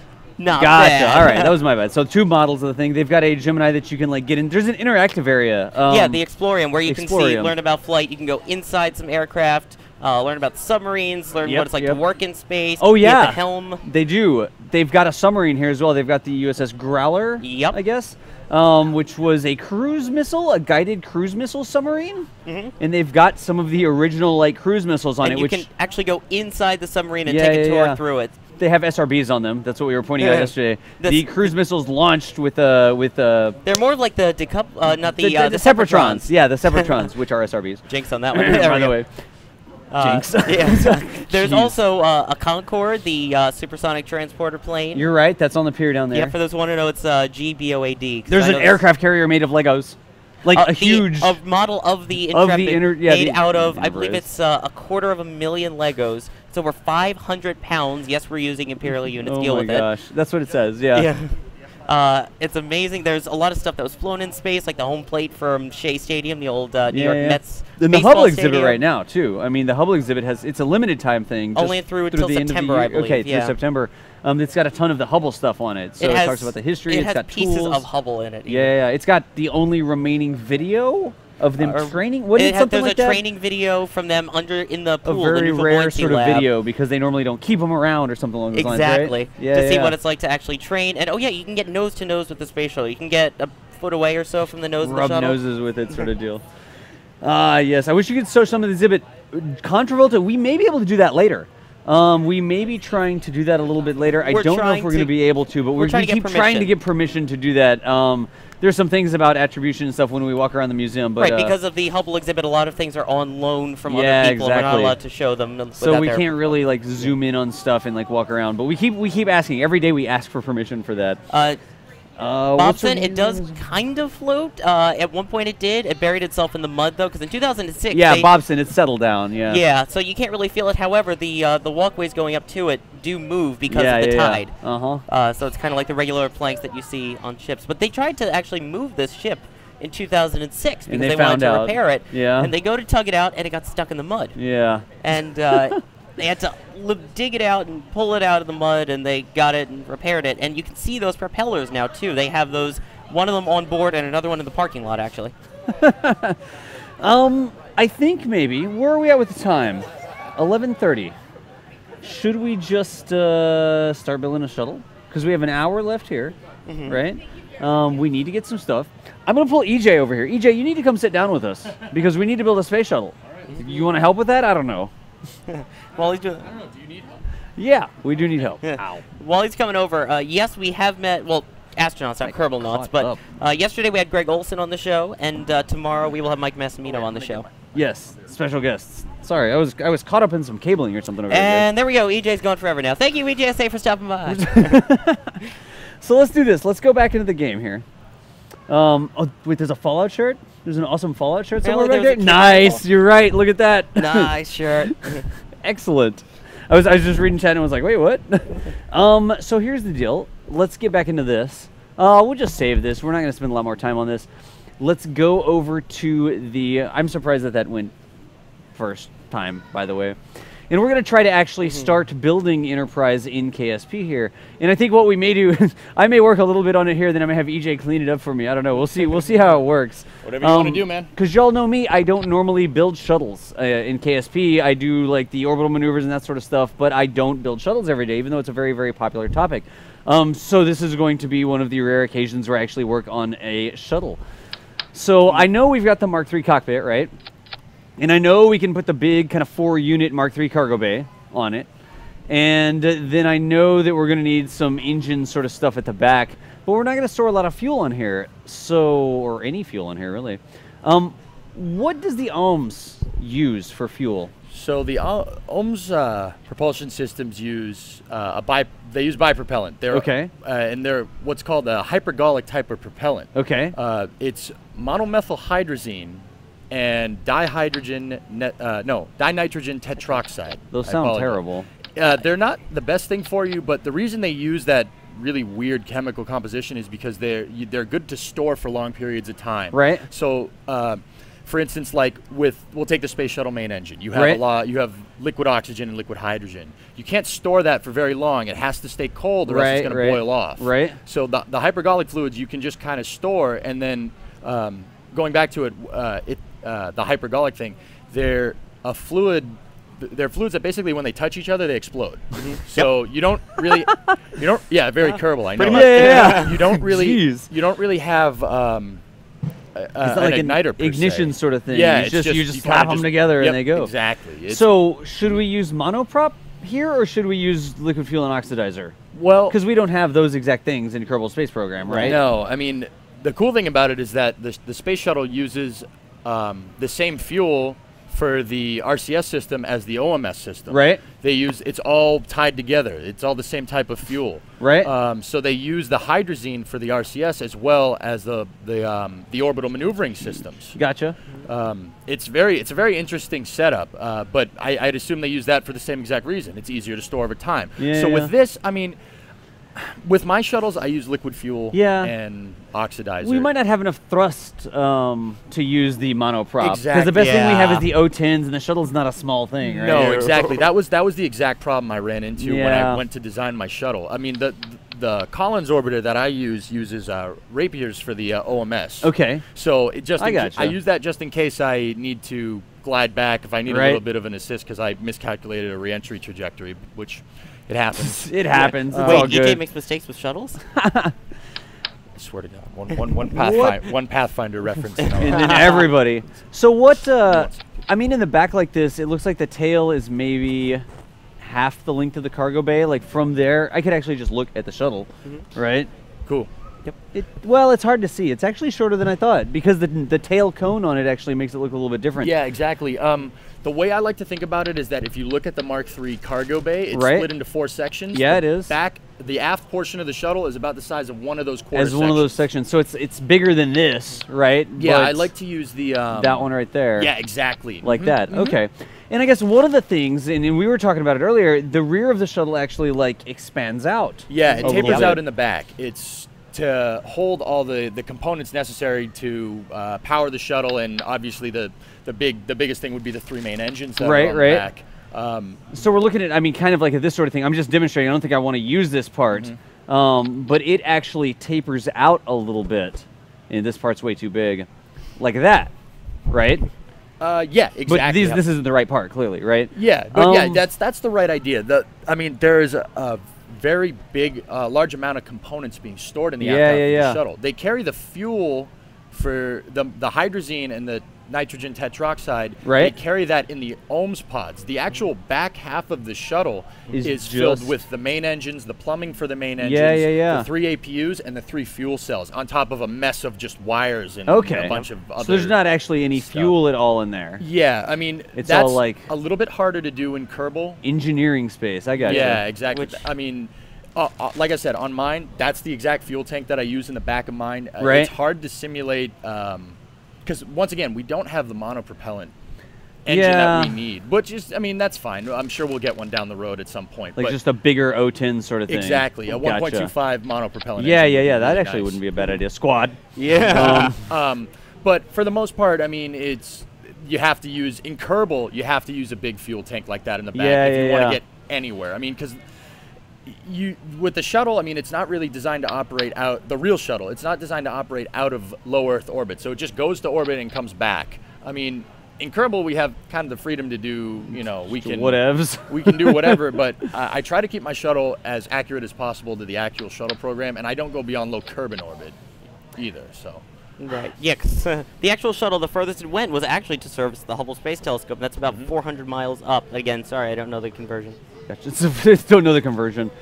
B: Not
A: gotcha.
B: bad.
A: All right, that was my bad. So 2 models of the thing. They've got a Gemini that you can like get in. There's an interactive area.
B: Yeah, the Explorium, where you can see, learn about flight. You can go inside some aircraft, learn about submarines, learn what it's like to work in space.
A: Oh yeah,
B: the helm.
A: They do. They've got a submarine here as well. They've got the USS Growler.
B: Yep.
A: I guess. Which was a cruise missile, a guided cruise missile submarine, and they've got some of the original like cruise missiles on it.
B: You can actually go inside the submarine and take a tour through it.
A: They have SRBs on them. That's what we were pointing out yesterday. The cruise missiles launched with They're
B: more of like the
A: Separatrons. Yeah, the Separatrons, which are SRBs.
B: Jinx on that one.
A: By the way. Jinx.
B: There's also a Concorde, the supersonic transporter plane.
A: You're right. That's on the pier down there.
B: Yeah, for those who want to know, it's GBOAD.
A: There's an aircraft carrier made of Legos. Like a huge
B: model of the Intrepid made out of, I believe it's 250,000 Legos. It's over 500 pounds. Yes, we're using Imperial units. Deal with it.
A: Oh my gosh, that's what it says. Yeah.
B: It's amazing. There's a lot of stuff that was flown in space, like the home plate from Shea Stadium, the old New York Mets.
A: And the Hubble exhibit right now too. I mean, the Hubble exhibit it's a limited time thing.
B: Only through the September, I believe.
A: Okay, through September. It's got a ton of the Hubble stuff on it. So it talks about the history.
B: It's got pieces
A: tools
B: of Hubble in it.
A: Yeah. It's got the only remaining video of them training.
B: There's a training video from them in the pool.
A: A very rare sort of video because they normally don't keep them around or something along those lines, right?
B: Exactly. To see what it's like to actually train. And you can get nose to nose with the space shuttle. You can get a foot away or so from the nose of the shuttle.
A: Rub noses with it, sort of deal. Yes. I wish you could show some of the exhibit. Contravolta, we may be able to do that later. We may be trying to do that a little bit later. I don't know if we're going to be able to, but we keep trying to get permission to do that. There's some things about attribution and stuff when we walk around the museum, but
B: because of the Hubble exhibit, a lot of things are on loan from other people. We're not allowed to show them.
A: So we can't really like zoom in on stuff and like walk around. But we keep asking every day. We ask for permission for that.
B: Bobson, it does kind of float. At one point it did. It buried itself in the mud, though, because in 2006...
A: Yeah, Bobson, it's settled down, yeah.
B: Yeah, so you can't really feel it. However, the walkways going up to it do move because of the tide. So it's kind of like the regular planks that you see on ships. But they tried to actually move this ship in 2006 because they wanted to repair it.
A: Yeah.
B: And they go to tug it out, and it got stuck in the mud.
A: Yeah.
B: And... they had to dig it out and pull it out of the mud, and they got it and repaired it. And you can see those propellers now, too. They have those, one of them on board and another one in the parking lot, actually.
A: I think maybe. Where are we at with the time? 11:30. Should we just start building a shuttle? Because we have an hour left here, right? We need to get some stuff. I'm going to pull EJ over here. EJ, you need to come sit down with us because we need to build a space shuttle. You want to help with that? I don't know.
B: While he's doing,
D: I don't know. Do you need help?
A: Yeah, we do need help.
B: Ow. While he's coming over, yes, we have met. Well, astronauts, not Kerbal nauts. But yesterday we had Greg Olson on the show, and tomorrow we will have Mike Massimino on the show.
A: Yes, special guests. Sorry, I was caught up in some cabling or something over there.
B: And there we go. EJ's gone forever now. Thank you, EJSA, for stopping by.
A: So let's do this. Let's go back into the game here. Oh, wait, there's a Fallout shirt? There's an awesome Fallout shirt somewhere back there? Nice, you're right. Look at that.
B: Nice shirt.
A: Excellent. I was just reading chat and was like, wait, what? So here's the deal. Let's get back into this. We'll just save this. We're not going to spend a lot more time on this. Let's go over to the... I'm surprised that went first time, by the way. And we're going to try to actually start building Enterprise in KSP here. And I think what we may do, I may work a little bit on it here, then I may have EJ clean it up for me. I don't know. We'll see. We'll see how it works.
D: Whatever you want to do, man.
A: Because y'all know me, I don't normally build shuttles in KSP. I do like the orbital maneuvers and that sort of stuff, but I don't build shuttles every day, even though it's a very, very popular topic. So this is going to be one of the rare occasions where I actually work on a shuttle. So I know we've got the Mark III cockpit, right? And I know we can put the big kind of 4-unit Mark III cargo bay on it. And then I know that we're going to need some engine sort of stuff at the back. But we're not going to store a lot of fuel on here. So, or any fuel on here, really. What does the ohms use for fuel?
D: So the OHM's propulsion systems use they use bipropellant. They're
A: Okay.
D: And they're what's called a hypergolic type of propellant.
A: Okay.
D: It's monomethylhydrazine and dinitrogen tetroxide.
A: Those
D: I
A: sound
D: apologize.
A: terrible.
D: They're not the best thing for you, but the reason they use that really weird chemical composition is because they're good to store for long periods of time.
A: Right.
D: So, for instance, like we'll take the space shuttle main engine. You have
A: Right.
D: you have liquid oxygen and liquid hydrogen. You can't store that for very long. It has to stay cold, or else it's going to boil off.
A: Right.
D: So the hypergolic fluids you can just kind of store, and then going back to it, the hypergolic thing, they're a fluid. They're fluids that basically, when they touch each other, they explode. So you don't really, very Kerbal, I know.
A: Yeah.
D: You don't really,
A: Jeez.
D: you don't really have
A: It's not
D: an
A: like
D: igniter
A: an
D: per
A: ignition
D: se.
A: sort of thing.
D: Yeah,
A: you
D: it's
A: just
D: you
A: slap
D: kinda
A: them together
D: yep,
A: and they go.
D: Exactly. It's-
A: So should we use monoprop here, or should we use liquid fuel and oxidizer?
D: well,
A: Because we don't have those exact things in Kerbal Space Program, right?
D: No, I mean the cool thing about it is that the space shuttle uses the same fuel for the RCS system as the OMS system.
A: Right.
D: It's all tied together. It's all the same type of fuel.
A: Right.
D: So they use the hydrazine for the RCS as well as the orbital maneuvering systems.
A: Gotcha.
D: It's a very interesting setup, but I'd assume they use that for the same exact reason. It's easier to store over time.
A: Yeah,
D: so
A: yeah.
D: with this, I mean, with my shuttles, I use liquid fuel
A: Yeah.
D: and oxidizer.
A: We might not have enough thrust to use the monoprop. Because the
D: Exactly.
A: best thing we have
B: Yeah.
A: is the O10s, and the shuttle's not a small thing, right?
D: No, exactly. That was the exact problem I ran into when
A: Yeah.
D: I went to design my shuttle. I mean, the Collins orbiter that I uses rapiers for the OMS.
A: Okay.
D: So
A: I gotcha.
D: I use that just in case I need to glide back if I need a
A: Right.
D: little bit of an assist because I miscalculated a reentry trajectory, which it happens.
A: It happens. It's all
B: Wait, EJ
A: good.
B: makes mistakes with shuttles?
D: I swear to God, one Pathfinder reference.
A: And then everybody. So what, I mean, in the back like this, it looks like the tail is maybe half the length of the cargo bay. Like from there, I could actually just look at the shuttle, right?
D: Cool.
A: Well, it's hard to see. It's actually shorter than I thought because the tail cone on it actually makes it look a little bit different.
D: Yeah, exactly. The way I like to think about it is that if you look at the Mark III cargo bay, it's
A: Right.
D: split into 4 sections.
A: Yeah,
D: The
A: it is.
D: The aft portion of the shuttle is about the size of one of those quarter
A: As one of those sections. So it's bigger than this, right?
D: Yeah,
A: But
D: I like to use the
A: that one right there.
D: Yeah, exactly.
A: Like
D: Mhm,
A: that.
D: mhm.
A: Okay. And I guess one of the things, and we were talking about it earlier, the rear of the shuttle actually like expands out.
D: Yeah, it
A: a little
D: tapers
A: bit.
D: out in the back. It's to hold all the components necessary to power the shuttle, and obviously the biggest thing would be the 3 main engines that
A: Right,
D: are on
A: right.
D: the back.
A: So we're looking at, I mean, kind of like at this sort of thing. I'm just demonstrating. I don't think I want to use this part. But it actually tapers out a little bit. And this part's way too big. Like that, right?
D: Yeah, exactly.
A: But this isn't the right part, clearly, right?
D: Yeah, but yeah,
A: Um,
D: that's the right idea. There's a very big, large amount of components being stored in the aft half of the shuttle. They carry the fuel for the hydrazine and the nitrogen tetroxide.
A: Right.
D: They carry that in the ohms pods. The actual back half of the shuttle
A: Is
D: is filled
A: just-
D: with the main engines, the plumbing for the main engines,
A: yeah.
D: the 3 APUs, and the 3 fuel cells, on top of a mess of just wires and
A: Okay.
D: a bunch of other.
A: So there's not actually any
D: stuff.
A: fuel at all in there.
D: Yeah, I mean,
A: It's
D: that's
A: all like-
D: a little bit harder to do in Kerbal.
A: Engineering space. I got
D: Yeah,
A: you.
D: exactly.
B: Which-
D: I mean, like I said, on mine, that's the exact fuel tank that I use in the back of mine.
A: Right.
D: It's hard to simulate because, once again, we don't have the monopropellant engine that we need. Which is, I mean, that's fine. I'm sure we'll get one down the road at some point.
A: Like
D: but
A: just a bigger O10 sort of thing.
D: exactly, a
A: Gotcha.
D: 1.25 monopropellant
A: Yeah,
D: engine.
A: yeah.
D: would be
A: That
D: really
A: actually
D: nice.
A: wouldn't be a bad idea. Squad.
B: Yeah.
D: But for the most part, I mean, you have to use, in Kerbal, you have to use a big fuel tank like that in the back
A: Yeah,
D: if you
A: yeah,
D: want
A: yeah.
D: to get anywhere. I mean, because with the shuttle, I mean, it's not really designed to operate out, the real shuttle, it's not designed to operate out of low Earth orbit. So it just goes to orbit and comes back. I mean, in Kerbal, we have kind of the freedom to do, we can
A: Whatevs.
D: we can do whatever, but I try to keep my shuttle as accurate as possible to the actual shuttle program, and I don't go beyond low Kerbin orbit either. So
B: Right. Yeah, 'cause the actual shuttle, the furthest it went was actually to service the Hubble Space Telescope. That's about 400 miles up. Again, sorry, I don't know the conversion.
A: Gotcha. Don't know the conversion.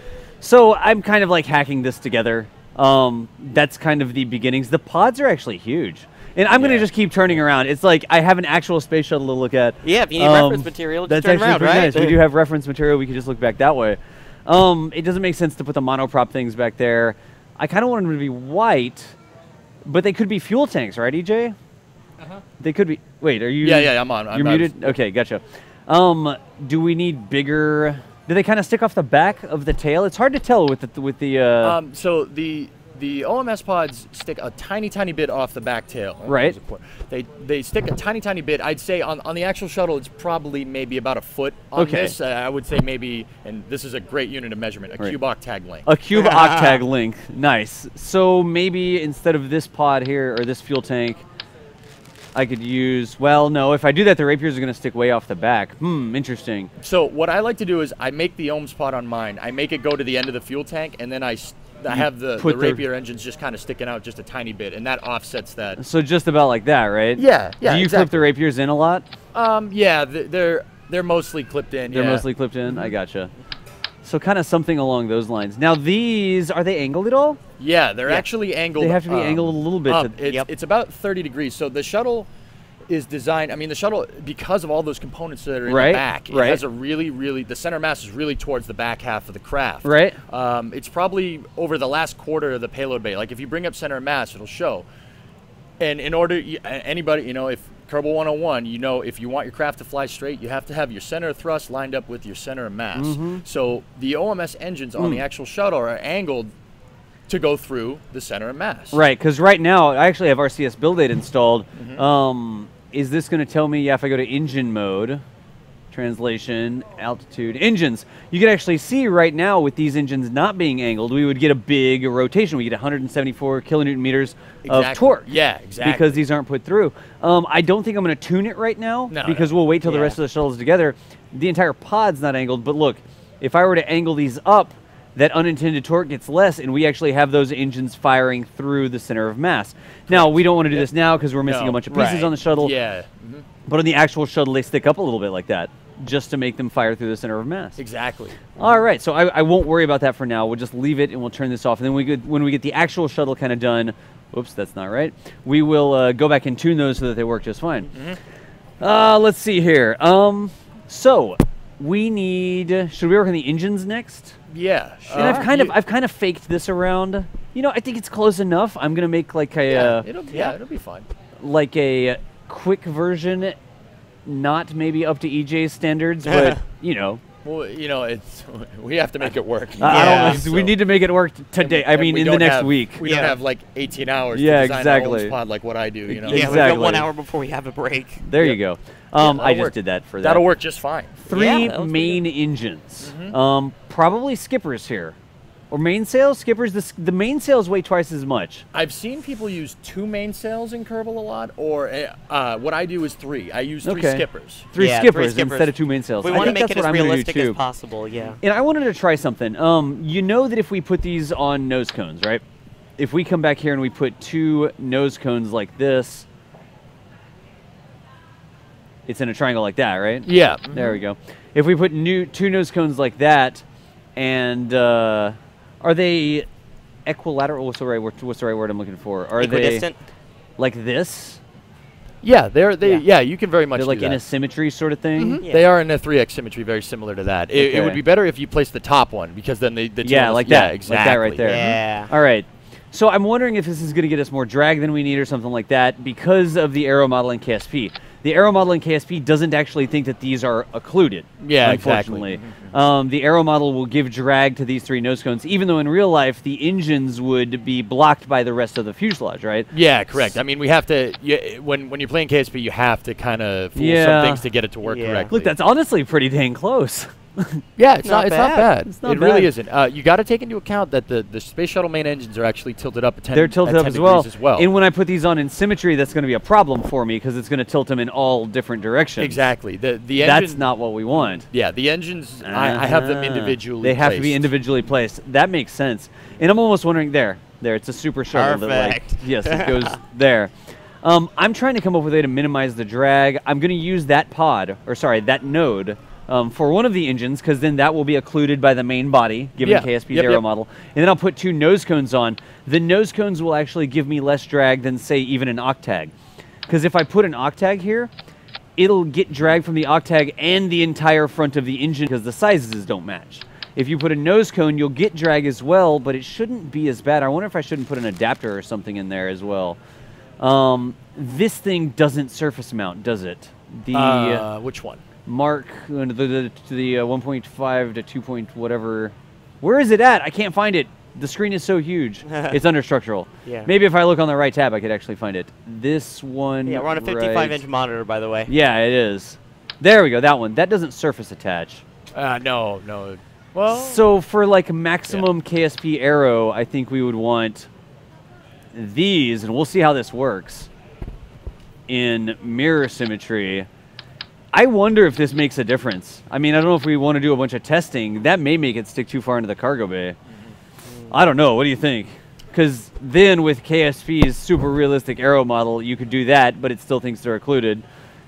A: So I'm kind of like hacking this together. That's kind of the beginnings. The pods are actually huge. And I'm going to just keep turning around. It's like I have an actual space shuttle to look at.
B: Yeah, if you need reference material, just
A: that's
B: turn
A: actually
B: around,
A: pretty
B: right?
A: nice. We do have reference material. We can just look back that way. It doesn't make sense to put the monoprop things back there. I kind of want them to be white, but they could be fuel tanks, right, EJ? They could be. Wait, are you?
D: Yeah, I'm on.
A: You're muted? Okay, gotcha. Do we need bigger? Do they kind of stick off the back of the tail? It's hard to tell with the.
D: So the OMS pods stick a tiny bit off the back tail.
A: Right.
D: They stick a tiny bit. I'd say on the actual shuttle, it's probably maybe about a foot on this. I would say maybe, and this is a great unit of measurement, a cube octag length.
A: A cube octag length. Nice. So maybe instead of this pod here or this fuel tank, I could use, well, no, if I do that, the rapiers are going to stick way off the back. Interesting.
D: So what I like to do is I make the ohms pod on mine. I make it go to the end of the fuel tank, and then I have the rapier engines just kind of sticking out just a tiny bit, and that offsets that.
A: So just about like that, right?
D: Yeah,
A: Do you clip the rapiers in a lot?
D: Yeah, they're mostly clipped in.
A: They're mostly clipped in? I gotcha. So kind of something along those lines. Now these, are they angled at all?
D: Yeah, they're actually angled.
A: They have to be angled a little bit.
D: It's about 30 degrees. So the shuttle is designed, I mean, the shuttle, because of all those components that are in the back, it has a really, the center mass is really towards the back half of the craft.
A: Right.
D: It's probably over the last quarter of the payload bay. Like if you bring up center mass, it'll show. And in order, anybody, if Kerbal 101, if you want your craft to fly straight, you have to have your center of thrust lined up with your center of mass. So the OMS engines on the actual shuttle are angled to go through the center of mass.
A: Right, because right now, I actually have RCS build date installed. Is this going to tell me, if I go to engine mode, translation, altitude, engines, you can actually see right now with these engines not being angled, we would get a big rotation. We get 174 kilonewton meters of torque.
D: Yeah, exactly.
A: Because these aren't put through. I don't think I'm going to tune it right now because we'll wait till the rest of the shuttles together. The entire pod's not angled, but look, if I were to angle these up, that unintended torque gets less, and we actually have those engines firing through the center of mass. Now, we don't want to do this now because we're missing a bunch of pieces on the shuttle.
D: Yeah.
A: But on the actual shuttle, they stick up a little bit like that, just to make them fire through the center of mass.
D: Exactly.
A: All right, so I won't worry about that for now. We'll just leave it, and we'll turn this off. And then when we get the actual shuttle kind of done, oops, that's not right, we will go back and tune those so that they work just fine. Let's see here. So we need, should we work on the engines next?
D: Yeah, sure.
A: And I've kind of faked this around. I think it's close enough. I'm gonna make like a
D: it'll be fine.
A: Like a quick version, not maybe up to EJ's standards, but
D: Well, it's we have to make it work.
A: We need to make it work today. I mean, in the next week.
D: We don't have like 18 hours.
A: Yeah,
D: to design
A: exactly.
D: Our own pod like what I do.
B: Yeah,
A: Exactly.
B: we've got 1 hour before we have a break.
A: There you go. I just did that for that.
D: That'll work just fine.
A: Three main engines. Probably skippers here. Or mainsails, skippers. The mainsails weigh twice as much.
D: I've seen people use 2 mainsails in Kerbal a lot, or what I do is 3. I use 3 skippers.
A: Three skippers instead of 2 mainsails.
B: We want to make it as realistic as possible, yeah.
A: And I wanted to try something. You know that if we put these on nose cones, right? If we come back here and we put 2 nose cones like this, it's in a triangle like that, right?
D: Yeah.
A: There we go. If we put 2 nose cones like that, and are they equilateral? What's the right word I'm looking for? Are
B: equidistant?
A: They like this?
D: Yeah, you can very much
A: They're like
D: do
A: in
D: that.
A: a symmetry sort of thing?
B: Yeah.
D: They are in a 3x symmetry, very similar to that. It would be better if you placed the top one, because then the
A: like that.
D: Exactly.
A: Like that right there.
B: Yeah.
A: All right. So I'm wondering if this is going to get us more drag than we need or something like that because of the aero model in KSP. The aero model in KSP doesn't actually think that these are occluded.
D: Yeah,
A: unfortunately.
D: exactly.
A: The aero model will give drag to these 3 nose cones, even though in real life the engines would be blocked by the rest of the fuselage, right?
D: Yeah, correct. I mean, we have to, when you're playing KSP, you have to kind of fool some things to get it to work correctly.
A: Look, that's honestly pretty dang close.
D: Yeah, it's not bad.
A: It's not
D: it
A: bad.
D: really isn't. You got to take into account that the space shuttle main engines are actually tilted up.
A: They're tilted up as well. And when I put these on in symmetry, that's going to be a problem for me because it's going to tilt them in all different directions.
D: Exactly. The engine,
A: that's not what we want.
D: Yeah, the engines. I have them individually.
A: They have to be individually placed. That makes sense. And I'm almost wondering there. It's a super shuttle.
B: Perfect.
A: That, yes, it goes there. I'm trying to come up with a way to minimize the drag. I'm going to use that that node. For one of the engines, because then that will be occluded by the main body, given KSP's aero model. And then I'll put 2 nose cones on. The nose cones will actually give me less drag than, say, even an octag. Because if I put an octag here, it'll get drag from the octag and the entire front of the engine because the sizes don't match. If you put a nose cone, you'll get drag as well, but it shouldn't be as bad. I wonder if I shouldn't put an adapter or something in there as well. This thing doesn't surface mount, does it? The
D: which one?
A: Mark, the 1.5 to 2 point whatever. Where is it at? I can't find it. The screen is so huge. It's under structural.
B: Yeah.
A: Maybe if I look on the right tab, I could actually find it. This one.
B: Yeah, we're on a 55-inch monitor, by the way.
A: Yeah, it is. There we go. That one. That doesn't surface attach.
D: No. Well.
A: So for like maximum KSP aero, I think we would want these, and we'll see how this works in mirror symmetry. I wonder if this makes a difference. I mean, I don't know if we want to do a bunch of testing. That may make it stick too far into the cargo bay. I don't know. What do you think? Because then with KSP's super realistic aero model, you could do that, but it still thinks they're occluded.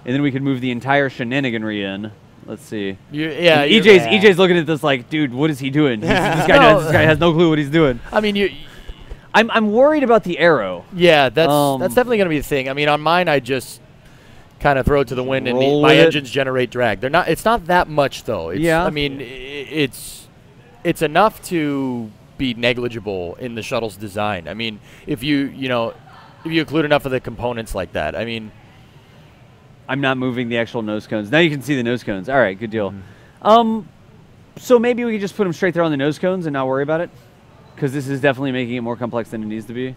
A: And then we could move the entire shenaniganry in. Let's see. EJ's looking at this like, dude, what is he doing? This guy has no clue what he's doing.
D: I mean,
A: I'm worried about the aero.
D: Yeah, that's definitely going to be the thing. I mean, on mine, I just kind of throw it to the wind and my engines generate drag. They're not. It's not that much though. I mean, it's enough to be negligible in the shuttle's design. I mean, if you include enough of the components like that, I mean,
A: I'm not moving the actual nose cones. Now you can see the nose cones. All right, good deal. So maybe we could just put them straight there on the nose cones and not worry about it, because this is definitely making it more complex than it needs to be.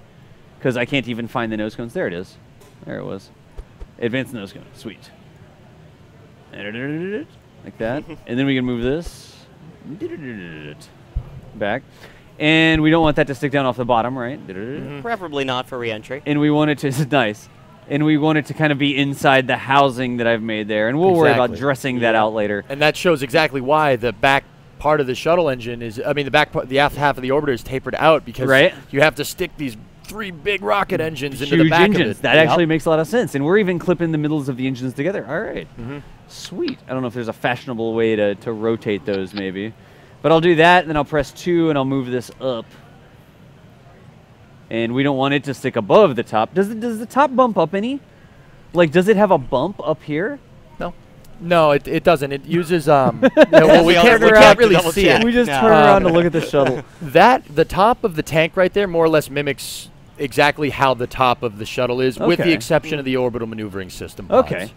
A: Because I can't even find the nose cones. There it is. There it was. Advanced nose cone. Sweet. Like that. And then we can move this back. And we don't want that to stick down off the bottom, right?
B: Preferably not for re-entry.
A: And we want it to, nice. And we want it to kind of be inside the housing that I've made there. And we'll worry about dressing that out later.
D: And that shows exactly why the back part of the shuttle engine is, I mean, the aft half of the orbiter is tapered out because you have to stick these 3 big rocket engines into the back of it.
A: That actually makes a lot of sense. And we're even clipping the middles of the engines together. All right. Sweet. I don't know if there's a fashionable way to rotate those maybe. But I'll do that, and then I'll press 2, and I'll move this up. And we don't want it to stick above the top. Does the top bump up any? Like, does it have a bump up here?
D: No, it doesn't. It uses well, we can't really see it.
A: We just turn around to look at the shuttle.
D: The top of the tank right there more or less mimics exactly how the top of the shuttle is, with the exception of the orbital maneuvering system pods.
A: Okay.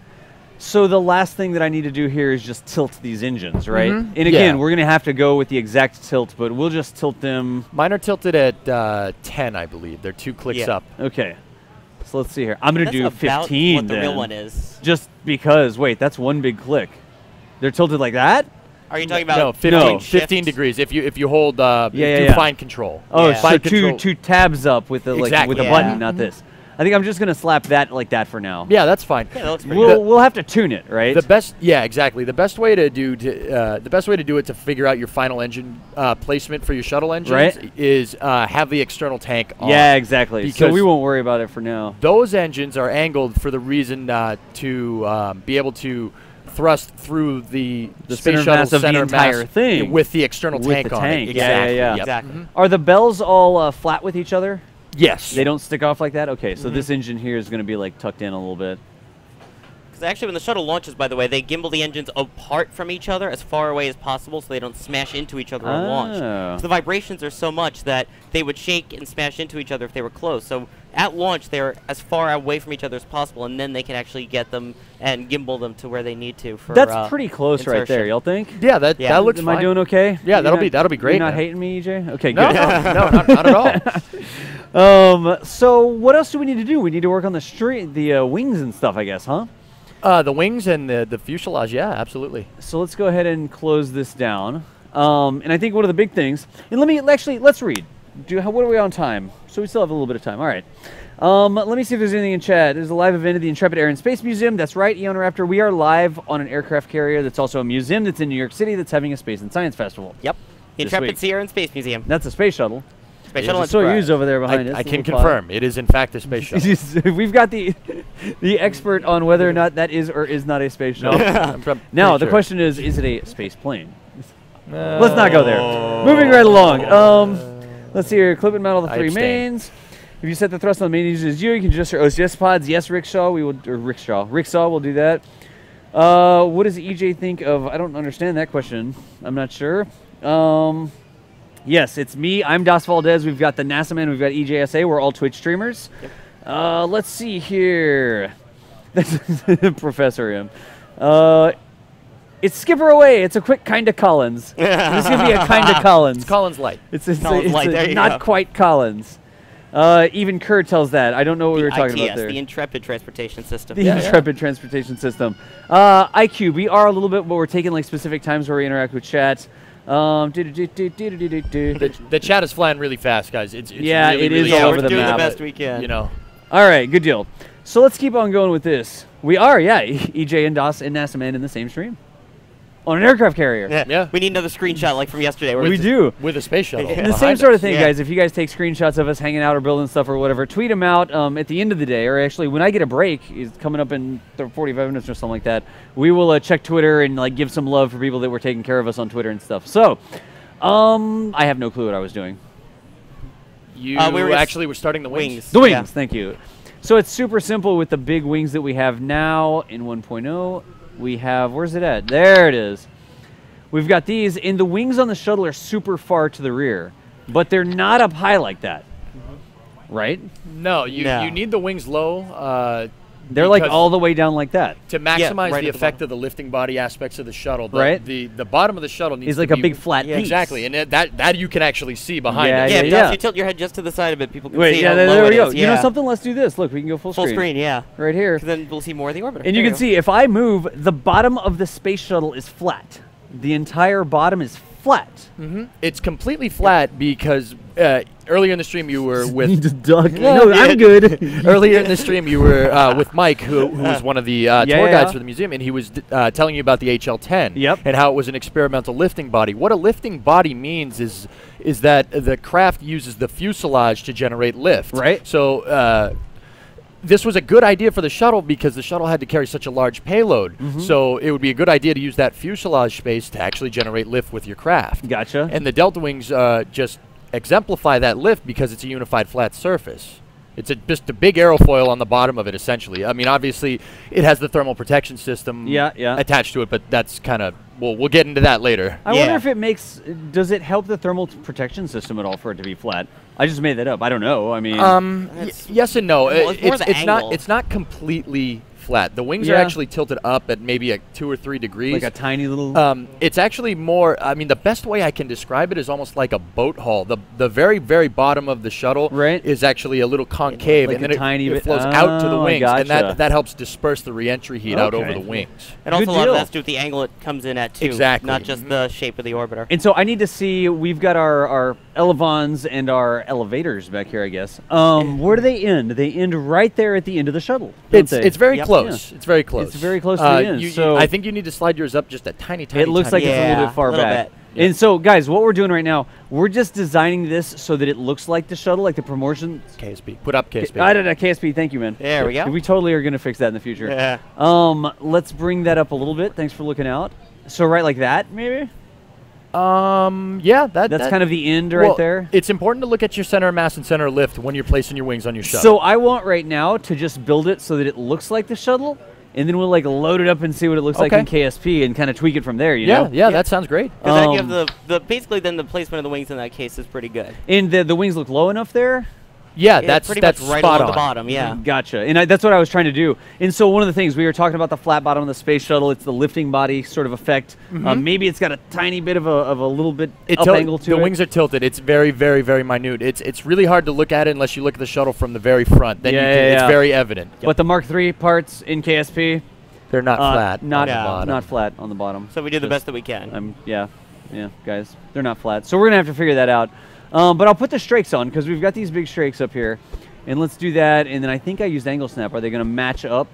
A: So the last thing that I need to do here is just tilt these engines, right? And again, we're going to have to go with the exact tilt, but we'll just tilt them.
D: Mine are tilted at 10, I believe. They're 2 clicks up.
A: Okay. So let's see here. I'm going to do 15
B: what the real one is.
A: Just because, wait, that's one big click. They're tilted like that?
B: Are you talking about
D: 15 degrees if you hold fine control.
A: Oh, so two tabs up with the with the button, not this. I think I'm just gonna slap that like that for now.
D: Yeah, that's fine.
B: Yeah, that looks pretty
A: we'll have to tune it, right?
D: Exactly. The best way to do it to figure out your final engine placement for your shuttle engines is have the external tank on.
A: Yeah, exactly. So we won't worry about it for now.
D: Those engines are angled for the reason to be able to thrust through the space shuttle center mass
A: thing
D: with the external tank on it.
A: Exactly. Yeah.
B: Exactly.
A: Are the bells all flat with each other?
D: Yes.
A: They don't stick off like that? Okay, so this engine here is going to be like tucked in a little bit.
B: Because actually when the shuttle launches, by the way, they gimbal the engines apart from each other as far away as possible so they don't smash into each other on launch. So the vibrations are so much that they would shake and smash into each other if they were close. So at launch, they're as far away from each other as possible, and then they can actually get them and gimbal them to where they need to for
A: That's pretty close right there, y'all think?
D: Yeah, that looks
A: fine.
D: Am
A: I doing okay?
D: Yeah, that'll be great.
A: You're not hating me, EJ? Okay,
D: no,
A: good.
D: No, not at all.
A: So what else do we need to do? We need to work on the wings and stuff, I guess, huh?
D: The wings and the fuselage, yeah, absolutely.
A: So let's go ahead and close this down. And I think one of the big things, and let's read. What are we on time? So we still have a little bit of time. All right. Let me see if there's anything in chat. There's a live event at the Intrepid Air and Space Museum. That's right, Eon Raptor. We are live on an aircraft carrier that's also a museum that's in New York City that's having a Space and Science Festival.
B: Yep. Intrepid Sierra and Space Museum.
A: That's a space shuttle.
B: Space shuttle
A: Soyuz over there behind us.
D: I can confirm. It is, in fact, a space shuttle.
A: We've got the expert on whether or not that is or is not a space shuttle. Now, the question is it a space plane? Let's not go there. Moving right along. Let's see here. Clip and mount all the 3 mains. If you set the thrust on the main engine as you can adjust your OCS pods. Yes, Rickshaw will do that. What does EJ think of? I don't understand that question. I'm not sure. Yes, it's me. I'm Das Valdez. We've got the NASA man. We've got EJSA. We're all Twitch streamers. Yep. Let's see here. Professor M. It's Skipper Away. It's a quick kind of Collins. This is going to be a kind of Collins.
D: It's Collins Light.
A: It's
B: Collins Light. There you
A: not
B: go.
A: quite Collins. Even Kerr tells that. I don't know what we were talking about there.
B: The Intrepid transportation system.
A: The Intrepid transportation system. IQ, we are a little bit, but we're taking like specific times where we interact with chat.
D: The chat is flying really fast, guys. It's
A: yeah,
D: really,
A: it
D: really
A: is all
B: yeah,
A: over
B: we're
A: the
B: doing
A: map.
B: the best we can.
D: You know.
A: All right, good deal. So let's keep on going with this. We are, EJ and DOS and NASA Man in the same stream. On an aircraft carrier.
D: Yeah.
B: We need another screenshot like from yesterday. Where
A: We do.
D: With a space shuttle.
A: And the
D: behind
A: same sort of
D: us.
A: thing, guys. If you guys take screenshots of us hanging out or building stuff or whatever, tweet them out at the end of the day, or actually when I get a break, it's coming up in 45 minutes or something like that. We will check Twitter and like give some love for people that were taking care of us on Twitter and stuff. So, I have no clue what I was doing.
D: You
B: we
D: actually were starting the wings.
A: The wings,
B: Yeah.
A: thank you. So it's super simple with the big wings that we have now in 1.0. We have, where's it at? There it is. We've got these, and the wings on the shuttle are super far to the rear, but they're not up high like that, right?
D: No, you need the wings low.
A: They're like
D: because
A: all the way down like that.
D: to maximize
B: right
D: the
B: at the
D: effect of the lifting body aspects of the shuttle.
A: Right.
D: The bottom of the shuttle needs
A: It's
D: to
A: like
D: be
A: a big flat piece.
D: Exactly, and that you can actually see behind
A: Yeah,
D: it.
B: Yeah,
A: yeah.
B: if you tilt your head just to the side of it, people can
A: Wait,
B: see
A: yeah,
B: how
A: there
B: low
A: we
B: it
A: go.
B: is.
A: You know
B: Yeah.
A: something? Let's do this. Look, we can go full
B: Full
A: screen.
B: screen, yeah.
A: Right here.
B: 'Cause then we'll see more of the orbiter.
A: And you can see, if I move, the bottom of the space shuttle is flat. The entire bottom is flat.
D: It's completely flat because earlier in the stream you were with
A: Need to duck. No, I'm good.
D: earlier in the stream you were with Mike, who was one of the tour
A: yeah.
D: guides for the museum, and he was telling you about the HL-10
A: Yep.
D: and how it was an experimental lifting body. What a lifting body means is that the craft uses the fuselage to generate lift.
A: Right.
D: So this was a good idea for the shuttle because the shuttle had to carry such a large payload. So it would be a good idea to use that fuselage space to actually generate lift with your craft.
A: Gotcha.
D: And the Delta Wings just exemplify that lift because it's a unified flat surface. It's just a big aerofoil on the bottom of it, essentially. I mean, obviously, it has the thermal protection system attached to it, but that's kind of, we'll get into that later.
A: I wonder if it does it help the thermal protection system at all for it to be flat? I just made that up. I don't know. I mean,
D: Yes and no.
B: Well, it's more the angle.
D: It's not completely flat. The wings are
A: Yeah.
D: actually tilted up at maybe 2 or 3 degrees.
A: like a tiny little.
D: It's actually more, I mean, the best way I can describe it is almost like a boat hull. The very, very bottom of the shuttle
A: Is
D: actually a little concave,
A: like
D: and
A: a
D: then
A: tiny
D: it
A: bit.
D: flows out to the
A: Oh, I
D: wings, and
A: gotcha.
D: that helps disperse the re-entry heat out over
A: Okay.
D: the wings.
B: And also
A: Good
B: a lot of
A: deal.
B: that has to do with the angle it comes in at, too.
D: Exactly.
B: Not just the shape of the orbiter.
A: And so I need to see. We've got our elevons and our elevators back here, I guess. Where do they end? They end right there at the end of the shuttle. don't they?
D: It's very
B: Yep.
D: close. It's very close.
A: It's very close to the end. So
D: I think you need to slide yours up just a tiny.
A: it looks like
D: tiny
A: it's a little bit far
B: little
A: back.
B: bit.
A: And so, guys, what we're doing right now, we're just designing this so that it looks like the shuttle, like the promotion.
D: KSP. Put up KSP.
A: KSP, thank you, man.
B: There we go.
A: We totally are going to fix that in the future.
B: Yeah.
A: Let's bring that up a little bit. Thanks for looking out. So right like that, maybe?
D: Yeah,
A: That's kind of the end
D: well,
A: right there.
D: It's important to look at your center of mass and center of lift when you're placing your wings on your shuttle.
A: So I want right now to just build it so that it looks like the shuttle, and then we'll like load it up and see what it looks like in KSP and kind of tweak it from there, you know?
D: yeah, that sounds great.
B: Because then you have the basically then the placement of the wings in that case is pretty good.
A: And the wings look low enough there?
D: Yeah,
B: Yeah,
D: that's
B: pretty
D: that's
B: much right
D: spot
B: along
D: on.
B: the bottom, yeah.
A: Gotcha. And that's what I was trying to do. And so one of the things, we were talking about the flat bottom of the space shuttle. It's the lifting body sort of effect. Maybe it's got a tiny bit of a little bit up angle to
D: the
A: it.
D: wings are tilted. It's very, very, very minute. It's really hard to look at it unless you look at the shuttle from the very front. Then it's very evident.
A: But the Mark III parts in KSP,
D: They're not flat.
A: Not,
D: on the bottom.
A: not flat on the bottom.
B: So we do the best that we can.
A: Yeah, guys, they're not flat. So we're gonna have to figure that out. But I'll put the strakes on because we've got these big strakes up here, and let's do that. And then I think I used angle snap. Are they gonna match up?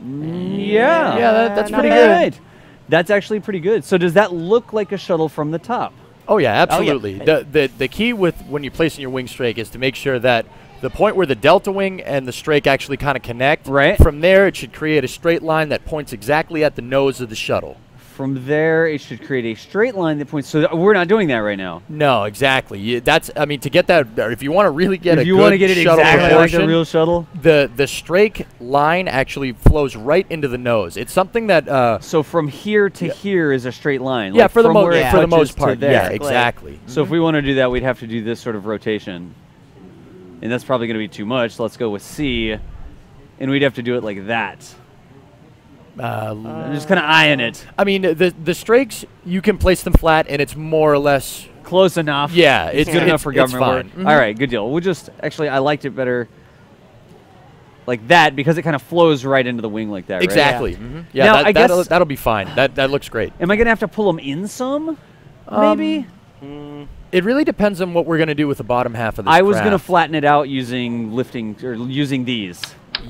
A: Yeah.
D: Yeah, that's
A: Not
D: pretty
A: bad.
D: good.
A: That's actually pretty good. So does that look like a shuttle from the top?
D: Oh yeah, absolutely.
B: yeah.
D: The key with when you're placing your wing strake is to make sure that the point where the delta wing and the strake actually kind of connect.
A: Right.
D: From there, it should create a straight line that points exactly at the nose of the shuttle.
A: from there, it should create a straight line that points. So we're not doing that right now.
D: No, exactly. That's, I mean, to get that, if you want to really get
A: if you want to get it
D: shuttle
A: exactly like
D: proportion,
A: a real shuttle.
D: the straight line actually flows right into the nose. It's something that.
A: So from here to here is a straight line.
D: Yeah,
A: like
D: for the
A: from where it
D: for the
A: touches
D: most
A: to
D: part.
A: there.
D: Yeah, exactly.
A: So if we want to do that, we'd have to do this sort of rotation, and that's probably going to be too much. So let's go with C, and we'd have to do it like that. I'm just kind of eyeing it.
D: I mean, the strakes, you can place them flat, and it's more or less
A: Close enough.
D: Yeah,
A: it's good enough for government work.
D: fine.
A: All right, good deal. We'll just actually, I liked it better like that because it kind of flows right into the wing like that. Right?
D: Exactly.
B: Yeah.
D: Mm-hmm. Yeah,
A: Now, I guess
D: that'll be fine. That looks great.
A: Am I gonna have to pull them in some? Maybe.
D: It really depends on what we're going to do with the bottom half of this
A: I was gonna
D: craft.
A: flatten it out using lifting or using these.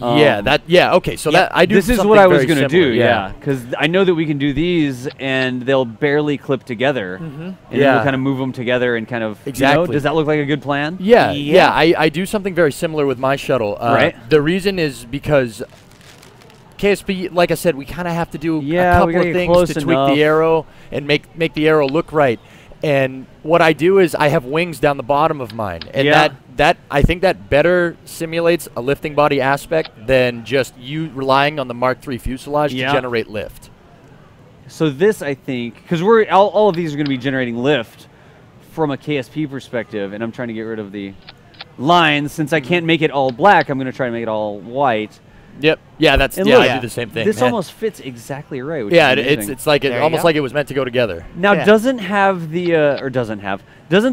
D: Okay, so that I do.
A: This is
D: something
A: what I was
D: very
A: gonna
D: similar,
A: do. Yeah, because I know that we can do these, and they'll barely clip together, and then we'll kind of move them together and kind of.
D: Exactly.
A: You know, does that look like a good plan?
D: Yeah. I do something very similar with my shuttle.
A: Right.
D: The reason is because KSP, like I said, we kind of have to do a couple
A: we gotta
D: of
A: get
D: things
A: close
D: to tweak
A: enough.
D: the arrow and make the arrow look right. And what I do is I have wings down the bottom of mine, and that I think that better simulates a lifting body aspect than just you relying on the Mark III fuselage to generate lift.
A: So this, I think, because we're all of these are going to be generating lift from a KSP perspective, and I'm trying to get rid of the lines. Since I can't make it all black, I'm going to try to make it all white.
D: Yep. Yeah, that's
A: And
D: I
A: look,
D: do the same thing.
A: This
D: man.
A: almost fits exactly right. Which
D: Yeah,
A: is amazing.
D: it's like almost like it was meant to go together.
A: Now,
B: Yeah.
A: doesn't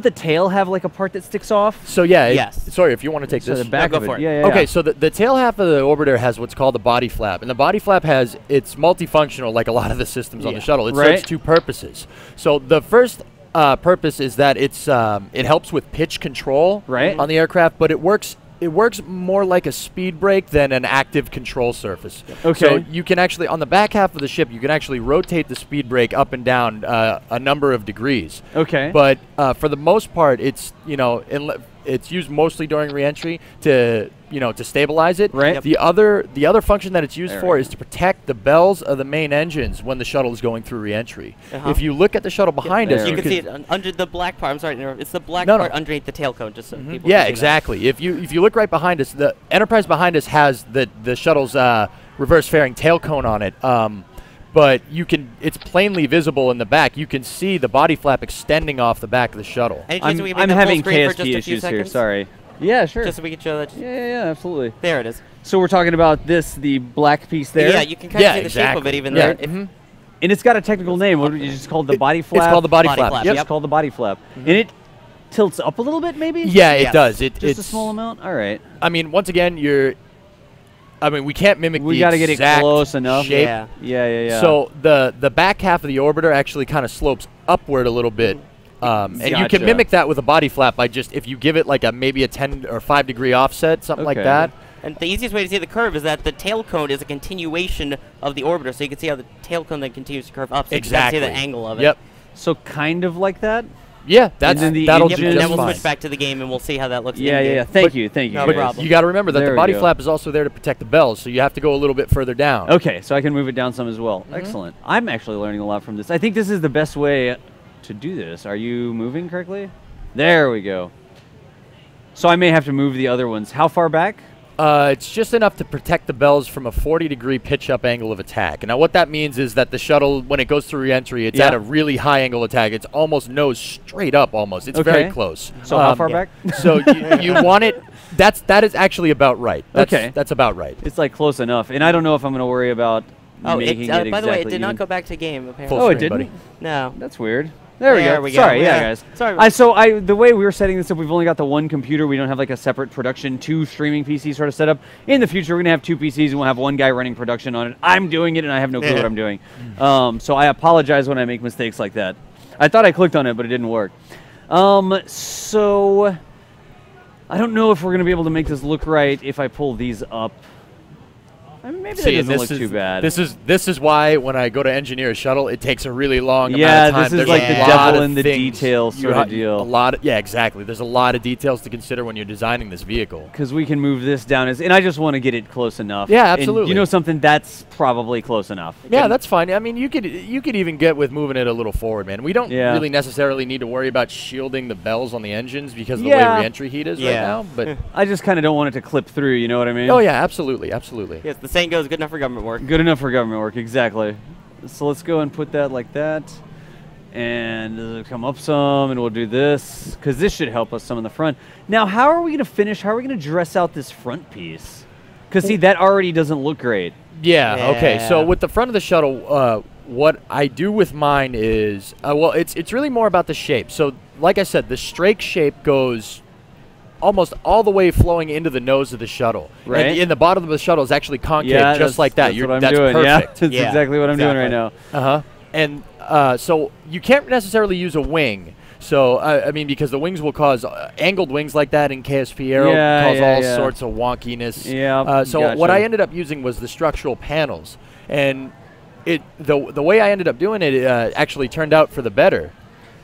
A: the tail have like a part that sticks off?
D: So yeah,
B: Yes.
D: sorry if you want to take
A: So
D: this.
A: the back
B: go
A: of
B: for
A: it.
B: it.
A: Yeah.
D: Okay, so the tail half of the orbiter has what's called the body flap, and the body flap it's multifunctional like a lot of the systems on the shuttle. It serves two purposes. So the first purpose is that it helps with pitch control on the aircraft, but it works more like a speed brake than an active control surface.
A: Okay.
D: So you can actually, on the back half of the ship, you can actually rotate the speed brake up and down a number of degrees.
A: Okay.
D: But for the most part, it's it's used mostly during reentry to stabilize it.
A: Right.
D: The other function that it's used
A: There
D: for
A: we
D: is to protect the bells of the main engines when the shuttle is going through reentry.
B: Uh-huh.
D: If you look at the shuttle behind us,
A: there.
B: You can see
D: could-
B: it under the black part. I'm sorry, it's the black
D: No,
B: part
D: no.
B: underneath the tail cone, just so people
D: Yeah,
B: can see
D: exactly. If you look right behind us, the Enterprise behind us has the shuttle's reverse fairing tail cone on it. But it's plainly visible in the back. You can see the body flap extending off the back of the shuttle.
B: Any chance we can
A: I'm
B: make that full
A: having
B: screen for just
A: KSP
B: a few
A: issues here.
B: seconds?
A: Sorry. Yeah, sure.
B: Just so we can show that.
A: Yeah, absolutely.
B: There it is.
A: So we're talking about the black piece there.
B: Yeah, you can kind of
D: Yeah,
B: see the shape of
D: exactly.
B: it even
D: Yeah.
B: there. If-
A: And it's got a technical name. What is just called the body flap?
D: It's called the body
B: Body
D: flap.
B: flap,
D: Yep.
A: It's called the body flap. And it tilts up a little bit, maybe?
D: Yeah, it
B: Yes.
D: does.
A: Just
D: It's
A: a small amount? All right.
D: I mean, once again, we can't mimic
A: We
D: the
A: got to get it
D: exact
A: close enough.
D: shape.
B: Yeah.
A: Yeah.
D: So the back half of the orbiter actually kind of slopes upward a little bit. And you
A: Gotcha.
D: can mimic that with a body flap by just if you give it like maybe a 10 or 5 degree offset, something like
A: Okay.
D: that.
B: And the easiest way to see the curve is that the tail cone is a continuation of the orbiter, so you can see how the tail cone then continues to curve up. So
D: Exactly.
B: you can see the angle of it.
D: Yep.
A: So kind of like that?
D: Yeah, that'll
A: then the
D: do
B: Yep,
A: engine-
B: and
D: just
B: then we'll
D: fine.
B: switch back to the game and we'll see how that looks.
A: Yeah.
B: in-game.
A: Thank you.
B: No
A: Grace.
B: problem.
D: You got to remember that
A: There
D: the
A: we
D: body
A: go.
D: flap is also there to protect the bells, so you have to go a little bit further down.
A: Okay, so I can move it down some as well. Excellent. I'm actually learning a lot from this. I think this is the best way to do this. Are you moving correctly? There we go. So I may have to move the other ones. How far back?
D: It's just enough to protect the bells from a 40-degree pitch-up angle of attack. Now, what that means is that the shuttle, when it goes through reentry, it's at a really high angle attack. It's almost nose straight up, almost. It's very close.
A: So how far back?
D: So you want it. That is actually about right. That's about right.
A: It's like close enough, and I don't know if I'm going to worry about
B: Oh,
A: making
B: by
A: it
B: the way, it
A: exactly
B: did not
A: even.
B: go back to game, apparently.
D: Full
A: Oh, it
D: screen,
A: didn't?
D: buddy.
B: No.
A: That's weird. There
B: There
A: we
B: we
A: go.
B: go.
A: Sorry,
B: Yeah.
A: guys.
B: Sorry.
A: The way we were setting this up, we've only got the one computer. We don't have like a separate production 2 streaming PC sort of setup. In the future, we're gonna have 2 PCs and we'll have one guy running production on it. I'm doing it and I have no clue what I'm doing. So I apologize when I make mistakes like that. I thought I clicked on it, but it didn't work. So I don't know if we're gonna be able to make this look right if I pull these up. I mean, maybe
D: See,
A: that
D: and
A: doesn't look too bad.
D: This is why when I go to engineer a shuttle, it takes a really long amount of time.
A: This is
D: There's
A: like
D: a
A: the
D: lot
A: devil
D: of
A: in the
D: things
A: detail
D: you
A: sort of deal.
D: yeah, exactly. There's a lot of details to consider when you're designing this vehicle.
A: Because we can move this down, and I just want to get it close enough.
D: Yeah,
A: And
D: absolutely.
A: you know something? That's probably close enough.
D: Yeah, that's fine. I mean, you could even get with moving it a little forward, man. We don't really necessarily need to worry about shielding the bells on the engines because of the way reentry heat is right now. But
A: I just kind of don't want it to clip through. You know what I mean?
D: oh yeah, absolutely, absolutely.
B: Yes, the saying goes, good enough for government work.
A: Good enough for government work, exactly. So let's go and put that like that. And it'll come up some, and we'll do this, because this should help us some in the front. Now, how are we going to finish? How are we going to dress out this front piece? Because, see, that already doesn't look great.
D: Yeah, okay. So with the front of the shuttle, what I do with mine is, well, it's really more about the shape. So, like I said, the strake shape goes almost all the way flowing into the nose of the shuttle.
A: Right.
D: And the bottom of the shuttle is actually concave, just like that.
A: That's what I'm
D: that's
A: doing.
D: perfect.
A: Yeah, that's exactly what I'm doing right now.
D: And so you can't necessarily use a wing. So, I mean, because the wings will cause angled wings like that in KSP Aero cause all sorts of wonkiness.
A: Yeah.
D: So what I ended up using was the structural panels. And the way I ended up doing it actually turned out for the better.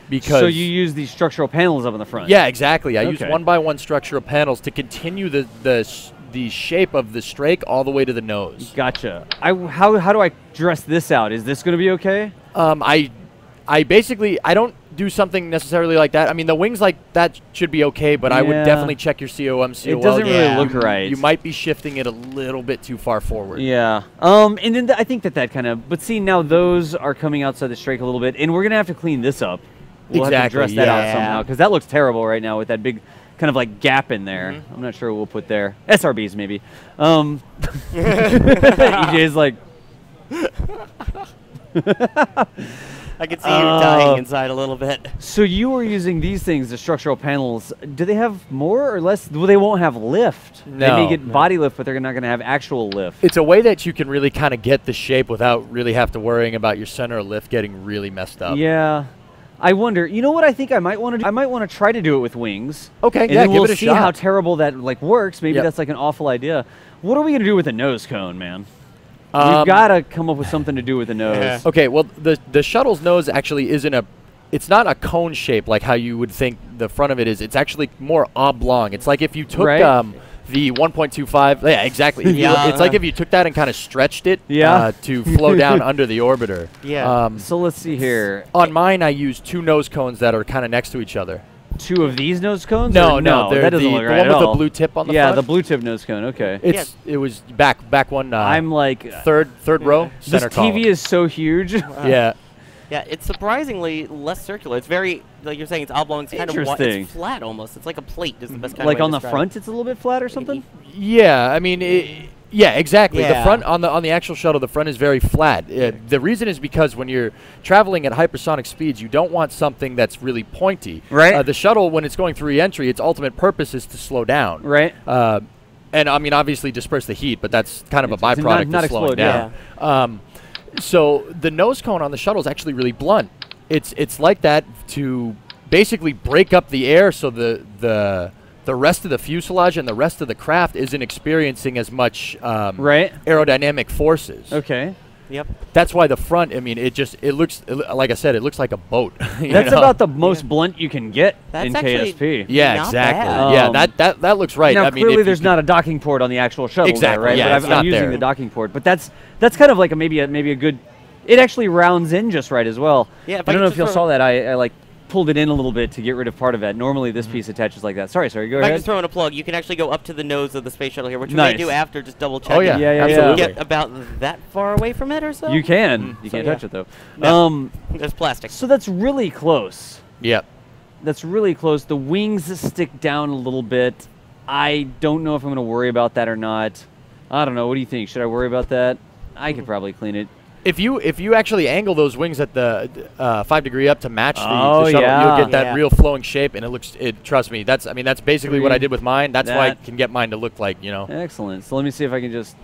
D: Because
A: so you use these structural panels up in the front?
D: Yeah, exactly. I use 1x1 structural panels to continue the shape of the strake all the way to the nose.
A: Gotcha. How do I dress this out? Is this going to be okay?
D: I basically, I don't do something necessarily like that. I mean, the wings like that should be okay, but I would definitely check your COM, COL.
A: It doesn't really look right.
D: You might be shifting it a little bit too far forward.
A: Yeah. And then I think that kind of, but see, now those are coming outside the strake a little bit, and we're going to have to clean this up. We'll have to dress that out somehow, because that looks terrible right now with that big kind of like gap in there. I'm not sure what we'll put there. SRBs maybe. EJ's like...
B: I can see you dying inside a little bit.
A: So you were using these things, the structural panels. Do they have more or less? Well, they won't have lift.
D: No.
A: They may get body lift, but they're not going to have actual lift.
D: It's a way that you can really kind of get the shape without really have to worrying about your center of lift getting really messed up.
A: Yeah. I wonder, you know what I think I might want to do? I might want to try to do it with wings.
D: Okay,
A: and
D: yeah,
A: then we'll
D: give it a
A: see
D: shot.
A: how terrible that works. Maybe that's like an awful idea. What are we going to do with the nose cone, man? We've got to come up with something to do with the nose.
D: Okay, well, the shuttle's nose actually isn't it's not a cone shape like how you would think the front of it is. It's actually more oblong. It's like if you took the 1.25. Yeah, exactly. It's like if you took that and kind of stretched it to flow down under the orbiter.
B: Yeah.
A: So let's see here.
D: On mine, I use two nose cones that are kind of next to each other.
A: Two of these nose cones?
D: No,
A: that doesn't look right
D: the one
A: at all.
D: with the blue tip on the
A: front?
D: front.
A: Yeah, the blue tip nose cone. Okay.
D: It was back one.
A: I'm like
D: third row.
A: This
D: center
A: TV
D: column.
A: is so huge.
D: Yeah.
B: Yeah, it's surprisingly less circular. It's very, like you're saying, it's oblong. It's kind of
A: Interesting.
B: It's flat almost. It's like a plate is the best kind of
A: like
B: way
A: on
B: to
A: the
B: describe
A: front,
B: it.
A: it's a little bit flat or something?
D: Yeah, I mean, yeah, exactly.
B: Yeah.
D: The front on the actual shuttle, the front is very flat. The reason is because when you're traveling at hypersonic speeds, you don't want something that's really pointy.
A: Right.
D: The shuttle, when it's going through re-entry, its ultimate purpose is to slow down.
A: Right.
D: And I mean, obviously disperse the heat, but that's kind of a byproduct
A: not
D: of slowing
A: explode,
D: down. So the nose cone on the shuttle is actually really blunt. It's like that to basically break up the air so the rest of the fuselage and the rest of the craft isn't experiencing as much aerodynamic forces.
A: Okay.
B: Yep.
D: That's why the front, I mean, it looks, like I said, it looks like a boat.
A: That's about the most blunt you can get in
B: actually
A: KSP.
D: Yeah,
B: not
D: exactly.
B: bad.
D: Yeah, that looks right.
A: Now,
D: I mean,
A: clearly there's not a docking port on the actual shuttle
D: Exactly,
A: there, right?
D: yeah,
A: But
D: it's
A: I'm
D: not
A: using
D: there.
A: the docking port. But that's kind of like maybe a good... It actually rounds in just right as well.
B: Yeah,
A: I don't know if you saw that. I like pulled it in a little bit to get rid of part of that. Normally this piece attaches like that. Sorry, go
B: If I
A: ahead.
B: can throw in a plug, you can actually go up to the nose of the space shuttle here, which we
A: Nice.
B: may do after, just double check.
D: Oh, yeah,
A: Yeah,
D: absolutely.
B: Get about that far away from it or so?
A: You can. You
B: So,
A: can't
B: yeah.
A: touch it though.
B: No. There's plastic.
A: So that's really close.
D: Yep.
A: That's really close. The wings stick down a little bit. I don't know if I'm going to worry about that or not. I don't know. What do you think? Should I worry about that? I could probably clean it.
D: If you actually angle those wings at the 5 degree up to match the shuttle,
A: yeah.
D: you'll get that real flowing shape, and trust me, that's basically what I did with mine. That's why I can get mine to look like,
A: Excellent. So let me see if I can just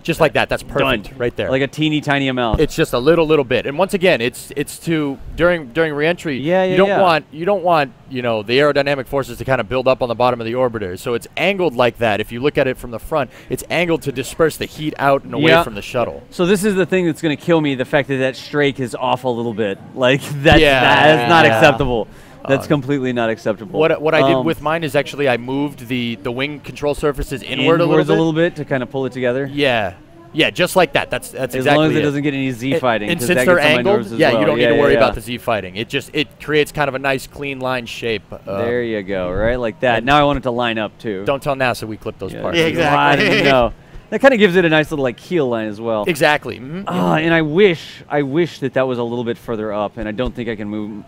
D: Just like that. That's perfect right there.
A: Like a teeny tiny amount.
D: It's just a little bit. And once again, it's to during reentry. You don't want the aerodynamic forces to kind of build up on the bottom of the orbiter. So it's angled like that. If you look at it from the front, it's angled to disperse the heat out and away from the shuttle.
A: So this is the thing that's going to kill me: the fact that strake is off a little bit. Like that's not acceptable. That's completely not acceptable.
D: What I did with mine is actually I moved the wing control surfaces inward a little bit
A: to kind of pull it together.
D: Yeah, just like that. That's exactly
A: as long as it doesn't get any Z fighting.
D: And since they're angled, you don't need to worry about the Z fighting. It creates kind of a nice clean line shape.
A: There you go, right like that. Now I want it to line up too.
D: Don't tell NASA we clipped those parts.
B: Yeah, exactly.
A: No. That kind of gives it a nice little like keel line as well.
D: Exactly.
A: And I wish that was a little bit further up, and I don't think I can move.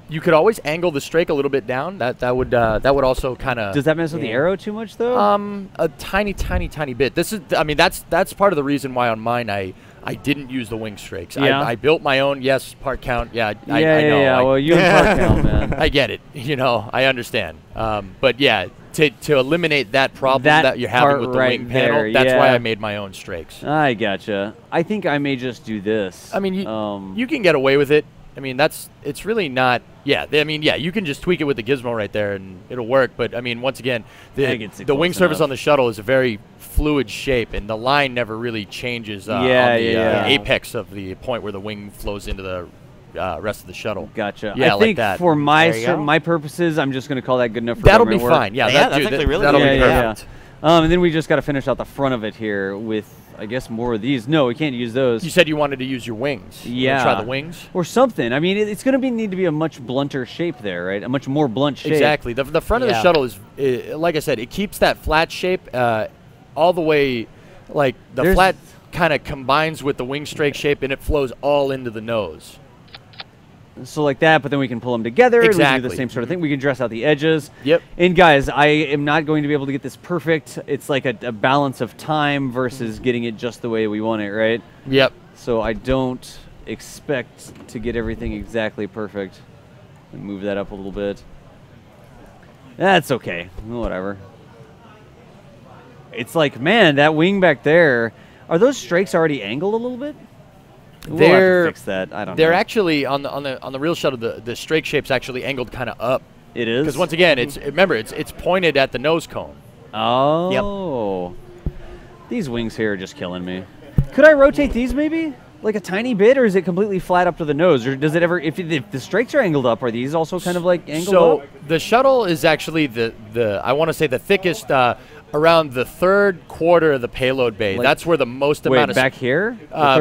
D: You could always angle the strake a little bit down. That would also kind of.
A: Does that mess with the arrow too much though?
D: A tiny bit. That's part of the reason why on mine I didn't use the wing strakes.
A: Yeah.
D: I built my own. Yes, part count. Yeah, I know.
A: Yeah. Well, you and part count, man.
D: I get it. I understand. But yeah, to eliminate that problem that you're having with the wing panel, that's why I made my own strakes.
A: I gotcha. I think I may just do this.
D: I mean, you can get away with it. I mean, it's really not. Yeah, you can just tweak it with the gizmo right there and it'll work. But I mean, once again, the wing surface on the shuttle is a very fluid shape, and the line never really changes on the apex of the point where the wing flows into the rest of the shuttle.
A: Gotcha.
D: Yeah,
A: I think
D: like that.
A: For my purposes, I'm just going to call that good enough for
D: that'll be
A: work.
D: fine. Yeah,
B: that's actually really
D: that'll
B: good.
D: be perfect.
A: And then we just got to finish out the front of it here with, I guess, more of these. No, we can't use those.
D: You said you wanted to use your wings.
A: Yeah.
D: Try the wings?
A: Or something. I mean, it's going to need to be a much blunter shape there, right? A much more blunt shape.
D: Exactly. The front of the shuttle is, like I said, it keeps that flat shape all the way, like the flat kind of combines with the wing strake shape, and it flows all into the nose.
A: So like that, but then we can pull them together.
D: Exactly.
A: And we do the same sort of thing. We can dress out the edges.
D: Yep.
A: And guys, I am not going to be able to get this perfect. It's like a balance of time versus getting it just the way we want it, right?
D: Yep.
A: So I don't expect to get everything exactly perfect. And move that up a little bit. That's okay. Whatever. It's like, man, that wing back there. Are those strakes already angled a little bit? We'll have to fix that. I don't know.
D: They're actually on the real shuttle. The strake shape's actually angled kind of up.
A: It is,
D: because once again, it's pointed at the nose cone.
A: Oh. Yep. These wings here are just killing me. Could I rotate these maybe like a tiny bit, or is it completely flat up to the nose, or does it ever? If the strakes are angled up, are these also kind of like angled up?
D: So the shuttle is actually the I want to say the thickest. Around the third quarter of the payload bay. That's where the most amount of...
A: back here?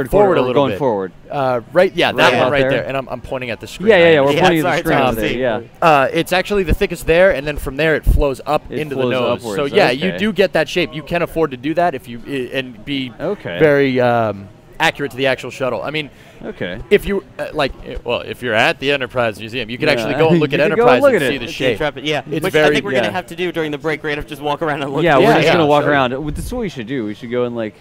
D: Forward a little bit.
A: Going forward.
D: Right, yeah, that one right there. And I'm pointing at the screen.
A: Yeah, we're pointing at the screen over there, yeah.
D: It's actually the thickest there, and then from there it flows up into the nose.
A: Upwards.
D: So yeah, you do get that shape. You can afford to do that if you and be very accurate to the actual shuttle. I mean, if you if you're at the Enterprise Museum, you could actually go and look at Enterprise and see the shape.
B: Yeah,
D: it's
B: which I think we're gonna have to do during the break. We're gonna have to just walk around and look.
A: Yeah, we're just gonna walk around. This is what we should do. We should go and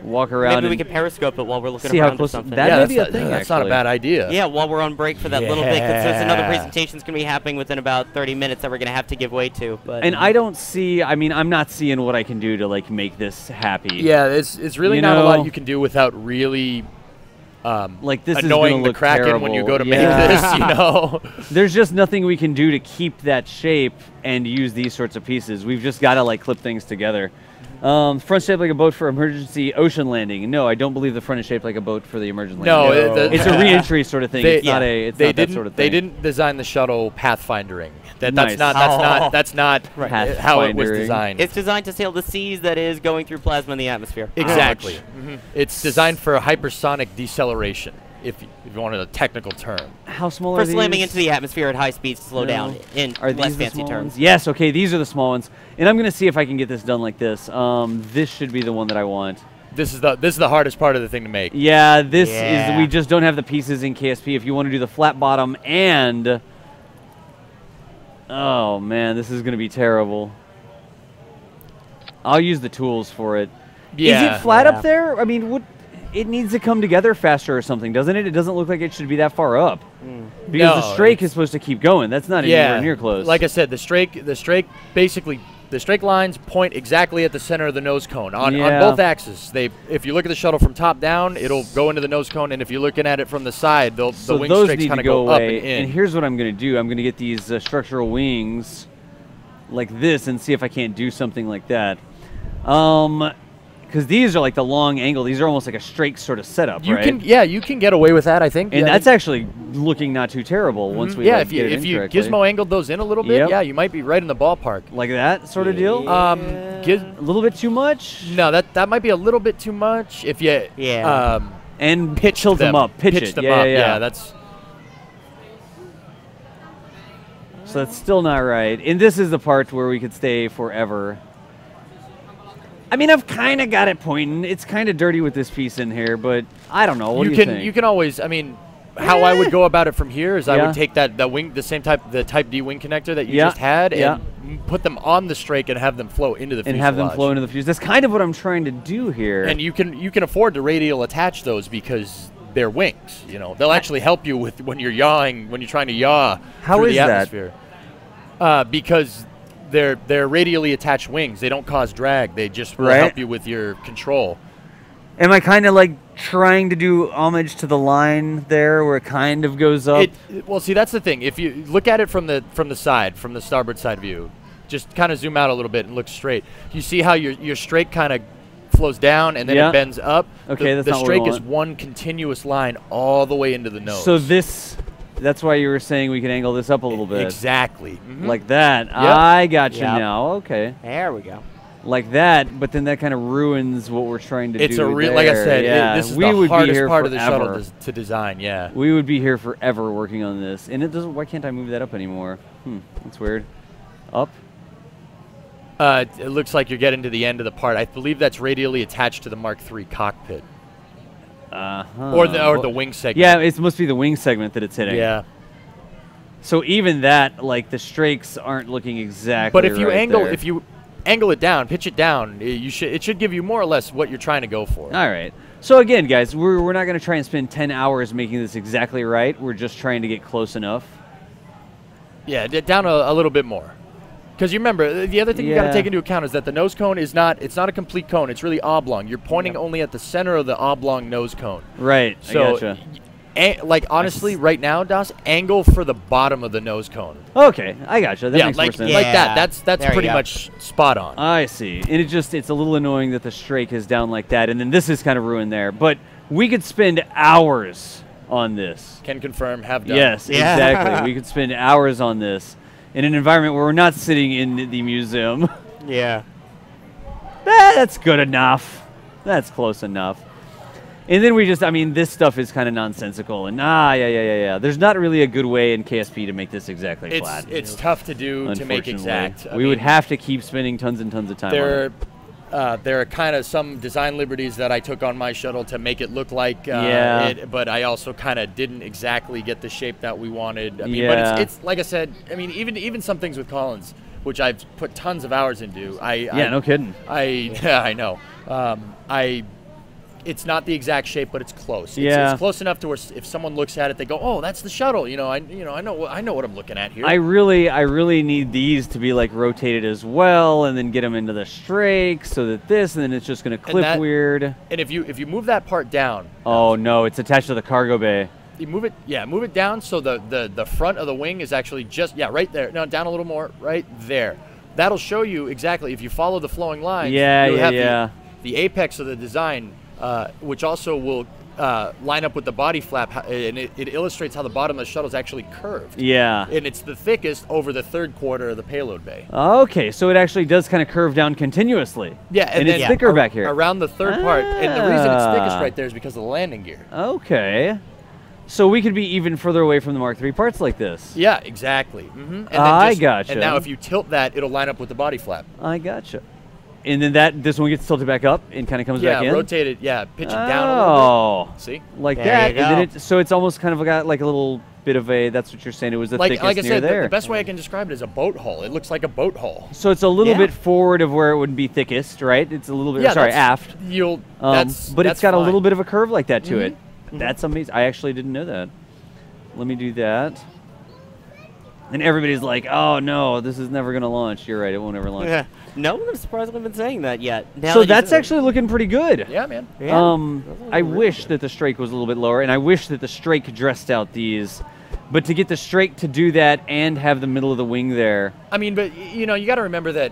A: walk around.
B: Maybe we can periscope it while we're looking
A: see
B: around
A: how close
B: or something.
A: That may be a thing.
D: That's not a bad idea.
B: Yeah, while we're on break for that little bit, because there's another presentation that's gonna be happening within about 30 minutes that we're gonna have to give way to. But
A: and I don't see. I mean, I'm not seeing what I can do to make this happy.
D: Yeah, it's really not a lot you can do without really.
A: This
D: annoying
A: is
D: the
A: look
D: Kraken
A: terrible.
D: when you go to make this,
A: There's just nothing we can do to keep that shape and use these sorts of pieces. We've just got to clip things together. Front shaped like a boat for emergency ocean landing. No, I don't believe the front is shaped like a boat for the emergency landing.
D: No,
A: it's a re-entry sort of thing. It's not that sort of thing.
D: They didn't design the shuttle pathfindering. That's not how it was designed.
B: It's designed to sail the seas that is going through plasma in the atmosphere.
D: Exactly. It's designed for hypersonic deceleration, if you wanted a technical term.
A: How small
B: are
A: these?
B: For slamming into the atmosphere at high speeds to slow down in less fancy terms.
A: Yes, okay, these are the small ones. And I'm going to see if I can get this done like this. This should be the one that I want.
D: This is the hardest part of the thing to make.
A: Yeah, this is, we just don't have the pieces in KSP. If you want to do the flat bottom and... Oh, man, this is going to be terrible. I'll use the tools for it.
D: Yeah.
A: Is it flat up there? I mean, it needs to come together faster or something, doesn't it? It doesn't look like it should be that far up. Because the strake is supposed to keep going. That's not anywhere near close.
D: Like I said, the strake the straight lines point exactly at the center of the nose cone on
A: Yeah.
D: both axes. If you look at the shuttle from top down, it'll go into the nose cone, and if you're looking at it from the side, the
A: So
D: wing
A: those
D: strakes
A: need
D: kind
A: to
D: of
A: go
D: go up
A: away.
D: and in.
A: And here's what I'm going to do. I'm going to get these structural wings like this and see if I can't do something like that. Because these are like the long angle. These are almost like a straight sort of setup, right?
D: You can get away with that, I think.
A: And
D: Yeah, I
A: that's
D: think-
A: actually looking not too terrible once we
D: yeah,
A: like,
D: if you
A: get it
D: if
A: in
D: you
A: correctly.
D: gizmo angled those in a little bit,
A: Yep.
D: yeah, you might be right in the ballpark.
A: Like that sort of deal?
B: Yeah.
A: A little bit too much?
D: No, that might be a little bit too much if you
B: Yeah.
A: And
D: pitch
A: tilt them up. Pitch it.
D: them
A: Yeah,
D: up.
A: yeah.
D: That's
A: So that's still not right. And this is the part where we could stay forever. I mean, I've kind of got it pointing. It's kind of dirty with this piece in here, but I don't know. What do you think?
D: you can always. I mean, how I would go about it from here is I
A: Yeah.
D: would take that wing, the Type D wing connector that you
A: Yeah.
D: just had,
A: Yeah.
D: and put them on the strake and have them flow into the
A: and
D: fuselage.
A: have them flow into the fuse. That's kind of what I'm trying to do here.
D: And you can afford to radial attach those because they're wings. You know, they'll actually help you with when you're yawing, when you're trying to yaw
A: How
D: through
A: is
D: the
A: that?
D: atmosphere. Because they're radially attached wings. They don't cause drag. They just will
A: Right.
D: help you with your control.
A: Am I kind of like trying to do homage to the line there where it kind of goes up?
D: Well, see, that's the thing. If you look at it from the side, from the starboard side view, just kind of zoom out a little bit and look straight. You see how your strake kind of flows down and then
A: Yeah.
D: it bends up.
A: Okay, that's
D: the
A: not what we
D: strake is
A: want.
D: one continuous line all the way into the nose.
A: So that's why you were saying we can angle this up a little bit.
D: Exactly. Mhm.
A: Like that. I got you
B: Yep.
A: now. Okay.
B: There we go.
A: Like that, but then that kind of ruins what we're trying to
D: It's
A: do.
D: like I
A: there.
D: said,
A: yeah.
D: this is
A: we
D: the
A: would be
D: hardest
A: here
D: part of the
A: forever.
D: shuttle to design. Yeah.
A: We would be here forever working on this. And it doesn't. Why can't I move that up anymore? That's weird. Up?
D: It looks like you're getting to the end of the part. I believe that's radially attached to the Mark III cockpit or the wing segment.
A: Yeah, it must be the wing segment that it's hitting.
D: Yeah.
A: So even that, like the strakes aren't looking exactly.
D: But if you
A: right
D: angle,
A: there.
D: if you angle it down, pitch it down, it should give you more or less what you're trying to go for.
A: All right. So again, guys, we're not going to try and spend 10 hours making this exactly right. We're just trying to get close enough.
D: Yeah, down a little bit more. Because you remember, the other thing you got to
A: Yeah.
D: take into account is that the nose cone it's not a complete cone. It's really oblong. You're pointing only at the center of the oblong nose cone.
A: Right.
D: So,
A: I gotcha.
D: like honestly, right now, Das, angle for the bottom of the nose cone.
A: Okay, I gotcha. That
D: Yeah,
A: makes more
D: like
A: sense.
D: like that.
B: Yeah,
D: That's
B: there you
D: pretty
B: go.
D: much spot on.
A: I see. And it's a little annoying that the strake is down like that, and then this is kind of ruined there. But we could spend hours on this.
D: Can confirm. Have done.
A: Yes,
B: Yeah.
A: exactly. We could spend hours on this in an environment where we're not sitting in the museum.
B: Yeah.
A: That's good enough. That's close enough. And then this stuff is kind of nonsensical. And yeah. There's not really a good way in KSP to make this exactly flat.
D: It's tough to do to make exact.
A: We would have to keep spending tons and tons of time on it.
D: There are kind of some design liberties that I took on my shuttle to make it look like it, but I also kind of didn't exactly get the shape that we wanted. I mean, but it's like I said. I mean, even some things with Collins, which I've put tons of hours into.
A: No kidding.
D: I know. It's not the exact shape, but it's close.
A: Yeah.
D: It's close enough to where if someone looks at it, they go, "Oh, that's the shuttle." I know what I'm looking at here.
A: I really need these to be like rotated as well, and then get them into the strake so that and then it's just going to clip weird.
D: And if you move that part down,
A: Oh no, it's attached to the cargo bay.
D: you move it down so the front of the wing is actually just right there. No, down a little more, right there. That'll show you exactly if you follow the flowing lines. you'll have the apex of the design, which also will line up with the body flap, and it illustrates how the bottom of the shuttle is actually curved.
A: Yeah.
D: And it's the thickest over the third quarter of the payload bay.
A: Okay, so it actually does kind of curve down continuously.
D: Yeah,
A: and it's
D: then
A: thicker back here.
D: around the third part. And the reason it's thickest right there is because of the landing gear.
A: Okay. So we could be even further away from the Mark III parts like this.
D: Yeah, exactly. Mm-hmm.
A: I gotcha.
D: And now if you tilt that, it'll line up with the body flap.
A: I gotcha. And then this one gets tilted back up and kind of comes back in?
D: Yeah, rotate it. Yeah, pitch it down a little bit. See?
A: Like
B: There
A: that.
B: you
A: And then
B: go.
A: so it's almost kind of got like a little bit of a, that's what you're saying, it was the thickest
D: Like I
A: near
D: said,
A: there.
D: the best way I can describe it is a boat hull. It looks like a boat hull.
A: So it's a little
B: Yeah.
A: bit forward of where it would be thickest, right? It's a little bit,
D: Yeah,
A: aft. But it's got a little bit of a curve like that to it. That's amazing. I actually didn't know that. Let me do that. And everybody's like, oh no, this is never going to launch. You're right, it won't ever launch.
B: No one has surprisingly been saying that yet. Now
A: So
B: that you
A: that's
B: say
A: actually looking pretty good.
D: Yeah, man.
B: that. Yeah.
A: I wish that the strake was a little bit lower, and I wish that the strake dressed out these. But to get the strake to do that and have the middle of the wing there.
D: I mean, but you got to remember that.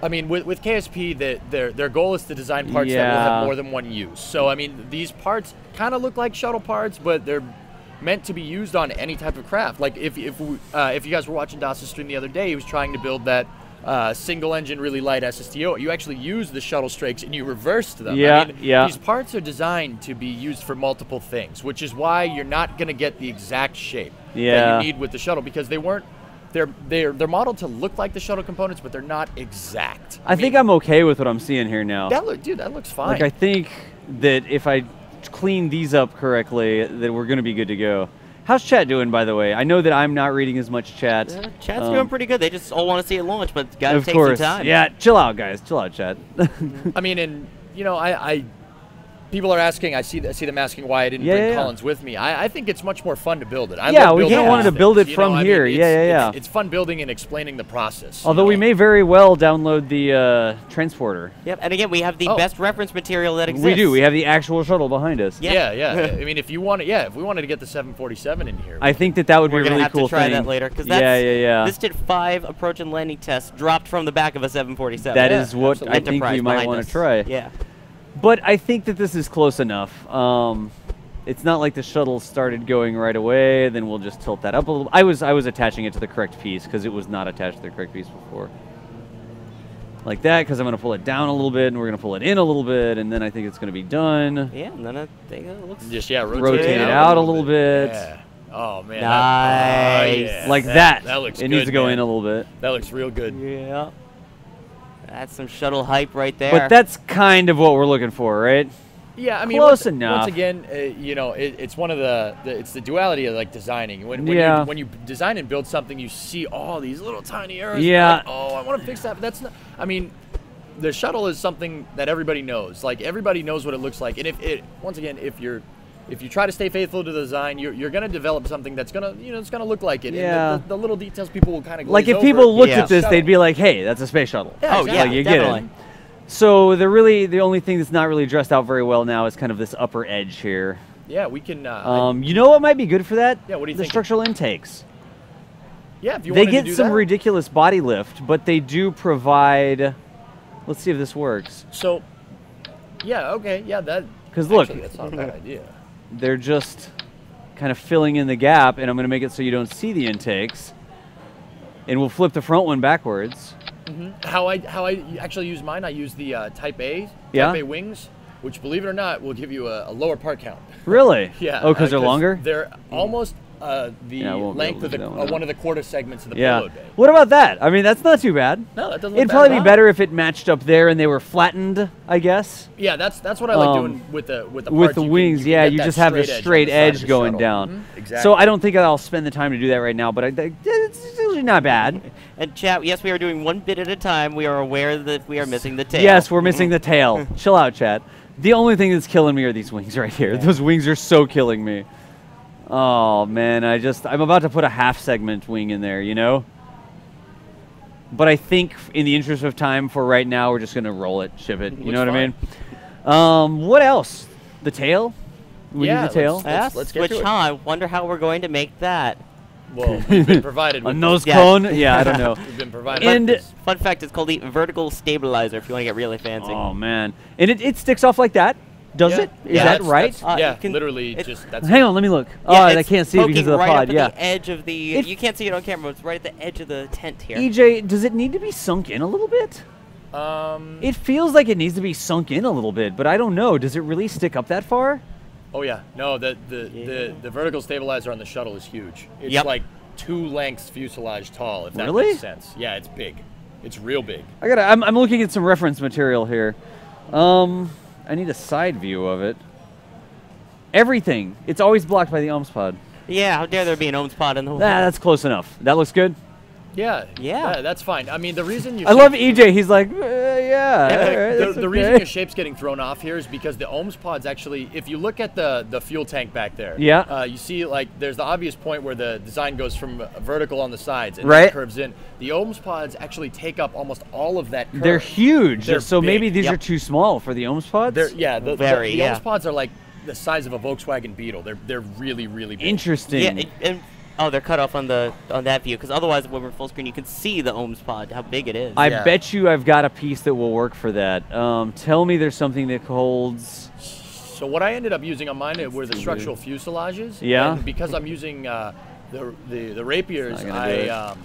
D: I mean, with KSP, that their goal is to design parts that will have more than one use. So I mean, these parts kind of look like shuttle parts, but they're meant to be used on any type of craft. Like if you guys were watching Das's stream the other day, he was trying to build that single engine, really light SSTO. You actually use the shuttle strakes and you reversed them.
A: Yeah,
D: I mean, These parts are designed to be used for multiple things, which is why you're not going to get the exact shape that you need with the shuttle, because they weren't. They're modeled to look like the shuttle components, but they're not exact.
A: I think I'm okay with what I'm seeing here now.
D: That looks fine.
A: Like, I think that if I clean these up correctly, that we're going to be good to go. How's chat doing, by the way? I know that I'm not reading as much chat.
B: Chat's doing pretty good. They just all want to see it launch, but it's got to
A: Of
B: take
A: course.
B: some time.
A: Yeah, chill out, guys. Chill out, chat.
D: I mean, and I people are asking. I see them asking why I didn't bring Collins with me. I think it's much more fun to build it. I love
A: we
D: building
A: kind of wanted to
D: things,
A: build it
D: you
A: from
D: know? I
A: here.
D: mean,
A: Yeah.
D: It's fun building and explaining the process.
A: Although we may very well download the transporter.
B: Yep. And again, we have the best reference material that exists.
A: We do. We have the actual shuttle behind us.
B: Yeah.
D: I mean, if we wanted to get the 747 in here,
A: I think that would be a
B: We're
A: really
B: gonna
A: cool
B: have to try
A: thing.
B: that later, because this did 5 approach and landing tests dropped from the back of a 747.
A: That is what I think
B: Enterprise
A: we might
B: behind
A: want
B: us.
A: to try.
B: Yeah.
A: But I think that this is close enough. It's not like the shuttle started going right away. Then we'll just tilt that up a little. I was attaching it to the correct piece because it was not attached to the correct piece before. Like that, because I'm going to pull it down a little bit, and we're going to pull it in a little bit, and then I think it's going to be done.
B: Yeah, and then I think it looks...
D: just
A: rotate it out a little bit.
D: Yeah. Oh man.
B: Nice.
A: Like that.
D: That looks
A: it
D: good,
A: needs to go
D: man.
A: in a little bit.
D: That looks real good.
B: Yeah. That's some shuttle hype right there.
A: But that's kind of what we're looking for, right?
D: Yeah, I mean,
A: Close enough.
D: Once again, it's one of it's the duality of like designing. When you design and build something, you see all these little tiny errors.
A: Yeah.
D: Like, oh, I want to fix that, but that's not. I mean, the shuttle is something that everybody knows. Like everybody knows what it looks like, and if you try to stay faithful to the design, you're going to develop something that's going to it's going to look like it.
A: Yeah.
D: And the little details people will kind of
A: like if people looked at this, they'd be like, "Hey, that's a space shuttle."
D: Yeah,
A: Like, you
B: definitely.
A: get it. So the only thing that's not really dressed out very well now is kind of this upper edge here.
D: Yeah, we can.
A: You know what might be good for that?
D: Yeah, what do you
A: The
D: think?
A: structural intakes.
D: Yeah, if you
A: They
D: wanted to
A: get
D: do
A: some
D: that.
A: ridiculous body lift, but they do provide. Let's see if this works.
D: So, yeah, okay, yeah, that.
A: 'Cause look-
D: actually, that's not a bad idea.
A: They're just kind of filling in the gap, and I'm going to make it so you don't see the intakes. And we'll flip the front one backwards.
D: How I actually use mine, I use the Type A,
A: Yeah?
D: Type A wings, which, believe it or not, will give you a lower part count.
A: Really?
D: Yeah.
A: Oh, because they're longer?
D: They're almost the
A: Yeah, I won't be
D: length
A: able
D: of
A: to
D: the
A: do that one.
D: one of the quarter segments of the
A: Yeah.
D: payload bay.
A: What about that? I mean, that's not too bad.
D: No, that doesn't look
A: It'd
D: bad
A: probably
D: at
A: be
D: all.
A: better if it matched up there and they were flattened, I guess.
D: Yeah, that's what I like doing with the
A: With
D: parts.
A: the
D: You can-
A: wings,
D: can
A: yeah,
D: get
A: you
D: that
A: just have the
D: on the
A: straight
D: side of
A: edge
D: the
A: going
D: shuttle.
A: down.
D: Exactly.
A: So I don't think I'll spend the time to do that right now, but it's usually not bad.
B: And chat, yes, we are doing one bit at a time. We are aware that we are missing the tail.
A: Yes, we're missing the tail. Chill out, chat. The only thing that's killing me are these wings right here. Those wings are so killing me. Oh, man, I'm about to put a half segment wing in there, you know? But I think in the interest of time for right now, we're just going to roll it, ship it. You know what I mean? What else? The tail? We need the tail?
B: Yes,
D: let's get
B: which,
D: to it.
B: I wonder how we're going to make that.
D: Well, we've been provided
A: A
D: with
A: nose
B: Yes.
A: cone? Yeah, I don't know.
D: We've been provided
A: And-
D: with this.
B: Fun fact, it's called the vertical stabilizer if you want to get really fancy.
A: Oh, man. And it sticks off like that? Does
D: Yeah.
A: it? Is
D: Yeah,
A: that
D: that's-
A: right?
D: that's- yeah,
B: you can-
D: literally
B: it-
D: just that's
A: Hang on, let me look.
B: Yeah,
A: Oh, I
B: it's
A: can't see it because of the
B: poking right
A: pod,
B: up at
A: yeah.
B: the edge of the...
A: It-
B: you can't see it on camera, but it's right at the edge of the tent here.
A: EJ, does it need to be sunk in a little bit? It feels like it needs to be sunk in a little bit, but I don't know. Does it really stick up that far?
D: Oh yeah, no, the vertical stabilizer on the shuttle is huge. It's
B: Yep.
D: like 2 lengths fuselage tall, if that
A: Really?
D: makes sense. Yeah, it's big. It's real big.
A: I'm looking at some reference material here. I need a side view of it. Everything. It's always blocked by the ohms pod.
B: Yeah, how dare there be an ohms pod in the...
A: That's close enough. That looks good.
D: Yeah,
B: Yeah.
D: that's fine. I mean, the reason you
A: I love EJ. He's like, yeah. All right, that's
D: The
A: okay.
D: reason your shape's getting thrown off here is because the ohms pods actually, if you look at the fuel tank back there, you see like there's the obvious point where the design goes from vertical on the sides and then curves in. The ohms pods actually take up almost all of that curve.
A: They're huge.
D: They're
A: so
D: big.
A: maybe these are too small for the ohms pods?
D: The ohms pods are like the size of a Volkswagen Beetle. They're really, really big.
A: Interesting.
B: Yeah, oh, they're cut off on that view, because otherwise when we're full screen you can see the ohms pod, how big it is.
A: I bet you I've got a piece that will work for that. Tell me there's something that holds...
D: So what I ended up using on mine were the structural fuselages.
A: Yeah.
D: And because I'm using the rapiers, I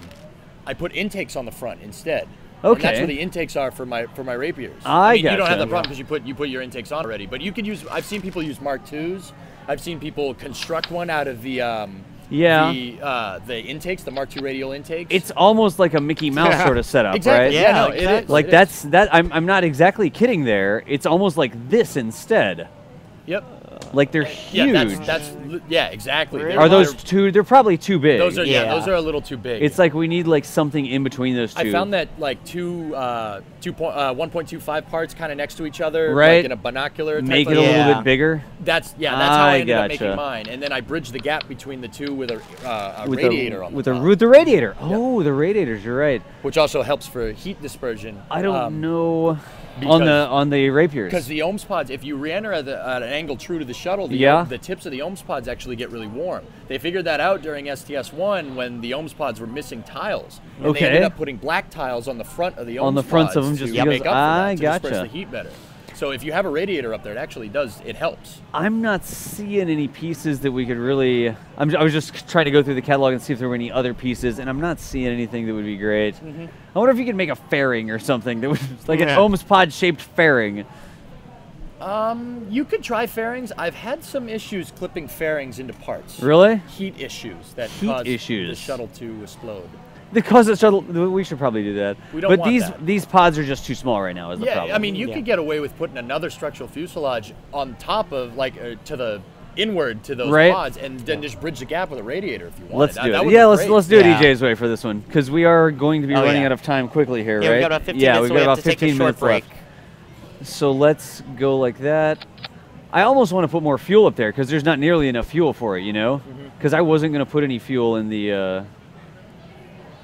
D: put intakes on the front instead.
A: Okay.
D: And that's where the intakes are for my rapiers.
A: I
D: mean, you don't have
A: gotcha.
D: that problem because you put your intakes on already. But you could use. I've seen people use Mark IIs. I've seen people construct one out of the intakes, the Mark II radial intakes.
A: It's almost like a Mickey Mouse sort of setup,
D: exactly.
A: right?
D: Yeah, no, it is.
A: Like I'm not exactly kidding there. It's almost like this instead.
D: Yep.
A: Like they're huge.
D: Yeah, exactly.
A: Are those two? They're probably too big.
D: Those are those are a little too big.
A: It's like we need like something in between those two.
D: I found that like 1.25 parts kind of next to each other,
A: right?
D: Like in a binocular.
A: Make it a little bit bigger.
D: That's how I ended up making mine, and then I bridged the gap between the two with a radiator on the top.
A: With the radiator. Oh, the radiators. You're right.
D: Which also helps for heat dispersion.
A: I don't know. On the rapiers.
D: Because the ohms pods, if you re-enter at an angle true to the shuttle, the tips of the ohms pods actually get really warm. They figured that out during STS-1 when the ohms pods were missing tiles. And they ended up putting black tiles on the front of the ohms pods.
A: On the fronts of them just because,
D: make up for that, to disperse the heat better. So if you have a radiator up there, it actually it helps.
A: I'm not seeing any pieces that we could really... I was just trying to go through the catalog and see if there were any other pieces, and I'm not seeing anything that would be great. I wonder if you could make a fairing or something that was like an ohms pod shaped fairing.
D: You could try fairings. I've had some issues clipping fairings into parts.
A: Really?
D: Heat issues that cause the shuttle to explode.
A: Because the shuttle, we should probably do that.
D: We don't want
A: these pods are just too small right now. Is the problem?
D: I mean, you could get away with putting another structural fuselage on top of, like, to the inward to those pods, and then just bridge the gap with a radiator if you want.
A: Let's do it. Yeah, let's do it EJ's way for this one, because we are going to be running out of time quickly here, right?
B: We've got about 15 minutes,
A: we've
B: so
A: got
B: we have
A: about
B: to take
A: 15
B: a short
A: minutes
B: break.
A: left. So let's go like that. I almost want to put more fuel up there because there's not nearly enough fuel for it, you know? Because I wasn't going to put any fuel in the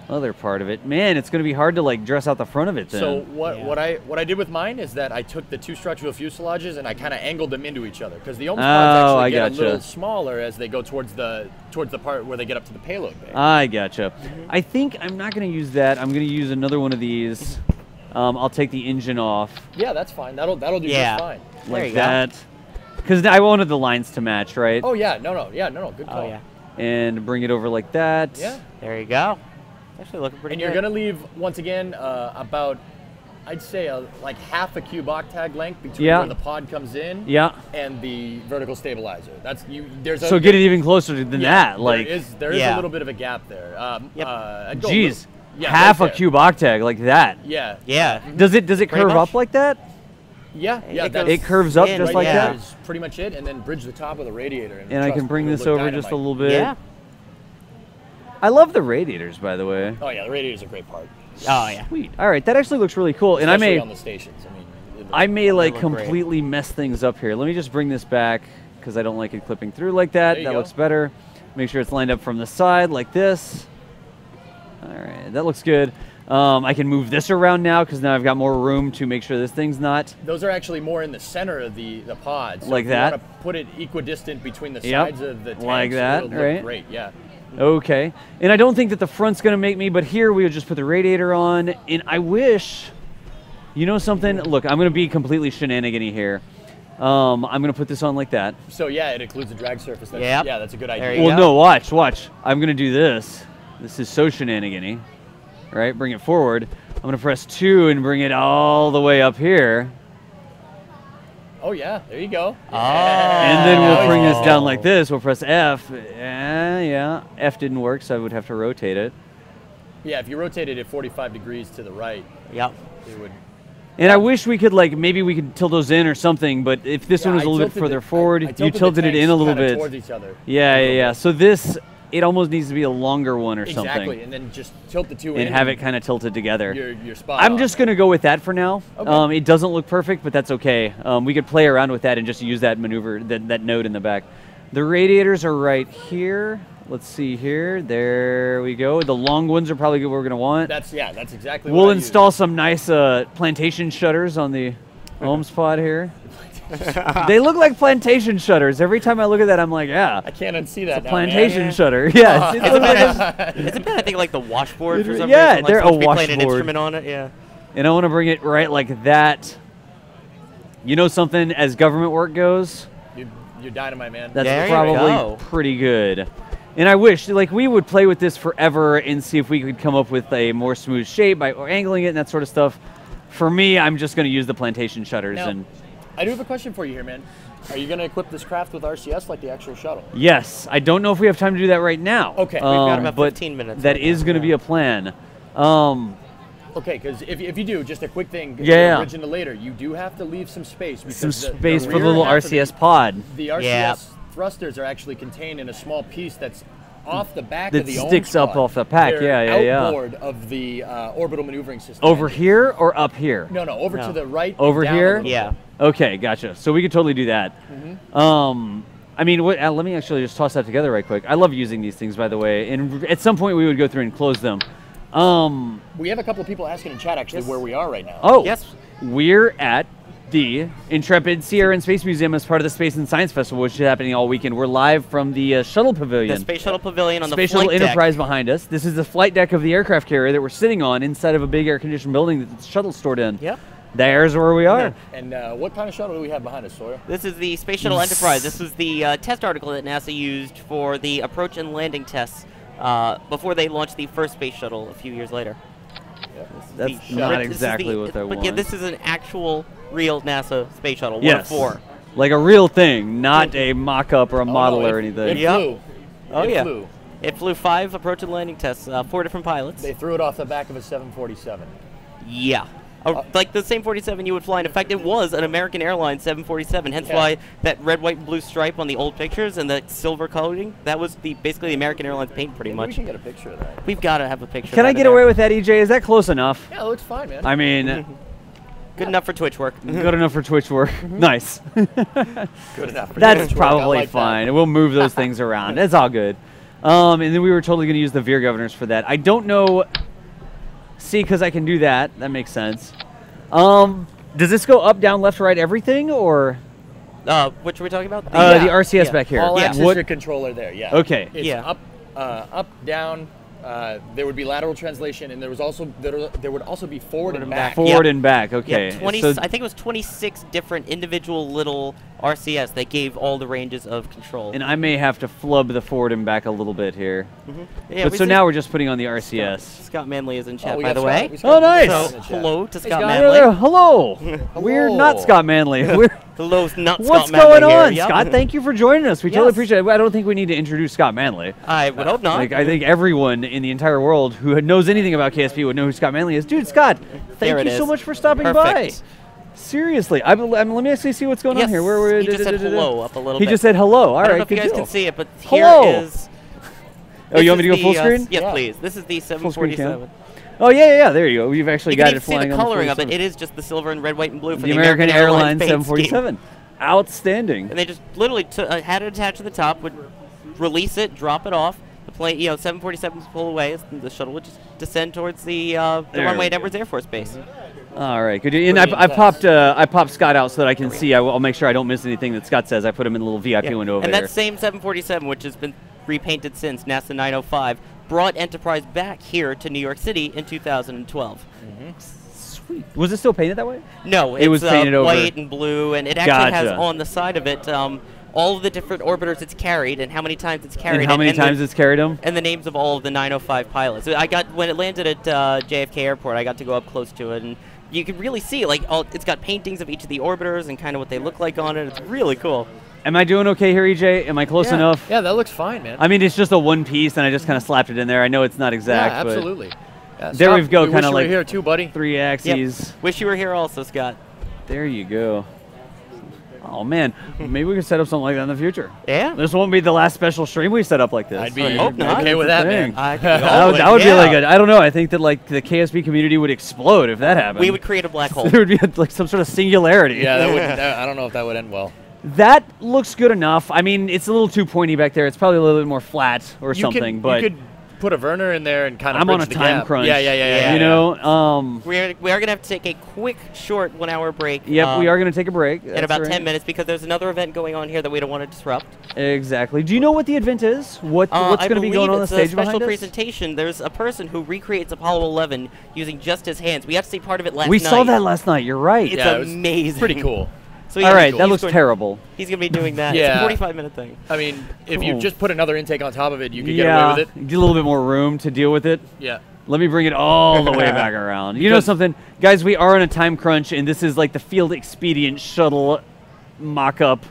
A: other part of it. Man, it's going to be hard to like dress out the front of it then.
D: So what I did with mine is that I took the two structural fuselages and I kind of angled them into each other because the ohms pods actually get a little smaller as they go towards the part where they get up to the payload bay.
A: I gotcha. I think I'm not going to use that. I'm going to use another one of these. I'll take the engine off.
D: Yeah, that's fine. That'll do just fine.
A: Like that. Because I wanted the lines to match, right?
D: Oh yeah, no, good call.
B: Oh yeah.
A: And bring it over like that.
D: Yeah.
B: There you go. Actually looking pretty good.
D: And you're gonna leave once again about, I'd say like half a cube octag length between where the pod comes in and the vertical stabilizer. That's There's
A: so get it even closer than that. Like
D: there is a little bit of a gap there.
A: Geez. Half a cube octag like that.
D: Yeah.
B: Yeah.
A: Does it curve up like that?
D: Yeah.
A: It curves up just like that?
D: That's pretty much it, and then bridge the top of the radiator.
A: And I can bring this over just a little bit. Yeah. I love the radiators, by the way.
D: Oh yeah, the radiators are a great part.
B: Oh yeah.
A: Sweet. All right, that actually looks really cool.
D: Especially
A: and I may
D: on the stations.
A: I may like completely mess things up here. Let me just bring this back because I don't like it clipping through like that. That looks better. Make sure it's lined up from the side like this. All right, that looks good. I can move this around now because now I've got more room to make sure this thing's not.
D: Those are actually more in the center of the pods. So
A: like
D: if
A: that.
D: You want to put it equidistant between the sides of the tanks.
A: Like that,
D: it'll look great. Yeah.
A: Okay, and I don't think that the front's going to make me, but here we would just put the radiator on, and I wish, you know something? Look, I'm going to be completely shenanigan-y here. I'm going to put this on like that.
D: So yeah, it includes a drag surface. Yeah, that's a good idea.
A: Well, no, watch. I'm going to do this. This is so shenanigan-y. Right, bring it forward. I'm going to press 2 and bring it all the way up here.
D: Oh yeah, there you go.
B: Oh.
A: And then we'll bring this down like this. We'll press F. Yeah, F didn't work, so I would have to rotate it.
D: Yeah, if you rotated it 45 degrees to the right, it would.
A: And I wish we could, like, maybe we could tilt those in or something, but if this one was a little bit further forward, you tilted it in a little bit.
D: Towards each other.
A: Yeah. So this, it almost needs to be a longer one or
D: Exactly,
A: something.
D: and then just tilt the two in
A: And have it kind of tilted together.
D: You're spot
A: I'm
D: on.
A: just going to go with that for now.
D: Okay.
A: It doesn't look perfect, but that's okay. We could play around with that and just use that maneuver, that node in the back. The radiators are right here. Let's see here. There we go. The long ones are probably what we're going to want.
D: That's exactly.
A: We'll
D: what I
A: install
D: use.
A: some nice plantation shutters on the Ohms pod here. They look like plantation shutters. Every time I look at that, I'm like, yeah,
D: I can't unsee that.
A: it's a
D: now,
A: plantation
D: man.
A: shutter. Yeah. It looks like
B: Isn't that, I think, like the washboard for some
A: Yeah,
B: reason? Like
A: they're a
B: supposed to be playing an
A: washboard.
B: instrument on it, yeah.
A: and I want to bring it right like that. You know something, as government work goes,
D: You're dynamite, man.
A: that's
B: There you
A: probably
B: go.
A: pretty good. And I wish, like, we would play with this forever and see if we could come up with a more smooth shape by angling it and that sort of stuff. For me, I'm just going to use the plantation shutters.
D: Now,
A: And
D: I do have a question for you here, man. Are you going to equip this craft with RCS like the actual shuttle?
A: yes, I don't know if we have time to do that right now.
D: Okay. We've
B: got about
A: but
B: 15 minutes
A: That
B: right
A: is
B: now,
A: going to be
B: yeah.
A: a plan.
D: Okay, because if you do, just a quick thing,
A: Yeah.
D: origin to later, you do have to leave some space. Because
A: Some
D: the
A: space for the
D: rear
A: little
D: half of
A: RCS pod.
D: The RCS
B: Yeah.
D: thrusters are actually contained in a small piece that's off the back
A: That
D: of the
A: sticks
D: Ohms
A: up
D: pod.
A: off the pack,
D: They're
A: yeah, yeah.
D: outboard of the orbital maneuvering system.
A: Over here or up here?
D: No, over
B: No.
D: to the right. and
A: Over
D: down a
A: here?
D: little
B: Yeah.
D: bit.
A: Okay, gotcha. So we could totally do that. I mean, let me actually just toss that together right quick. I love using these things, by the way. And at some point, we would go through and close them.
D: We have a couple of people asking in chat actually where we are right now.
A: Oh,
B: Yes.
A: We're at the Intrepid Sierra and Space Museum as part of the Space and Science Festival, which is happening all weekend. We're live from the Shuttle Pavilion.
B: The Space Shuttle Pavilion on the
A: Space
B: flight
A: Shuttle
B: deck.
A: Enterprise behind us. This is the flight deck of the aircraft carrier that we're sitting on inside of a big air-conditioned building that the shuttle's stored in.
B: Yep.
A: There's where we are.
D: And what kind of shuttle do we have behind us, Sawyer?
B: This is the Space Shuttle Enterprise. This was the test article that NASA used for the approach and landing tests before they launched the first space shuttle a few years later.
A: That's
B: The-
A: not
B: this is
A: exactly what I
B: But
A: want.
B: yeah, this is an actual, real NASA space shuttle.
A: Yes.
B: 1 of 4.
A: Like a real thing, not a mock-up or a model
D: Oh, no,
A: or
D: it
A: anything.
D: It
B: Yep.
D: flew.
B: Oh,
D: It
B: yeah.
D: flew.
B: It flew 5 approach and landing tests, 4 different pilots.
D: They threw it off the back of a 747.
B: Yeah. Like the same 47 you would fly. And in fact, it was an American Airlines 747. Hence
D: Yeah.
B: why that red, white, and blue stripe on the old pictures and the silver coloring, that was basically the American Airlines paint pretty
D: Maybe we
B: much.
D: can get a picture of that.
B: We've got to have a picture.
A: Can
B: of
A: I
B: that
A: get
B: in
A: away
B: there.
A: with that, EJ? Is that close enough?
D: Yeah, it looks fine, man.
A: I mean,
B: Good enough for Twitch work.
A: good enough for Twitch work. Nice.
D: Good enough.
A: That's
D: I
A: probably
D: like that.
A: fine. We'll move those things around. It's all good. And then we were totally going to use the veer governors for that. I don't know. See, because I can do that. That makes sense. Does this go up, down, left, right, everything, or
B: Which are we talking about?
A: the RCS
B: Yeah.
A: back here?
D: All
B: Yeah.
D: axis
A: What-
D: your controller there, yeah.
A: Okay.
D: It's
B: Yeah.
D: up, down. There would be lateral translation, and there would also be forward and back.
A: Forward
B: Yep.
A: and back. Okay.
B: Yeah, 20,
A: So
B: I think it was 26 different individual little RCS that gave all the ranges of control.
A: and I may have to flub the forward and back a little bit here.
B: Yeah,
A: But
B: we
A: so
B: see
A: now we're just putting on the RCS.
B: Scott Manley is in
D: Oh,
B: chat,
D: we
B: by
D: got
B: the
D: Scott-
B: way.
D: we got
A: Oh, nice.
D: Scott
B: So,
D: in the chat.
B: hello to
D: Hey,
B: Scott
D: Scott.
B: Manley.
A: Hello. We're not Scott Manley. We're
B: Hello's not
A: What's
B: Scott Manley
A: going
B: here.
A: on,
B: Yep.
A: Scott? Thank you for joining us. We totally
B: Yes.
A: appreciate it. I don't think we need to introduce Scott Manley.
B: I would hope not.
A: Like, I think everyone in the entire world who knows anything about KSP would know who Scott Manley is. Dude, Scott,
B: There
A: thank
B: it
A: you so
B: is.
A: much for stopping by.
B: Perfect.
A: Seriously, let me actually see what's going on
B: Yes,
A: here. Where
B: he just said hello up a little
A: He
B: bit.
A: just said hello. All
B: I
A: right,
B: don't know if you
A: good
B: guys
A: deal.
B: can see it, but
A: Hello.
B: here is.
A: Oh,
B: this
A: you want me to
B: is
A: go full
B: the,
A: screen?
B: Yes,
D: Yeah.
B: please. This is the
A: Full screen
B: 747.
A: Oh yeah. There you go. We've actually
B: You
A: got
B: can
A: it
B: even see
A: flying
B: the
A: on
B: coloring of it.
A: 47.
B: It is just the silver and red, white, and blue from
A: The American Airlines
B: paint scheme.
A: 747. Outstanding.
B: And they just literally had it attached to the top, would release it, drop it off. The plane, 747s pull away. The shuttle would just descend towards the
A: There
B: runway
A: we
B: at
A: go.
B: Edwards Air Force Base.
A: All right, good. And
D: Pretty
A: I popped Scott out so that I can see. I'll make sure I don't miss anything that Scott says. I put him in the little VIP window over
B: And
A: there.
B: that same 747, which has been repainted since NASA 905, brought Enterprise back here to New York City in 2012.
A: Sweet. Was it still painted that way?
B: No,
A: It was
B: it's
A: painted over.
B: white and blue, and it actually has
A: Gotcha.
B: on the side of it all of the different orbiters it's carried and how many times it's carried.
A: And how many times it's carried him?
B: and the names of all of the 905 pilots. So when it landed at JFK Airport, I got to go up close to it, and you can really see it's got paintings of each of the orbiters and kind of what they look like on it. It's really cool.
A: Am I doing okay here, EJ? Am I close enough?
D: Yeah, that looks fine, man.
A: I mean, it's just a one piece, and I just kind of slapped it in there. I know it's not exact,
D: yeah, absolutely. Yeah,
A: There
D: Scott,
A: we go,
D: we
A: kinda
D: wish you
A: like-
D: were here too, buddy.
A: but 3 axes.
B: Wish you were here also, Scott.
A: There you go. Oh man, maybe we could set up something like that in the future.
B: Yeah.
A: This won't be the last special stream we set up like this.
D: I'd be
B: hope not.
D: okay with that, man.
A: That would be like I don't know. I think that like the KSP community would explode if that happened.
B: We would create a black hole.
A: There would be like some sort of singularity.
D: Yeah, that would. I don't know if that would end well.
A: That looks good enough. I mean, it's a little too pointy back there. It's probably a little bit more flat or something. But
D: you could put a Werner in there and kind of.
A: I'm on a time crunch.
D: Yeah.
A: You know,
B: we are going to have to take a quick, short 1 hour break.
A: Yep, we are going to take a break.
B: In about 10 minutes because there's another event going on here that we don't want to disrupt.
A: Exactly. Do you know what the event is? What's going to be going on the stage behind us?
B: It's a special presentation. There's a person who recreates Apollo 11 using just his hands. We got to see part of it last night.
A: We saw that last night. You're right.
B: It's amazing.
D: Pretty cool.
B: So
A: all right, that looks terrible.
B: He's going to be doing that.
D: Yeah.
B: It's a 45-minute thing.
D: I mean, if you just put another intake on top of it, you could get away with it.
A: Get a little bit more room to deal with it.
D: Yeah.
A: Let me bring it all the way back around. You know something? Guys, we are on a time crunch, and this is like the Field Expedient Shuttle mock-up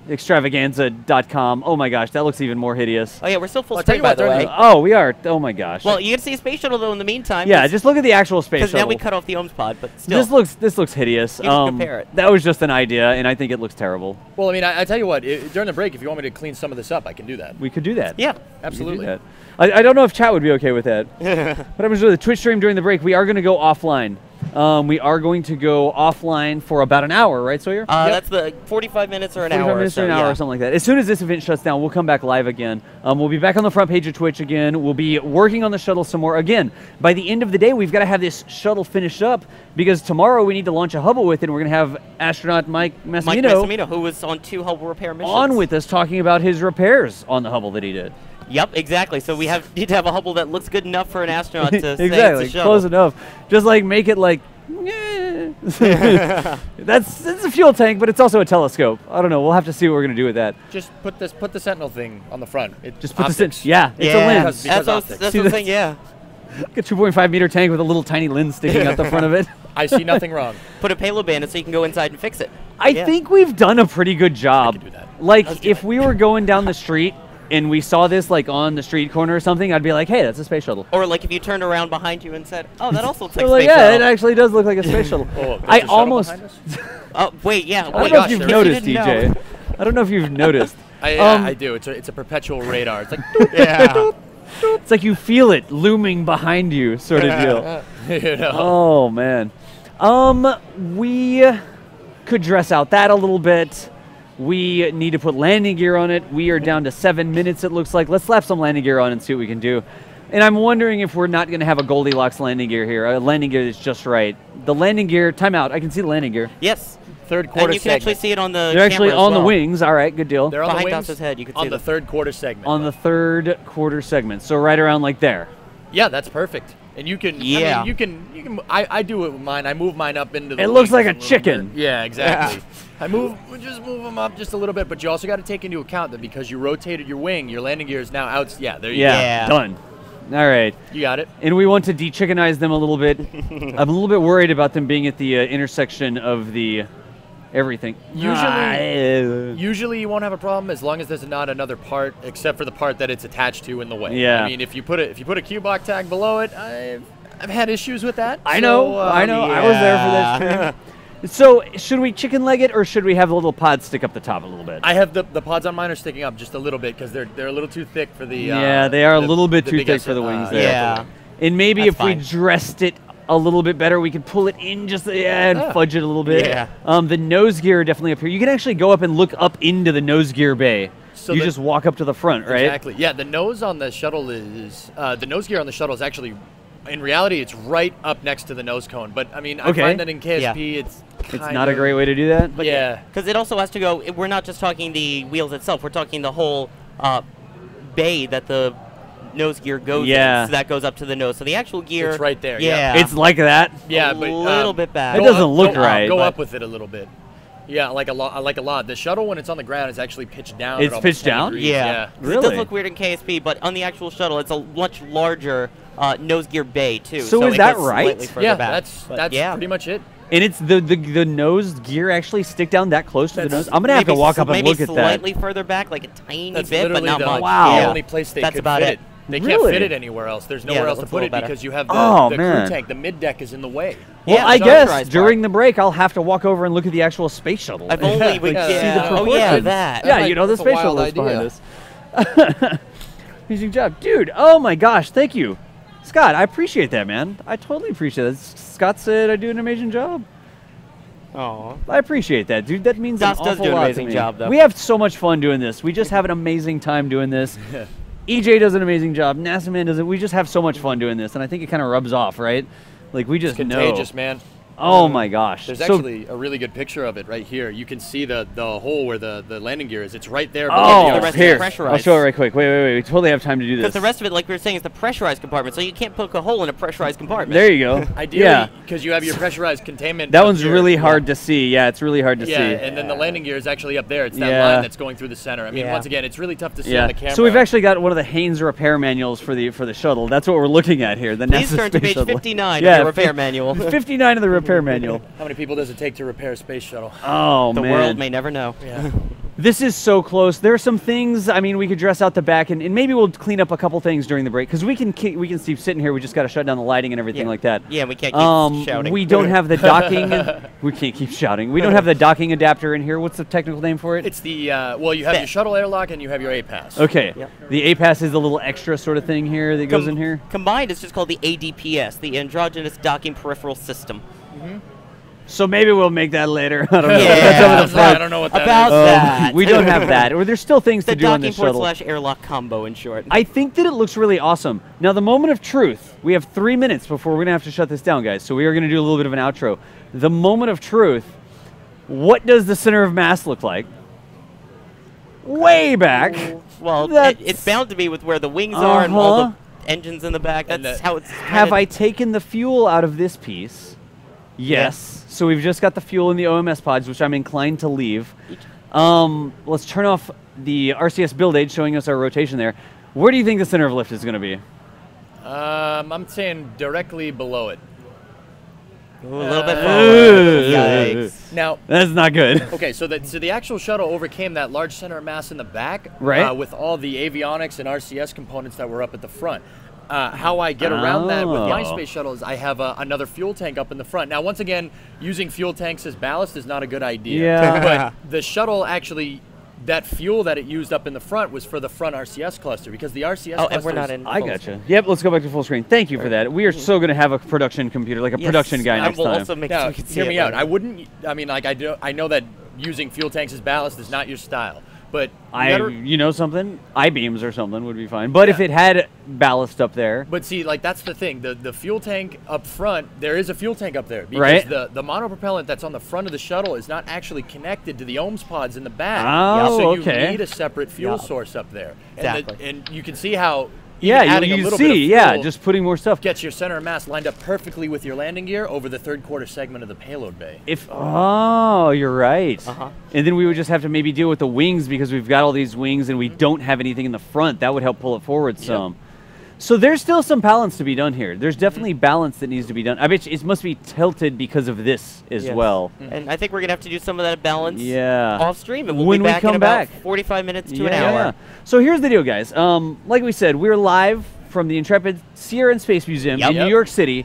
A: extravaganza.com. Oh my gosh, that looks even more hideous.
B: Oh yeah, we're still full
D: I'll tell
B: screen
D: you
B: by
D: what,
B: the way.
A: Oh, we are. Oh my gosh.
B: Well, you can see a space shuttle though in the meantime.
A: Yeah, just look at the actual space shuttle.
B: Because now we cut off the ohms pod, but still.
A: This looks hideous.
B: You just compare it.
A: That was just an idea, and I think it looks terrible.
D: Well, I mean, I tell you what, during the break, if you want me to clean some of this up, I can do that.
A: We could do that.
B: Yeah,
D: absolutely.
A: That. I don't know if chat would be okay with that. But I'm going to do the Twitch stream during the break. We are going to go offline. We are going to go offline for about an hour, right, Sawyer?
B: That's the 45 minutes or an hour.
A: 45 minutes or an hour or something like that. As soon as this event shuts down, we'll come back live again. We'll be back on the front page of Twitch again. We'll be working on the shuttle some more. Again, by the end of the day, we've got to have this shuttle finished up because tomorrow we need to launch a Hubble with it, and we're going to have astronaut Mike Massimino,
B: who was on 2 Hubble repair missions,
A: on with us talking about his repairs on the Hubble that he did.
B: Yep, exactly. So we need to have a Hubble that looks good enough for an astronaut to say it's
A: exactly,
B: a shuttle.
A: close enough. Just like make it like, that's a fuel tank, but it's also a telescope. I don't know. We'll have to see what we're gonna do with that.
D: Just put the Sentinel thing on the front.
A: Just put
D: optics.
A: the yeah, it's a lens.
D: Because
B: that's the thing. Yeah.
A: Like a 2.5 meter tank with a little tiny lens sticking out the front of it.
D: I see nothing wrong.
B: Put a payload band so you can go inside and fix it.
A: I think we've done a pretty good job.
D: I can do that.
A: Like if we were going down the street and we saw this like on the street corner or something, I'd be like, hey, that's a space shuttle.
B: Or like if you turned around behind you and said, oh, that also looks like a
A: like,
B: space
A: yeah,
B: shuttle.
A: it actually does look like a space shuttle.
D: I almost.
B: Oh, wait, yeah.
A: I don't know if you've noticed, DJ. I don't know if you've noticed.
D: I do. It's a perpetual radar. It's like,
B: yeah.
A: It's like you feel it looming behind you, sort of deal.
D: you know.
A: Oh man, we could dress out that a little bit. We need to put landing gear on it. We are down to 7 minutes, it looks like. Let's slap some landing gear on and see what we can do. And I'm wondering if we're not going to have a Goldilocks landing gear here, a landing gear that's just right. The landing gear, timeout. I can see the landing gear.
B: Yes.
D: Third quarter
B: and you can actually see it on the
A: They're actually
B: camera as
A: on
B: well.
A: the wings. All right, good deal.
D: They're on
B: behind
D: the wings.
B: Dawson's head. You can see
D: on the third quarter segment.
A: On the third quarter segment. So right around like there.
D: Yeah, that's perfect. And you can,
B: yeah.
D: I mean, you can, I do it with mine. I move mine up into the
A: It looks
D: wings
A: like a chicken.
D: bit. Yeah, exactly. We just move them up just a little bit, but you also got to take into account that because you rotated your wing, your landing gear is now out. Yeah, there you go.
B: Yeah.
A: Done. All right.
D: You got it.
A: And we want to de-chickenize them a little bit. I'm a little bit worried about them being at the intersection of the everything.
D: Usually you won't have a problem as long as there's not another part except for the part that it's attached to in the way.
A: Yeah.
D: I mean, if you put a Q-block tag below it, I've had issues with that.
A: I know. I was there for that stream. So, should we chicken leg it, or should we have the little pod stick up the top a little bit?
D: I have the pods on mine are sticking up just a little bit because they're a little too thick for the.
A: Yeah, they are a little bit too thick for the wings there.
B: Yeah.
A: And maybe
B: That's
A: if we dressed it a little bit better, we could pull it in just and fudge it a little bit.
B: Yeah.
A: The nose gear definitely up here. You can actually go up and look up into the nose gear bay.
D: So
A: you just walk up to the front, right?
D: Exactly. Yeah, the nose on the shuttle is the nose gear on the shuttle is actually. In reality, it's right up next to the nose cone. But I mean, I find that in KSP, it's
A: not a great way to do that.
B: But
D: yeah,
B: because it also has to go. We're not just talking the wheels itself. We're talking the whole bay that the nose gear goes in. So that goes up to the nose. So the actual gear,
D: it's right there.
B: Yeah,
A: it's like that.
D: Yeah,
B: a
D: but
B: little bit back.
A: It doesn't look right.
D: Go up with it a little bit. Yeah, like a lot. The shuttle, when it's on the ground, is actually pitched down.
A: It's pitched down?
B: Yeah.
A: Really?
B: It does look weird in KSP, but on the actual shuttle, it's a much larger nose gear bay too.
A: So is
B: it
A: that
B: gets
A: right?
B: slightly further
D: Yeah,
B: back.
D: that's
B: yeah.
D: pretty much it.
A: And it's the nose gear actually stick down that close to the nose? I'm going to have to walk up and look at that.
B: Maybe slightly further back, like a tiny bit, but not much.
A: Wow.
D: The only place they
B: That's
D: could
B: about
D: fit
B: it.
D: They can't
A: Really?
D: fit it anywhere else. There's
B: Yeah,
D: nowhere
B: that
D: else to
B: looks a
D: put
B: little
D: it
B: better.
D: because you have the
A: man.
D: crew tank. The mid deck is in the way.
A: Well,
B: Yeah,
A: I
B: it's
A: guess
B: authorized
A: during
B: part.
A: the break I'll have to walk over and look at the actual space shuttle.
B: I've only
A: Like,
B: yeah.
A: see the
B: Oh yeah,
A: proportions.
B: that.
A: Yeah, you know the
E: That's a
A: space shuttle
E: wild
A: is behind
E: idea.
A: us. Amazing job, dude. Oh my gosh, thank you, Scott. I appreciate that, man. I totally appreciate it. Scott said I do an amazing job.
B: Aw.
A: I appreciate that, dude. That means
B: Doss
A: an
B: does
A: awful
B: do an
A: lot
B: amazing
A: to me.
B: job, though.
A: We have so much fun doing this. We just have an amazing time doing this. EJ does an amazing job. NASA Man does it. We just have so much fun doing this, and I think it kind of rubs off, right? Like we just
D: It's
A: know.
D: contagious, man.
A: Oh my gosh.
D: There's
A: So-
D: actually a really good picture of it right here. You can see the hole where the landing gear is. It's right there.
A: Oh,
B: the rest is
A: here.
B: pressurized.
A: I'll show it right quick. Wait. We totally have time to do this.
B: Because the rest of it, like we were saying, is the pressurized compartment, so you can't poke a hole in a pressurized compartment.
A: There you go.
D: Ideally,
A: Yeah.
D: because you have your pressurized containment.
A: That
D: up
A: one's
D: here.
A: really hard to see. Yeah, it's really hard to
D: Yeah,
A: see.
D: and then the landing gear is actually up there. It's that
A: Yeah.
D: line that's going through the center. I mean,
B: Yeah.
D: once again, it's really tough to see
A: Yeah.
D: on the camera.
A: So we've actually got one of the Haynes repair manuals for the shuttle. That's what we're looking at here. The
B: Please
A: NASA
B: turn to
A: space
B: page
A: shuttle.
B: 59
A: Yeah,
B: of your repair manual.
A: 59 of the repair manual.
D: How many people does it take to repair a space shuttle?
A: Oh
B: The
A: man.
B: world may never know.
D: Yeah.
A: This is so close. There are some things. I mean, we could dress out the back, and maybe we'll clean up a couple things during the break because we can keep sitting here. We just got to shut down the lighting and everything
B: Yeah.
A: like that.
B: Yeah, we can't keep shouting.
A: We don't have the docking. We can't keep shouting. We don't have the docking adapter in here. What's the technical name for it?
D: It's the well, you have your shuttle airlock and you have your A-pass.
A: Okay.
B: Yep.
A: The A-pass is the little extra sort of thing here that goes in here.
B: Combined, it's just called the ADPS, the Androgynous Docking Peripheral System.
A: So maybe we'll make that later. I don't know.
B: Yeah.
A: That's over the
D: I
A: front.
D: don't know what that
B: About
D: is.
B: that.
A: We don't have that. Or there's still things
B: The
A: to do on
B: docking
A: this
B: port
A: shuttle.
B: slash airlock combo, in short.
A: I think that it looks really awesome. Now, the moment of truth. We have 3 minutes before we're going to have to shut this down, guys. So we are going to do a little bit of an outro. The moment of truth. What does the center of mass look like? Way back.
B: Well,
A: That's-
B: it's bound to be with where the wings are and all
A: Uh-huh.
B: the engines in the back.
D: And
B: That's
D: the-
B: how it's.
A: Have I taken the fuel out of this piece? Yes. So we've just got the fuel in the OMS pods, which I'm inclined to leave. Let's turn off the RCS build aid showing us our rotation there. Where do you think the center of lift is going to be?
D: I'm saying directly below it.
B: Ooh, a little bit
A: Ugh.
B: forward. Yikes.
D: Now,
A: That's not good.
D: okay, so the actual shuttle overcame that large center of mass in the back,
A: Right.
D: with all the avionics and RCS components that were up at the front. How I get around that with my
A: Oh.
D: space shuttle is I have another fuel tank up in the front. Now, once again, using fuel tanks as ballast is not a good idea.
A: Yeah.
D: But the shuttle actually, that fuel that it used up in the front was for the front RCS cluster because the RCS
B: Oh,
D: cluster.
B: and we're not in.
A: I
B: full
A: gotcha.
B: screen.
A: Yep, let's go back to full screen. Thank you for that. We are so going to have a production computer, like a
B: Yes,
A: production guy
B: I
A: next
B: will
A: time.
B: also make sure
D: Now,
B: we can see
D: hear
B: it
D: me out.
B: better.
D: I wouldn't. I mean, like I know that using fuel tanks as ballast is not your style, but
A: You know something? I-beams or something would be fine. But if
D: Yeah.
A: it had ballast up there,
D: But see, like that's the thing. The fuel tank up front, there is a fuel tank up there because
A: Right.
D: the monopropellant that's on the front of the shuttle is not actually connected to the ohms pods in the back.
A: Oh,
D: so
A: okay.
D: you need a separate fuel
B: Yeah.
D: source up there.
B: Exactly.
D: And you can see how
A: yeah,
D: adding a
A: you
D: little bit of
A: see, yeah,
D: fuel
A: just putting more stuff.
D: gets your center of mass lined up perfectly with your landing gear over the third quarter segment of the payload bay.
A: You're right.
B: Uh-huh.
A: And then we would just have to maybe deal with the wings because we've got all these wings and we don't have anything in the front. That would help pull it forward some. So there's still some balance to be done here. There's definitely balance that needs to be done. I bet you it must be tilted because of this as
B: Yes.
A: well.
B: And I think we're gonna have to do some of that balance
A: Yeah.
B: off stream, and we'll
A: When
B: be
A: we
B: back
A: come
B: in about
A: back.
B: 45 minutes to
A: Yeah,
B: an hour.
A: yeah. So here's the deal, guys. Like we said, we're live from the Intrepid Sierra and Space Museum
B: Yep.
A: in New York City.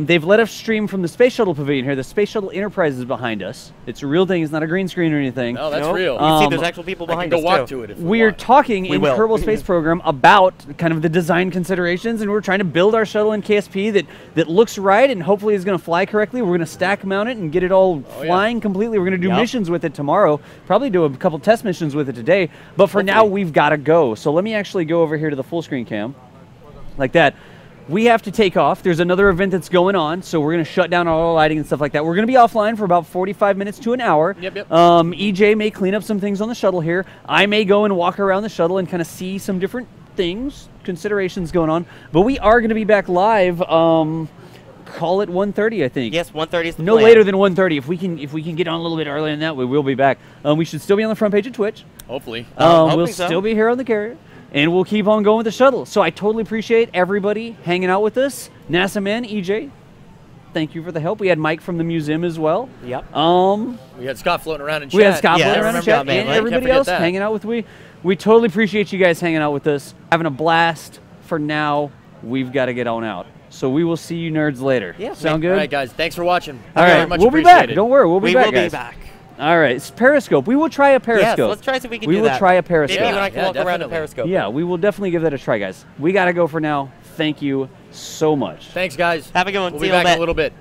A: They've let us stream from the Space Shuttle Pavilion here. The Space Shuttle Enterprise is behind us. It's a real thing. It's not a green screen or anything.
D: No, that's
B: Nope.
D: real.
B: You can see
A: Um,
B: there's actual people
D: I can
B: behind
D: go
B: us
D: walk
B: too.
D: to it if
A: We're
D: want.
A: talking
B: We
A: in
B: will.
A: Kerbal Space Program about kind of the design considerations, and we're trying to build our shuttle in KSP that looks right and hopefully is going to fly correctly. We're going to stack mount it and get it all
D: Oh, yeah.
A: flying completely. We're going to do
B: Yep.
A: missions with it tomorrow, probably do a couple test missions with it today. But for now, we've got to go. So let me actually go over here to the full screen cam, like that. We have to take off. There's another event that's going on, so we're going to shut down all our lighting and stuff like that. We're going to be offline for about 45 minutes to an hour.
D: Yep.
A: EJ may clean up some things on the shuttle here. I may go and walk around the shuttle and kind of see some different things, considerations going on. But we are going to be back live. Call it 1:30, I think.
B: Yes, 1:30 is the
A: No
B: plan.
A: later than 1:30. If we can get on a little bit earlier than that, we will be back. We should still be on the front page of Twitch.
D: Hopefully.
A: We'll
B: hoping so.
A: still be here on the carrier, and we'll keep on going with the shuttle. So I totally appreciate everybody hanging out with us. NASA man, EJ, thank you for the help. We had Mike from the museum as well.
B: Yep.
D: We had Scott floating around in chat.
A: We had Scott
B: Yeah,
A: floating
B: I
A: around in
B: remember
A: chat,
B: that, man.
A: and
B: Can't
A: everybody
D: forget
A: else
D: that.
A: hanging out with we. We totally appreciate you guys hanging out with us, having a blast, for now, we've got to get on out. So we will see you nerds later.
B: Yeah.
A: Sound good?
D: All right, guys. Thanks for watching.
A: All
D: Very
A: right,
D: much
A: we'll be back.
D: appreciated.
A: Don't worry, we'll be
B: We
A: back,
B: will
A: guys.
B: be back.
A: All right, it's Periscope. We will try a Periscope.
B: Yes, let's try see if we can
A: We
B: do
A: will
B: that.
A: try a Periscope.
B: Maybe you and I can
D: Yeah,
B: walk around a
D: definitely.
B: Periscope.
A: Yeah, we will definitely give that a try, guys. We got to go for now. Thank you so much.
D: Thanks, guys.
B: Have a good one.
D: We'll
B: See
D: be
B: you in a
D: back in
B: bit.
D: a little bit.